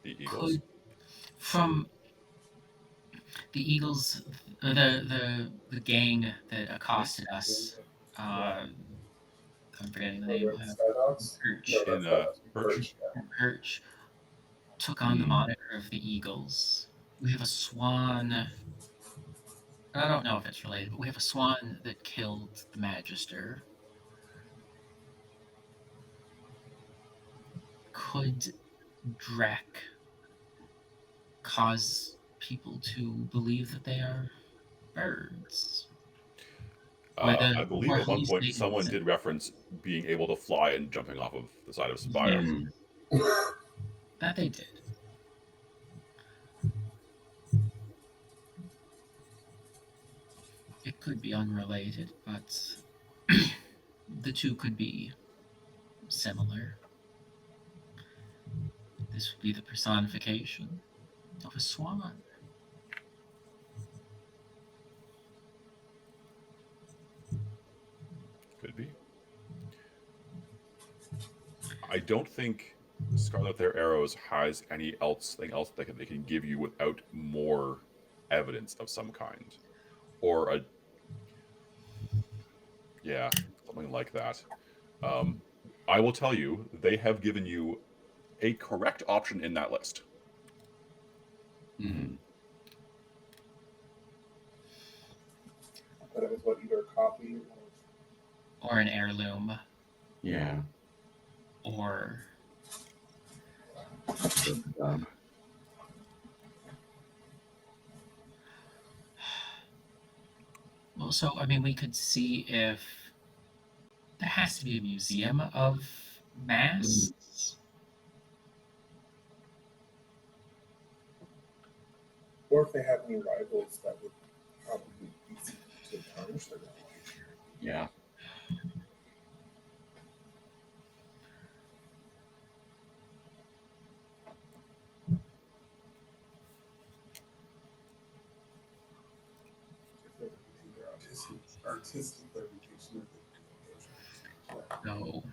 The Eagles. From The Eagles, the gang that accosted us. I'm forgetting the name. Skydogs? Perch. No, In that's Perch? yeah. Perch took on the Hmm. moniker of the Eagles. We have a swan. I don't know if it's related, but we have a swan that killed the Magister. Could Drek cause people to believe that they are birds? I believe More at one point hallucinating someone did reference being able to fly and jumping off of the side of Spire. Yeah. That they did. It could be unrelated, but the two could be similar. This would be the personification of a swan. Could be. I don't think Scarlet Their Arrows has anything else that they can give you without more evidence of some kind, or something like that. I will tell you, they have given you a correct option in that list. Mm-hmm. But it was what, either a copy Or an heirloom. Yeah. Or well, so I mean, we could see if there has to be a museum of masks. or if they have any rivals that would probably be easy to tarnish their knowledge. Yeah. Artistic reputation. No.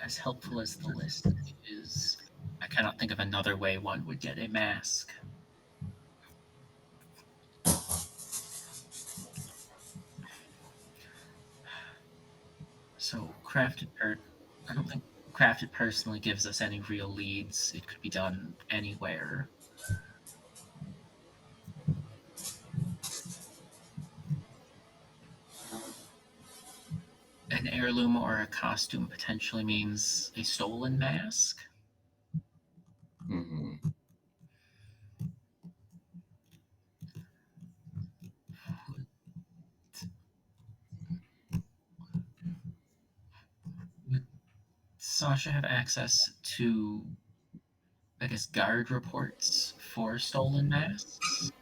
As helpful as the list is, I cannot think of another way one would get a mask. So I don't think crafted personally gives us any real leads. It could be done anywhere. An heirloom or a costume potentially means a stolen mask. Mm-hmm. Would Sasha have access to, I guess, guard reports for stolen masks?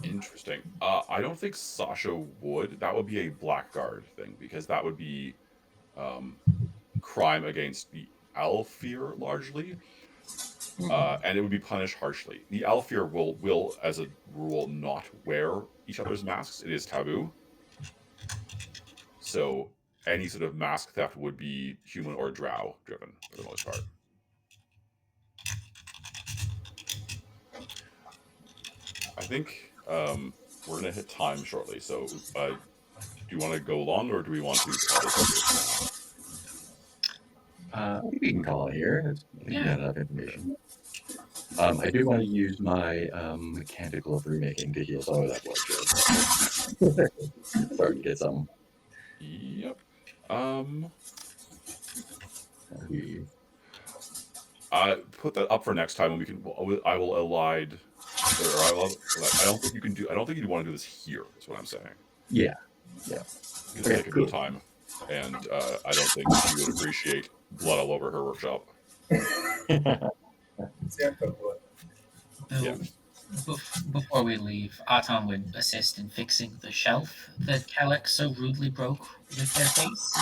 Interesting. I don't think Sasha would. That would be a Blackguard thing because that would be crime against the Alfir largely, and it would be punished harshly. The Alfir will, as a rule, not wear each other's masks. It is taboo. So any sort of mask theft would be human or drow driven for the most part. I think we're gonna hit time shortly. So do you want to go long or do we want to call this I think we can call it here. I think we Yeah. got enough information. I do want to use my mechanical brew making to heal some of that bloodshed. Starting to get some. Yep. Put that up for next time, and we can. I will elide. I don't think you can do. I don't think you want to do this here. Is what I'm saying. Yeah. It'll take a bit of time, and I don't think she would appreciate blood all over her workshop. Yeah. Before we leave, Atom would assist in fixing the shelf that Calix so rudely broke with their face.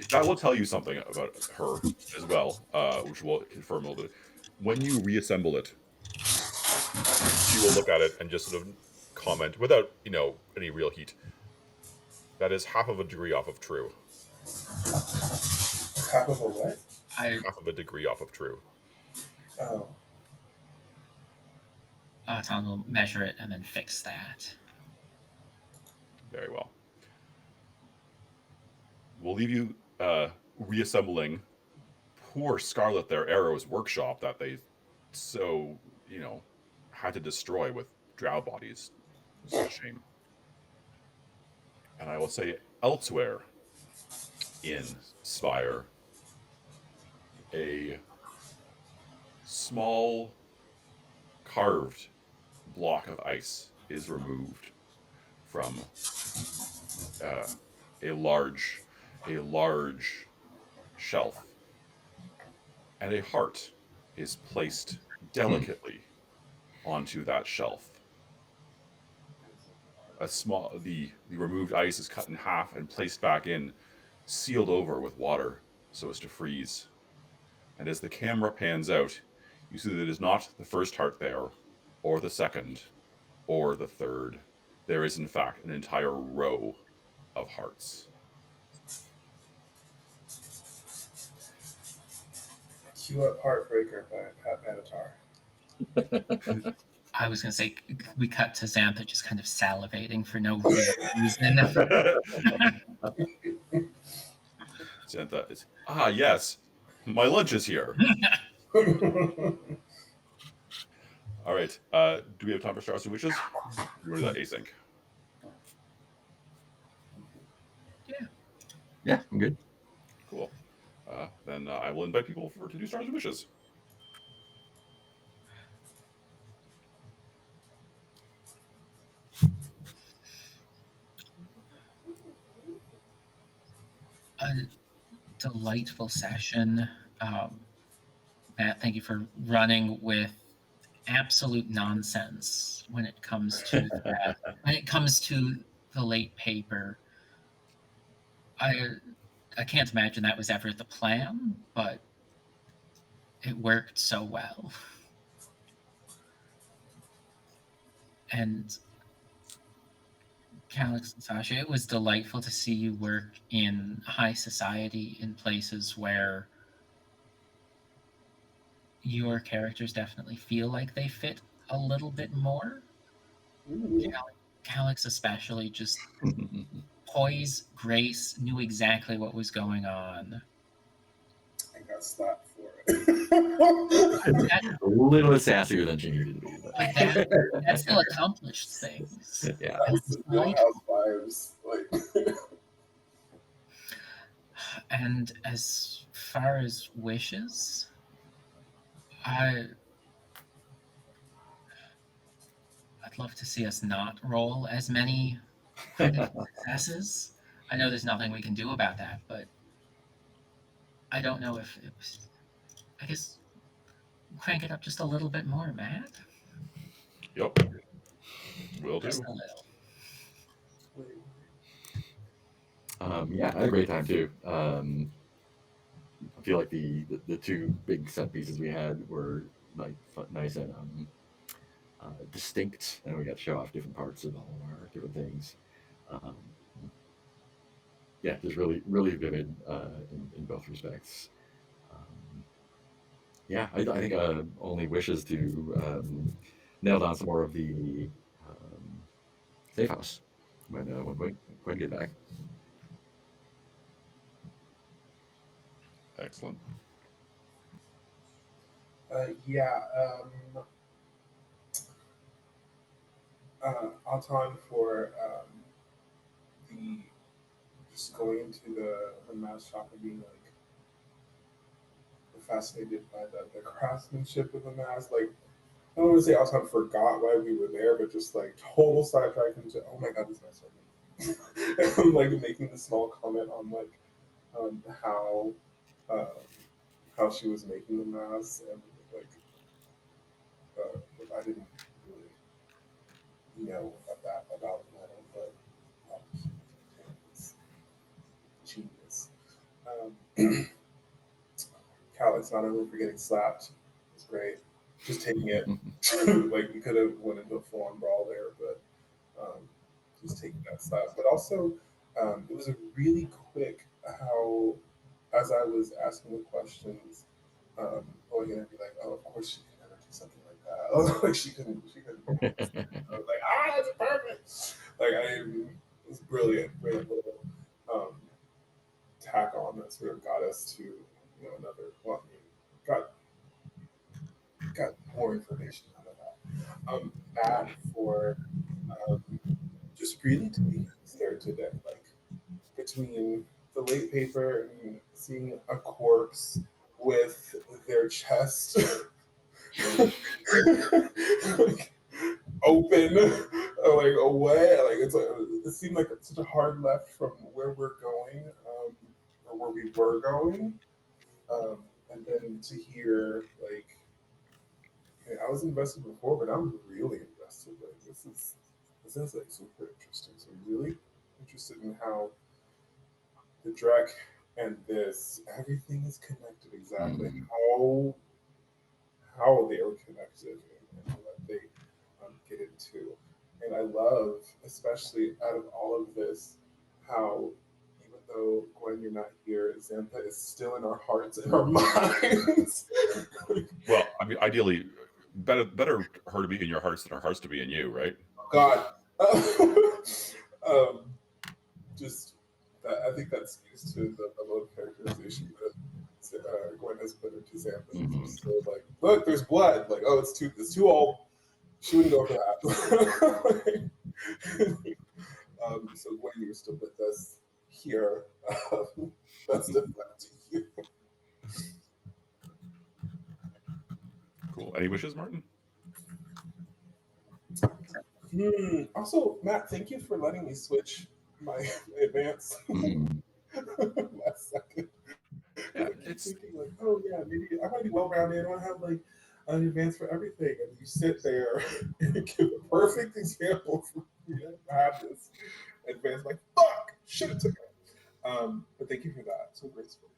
That will tell you something about her as well, which will confirm a little bit. When you reassemble it, she will look at it and just sort of comment without, any real heat. That is half of a degree off of true. Half of a what? Half of a degree off of true. Oh. Tom will measure it and then fix that. Very well. We'll leave you reassembling poor Scarlet their Arrow's workshop that they so, had to destroy with drow bodies. It's such a shame. And I will say elsewhere in Spire, a small carved block of ice is removed from a large shelf, and a heart is placed delicately onto that shelf. The removed ice is cut in half and placed back in, sealed over with water so as to freeze. And as the camera pans out, you see that it is not the first heart there, or the second, or the third. There is, in fact, an entire row of hearts. Cue up Heartbreaker by Pat Benatar. I was going to say, we cut to Xantha just kind of salivating for no real reason. Xantha is, yes, my lunch is here. All right, do we have time for Stars and Wishes? Or is that async? Yeah, I'm good. Cool. Then I will invite people to do Stars and Wishes. A delightful session. Matt, thank you for running with absolute nonsense when it comes to that. When it comes to the late paper, I can't imagine that was ever the plan, but it worked so well. And Calix and Sasha, it was delightful to see you work in high society in places where your characters definitely feel like they fit a little bit more. Calix especially, just poise, grace, knew exactly what was going on. I got slapped for it. A little bit sassier than she needed to be. But That still accomplished things. Yeah. That's Real Housewives. And as far as wishes, I'd love to see us not roll as many critical successes. I know there's nothing we can do about that, but I don't know if it was. I guess crank it up just a little bit more, Matt. Yep. Will do. Just a little. Yeah, I had a great time too. I feel like the two big set pieces we had were like nice and distinct, and we got to show off different parts of all of our different things. Yeah, just really vivid in both respects. Yeah, I think only wishes to nail down some more of the safe house when Quinn get back. Excellent. Auton for the just going into the mask shop and being like fascinated by the craftsmanship of the mask. Like, I don't want to say Auton forgot why we were there, but just like total sidetrack into, oh my god, this mask is so good. Like making the small comment on like how she was making the mask, and like I didn't really know about metal, but it's genius. Calix not only for getting slapped was great, just taking it. Like we could have went into a full-on brawl there, but just taking that slap. But also, it was a really quick how as I was asking the questions, going in and be like, oh, of course she could never do something like that. Oh, like she couldn't. I was like, it's perfect. Like it was brilliant little tack on that sort of got us to another. Well, I mean, got more information out of that. Mad for just really to be there today, like between the late paper and seeing a corpse with their chest like, open, like away. Like it seemed like it's such a hard left from where we're going, or where we were going, and then to hear like, hey, I was invested before, but I'm really invested. Like this is like super interesting. So really interested in how the Drek and this everything is connected exactly how they are connected and what they get into. And I love, especially out of all of this, how even though Gwen, you're not here, Xantha is still in our hearts and our minds. Well, I mean, ideally, better her to be in your hearts than our hearts to be in you, right? God. Just that, I think that speaks to the level of characterization that Gwen has put into Xantha. So like, look, there's blood. Like, oh, it's too old. She wouldn't go for that. So Gwen, you're still with us here. Best of luck to you. Cool. Any wishes, Martin? Also, Matt, thank you for letting me switch my advance last second. Yeah, I keep thinking like, oh yeah, maybe I want to be well-rounded. I want to have like an advance for everything, and you sit there and give a perfect example for me to have this advance. Like, fuck, should have took it. But thank you for that. So graceful.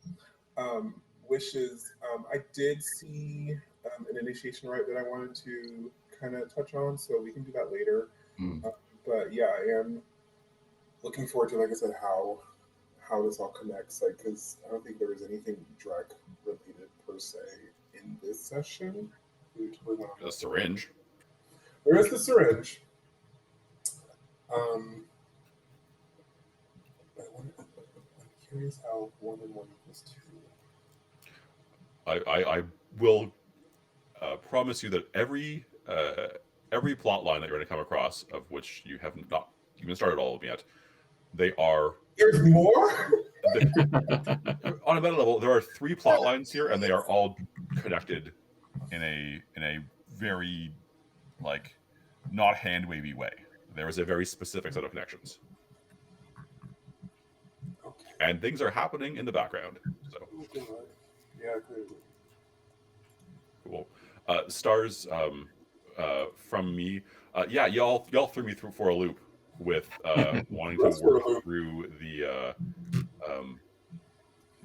Wishes. I did see an initiation rite that I wanted to kind of touch on, so we can do that later. But yeah, I am looking forward to, like I said, how this all connects. Like, because I don't think there was anything Drek related per se in this session. The syringe. There is the syringe. I'm curious how 1 and 1 equals 2. I will promise you that every plot line that you're going to come across, of which you have not even started all of them yet, they are. There's more. On a meta level, there are 3 plot lines here, and they are all connected in a very like not hand wavy way. There is a very specific set of connections. Okay. And things are happening in the background. So yeah, clearly. Cool. Stars from me. Yeah, y'all threw me for a loop with wanting to work through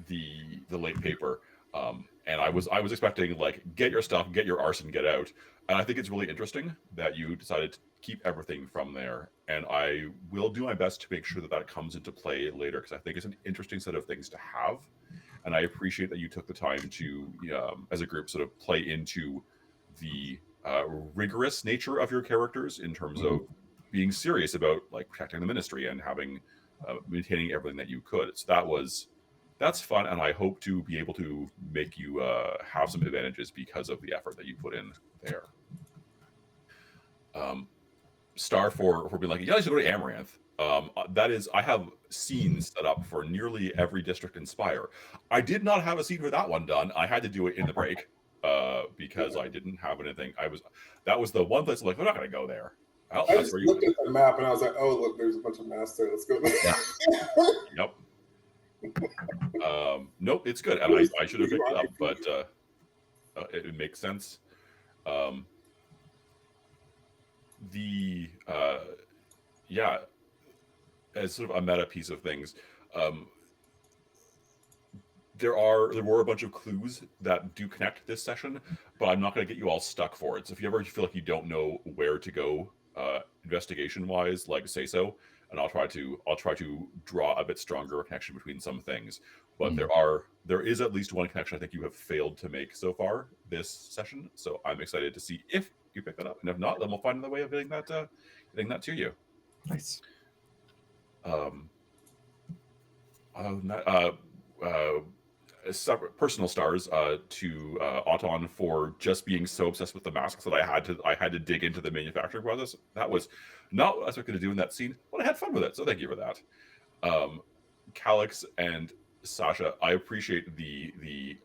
the late paper. And I was expecting like get your stuff, get your arson, get out. And I think it's really interesting that you decided to keep everything from there. And I will do my best to make sure that comes into play later, because I think it's an interesting set of things to have. And I appreciate that you took the time to, as a group, sort of play into the rigorous nature of your characters in terms of being serious about like protecting the ministry and having maintaining everything that you could. So that's fun, and I hope to be able to make you have some advantages because of the effort that you put in there. Star for being like, you guys should go to Amaranth. That is, I have scenes set up for nearly every district in Spire. I did not have a scene for that one done. I had to do it in the break because I didn't have anything. That was the one place I'm like, we're not going to go there. I just looked at the map and I was like, oh, look, there's a bunch of maps there. Let's go there. Yeah. Yep. Nope, it's good. And I should have picked it up, but it makes sense. As sort of a meta piece of things, there were a bunch of clues that do connect this session, but I'm not going to get you all stuck for it. So if you ever feel like you don't know where to go investigation wise, like say so, and I'll try to draw a bit stronger connection between some things. but there is at least one connection I think you have failed to make so far this session. So I'm excited to see if you pick that up, and if not, then we'll find another way of getting that to you. Nice. Separate personal stars to Auton for just being so obsessed with the masks that I had to dig into the manufacturing process. That was not what I was going to do in that scene, but I had fun with it. So thank you for that. Calix and Sasha, I appreciate the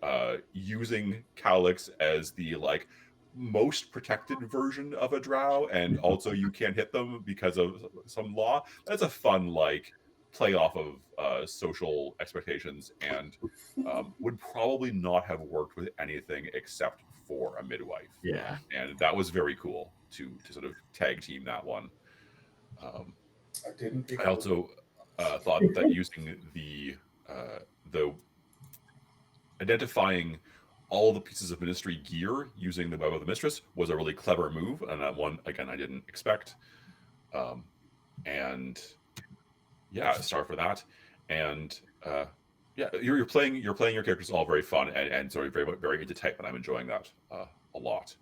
using Calix as the like most protected version of a drow, and also you can't hit them because of some law. That's a fun like play off of social expectations, and would probably not have worked with anything except for a midwife. Yeah. And that was very cool to sort of tag team that one. I didn't pick I also thought that using the identifying all the pieces of ministry gear using the Web of the Mistress was a really clever move, and that one again I didn't expect. And yeah, star for that. And yeah, you're playing your characters all very fun and sort of very into type, and I'm enjoying that a lot.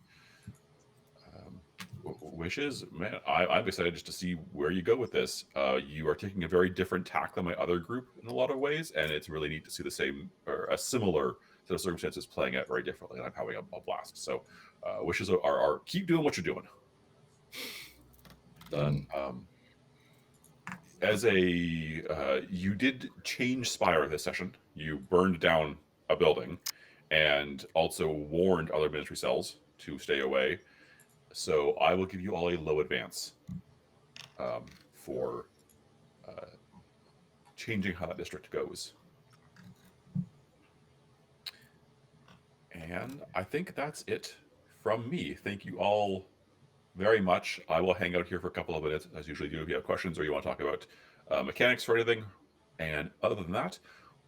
Wishes, man, I'm excited just to see where you go with this. You are taking a very different tack than my other group in a lot of ways, and it's really neat to see the same or a similar set of circumstances playing out very differently, and I'm having a blast. So wishes are keep doing what you're doing. Done. As a you did change Spire this session. You burned down a building and also warned other ministry cells to stay away. So I will give you all a low advance for changing how that district goes. And I think that's it from me. Thank you all very much. I will hang out here for a couple of minutes, as usually do, if you have questions or you want to talk about mechanics or anything. And other than that,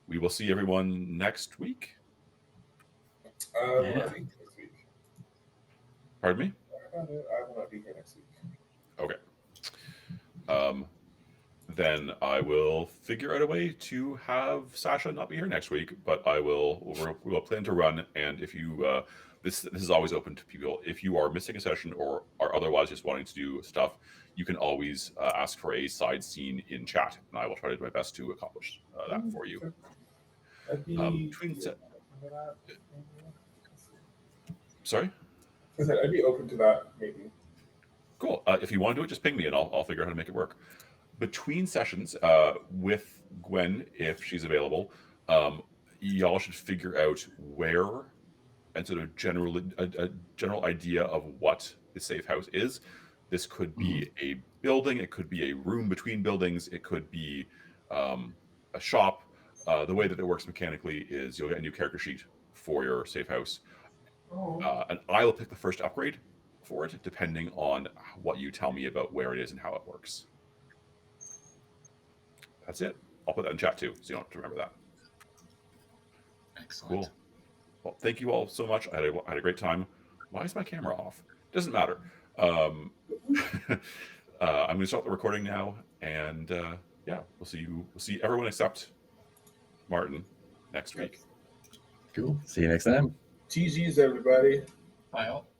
we will see everyone next week. I will not be here next week. Pardon me? I will not be here next week. Okay. Then I will figure out a way to have Sasha not be here next week, but we will plan to run. And if you this is always open to people. If you are missing a session or are otherwise just wanting to do stuff, you can always ask for a side scene in chat, and I will try to do my best to accomplish that for you. I'd be Between sorry? I said I'd be open to that, maybe. Cool. If you want to do it, just ping me, and I'll figure out how to make it work. Between sessions, with Gwen, if she's available, y'all should figure out where and sort of a general idea of what the safe house is. This could be a building, it could be a room between buildings, it could be a shop. The way that it works mechanically is you'll get a new character sheet for your safe house. And I will pick the first upgrade for it, depending on what you tell me about where it is and how it works. That's it. I'll put that in chat too, so you don't have to remember that. Excellent. Cool. Well, thank you all so much. I had a great time. Why is my camera off? Doesn't matter. I'm going to start the recording now, and yeah, we'll see everyone except Martin next week. Cool. See you next time. GG's, everybody. Bye all.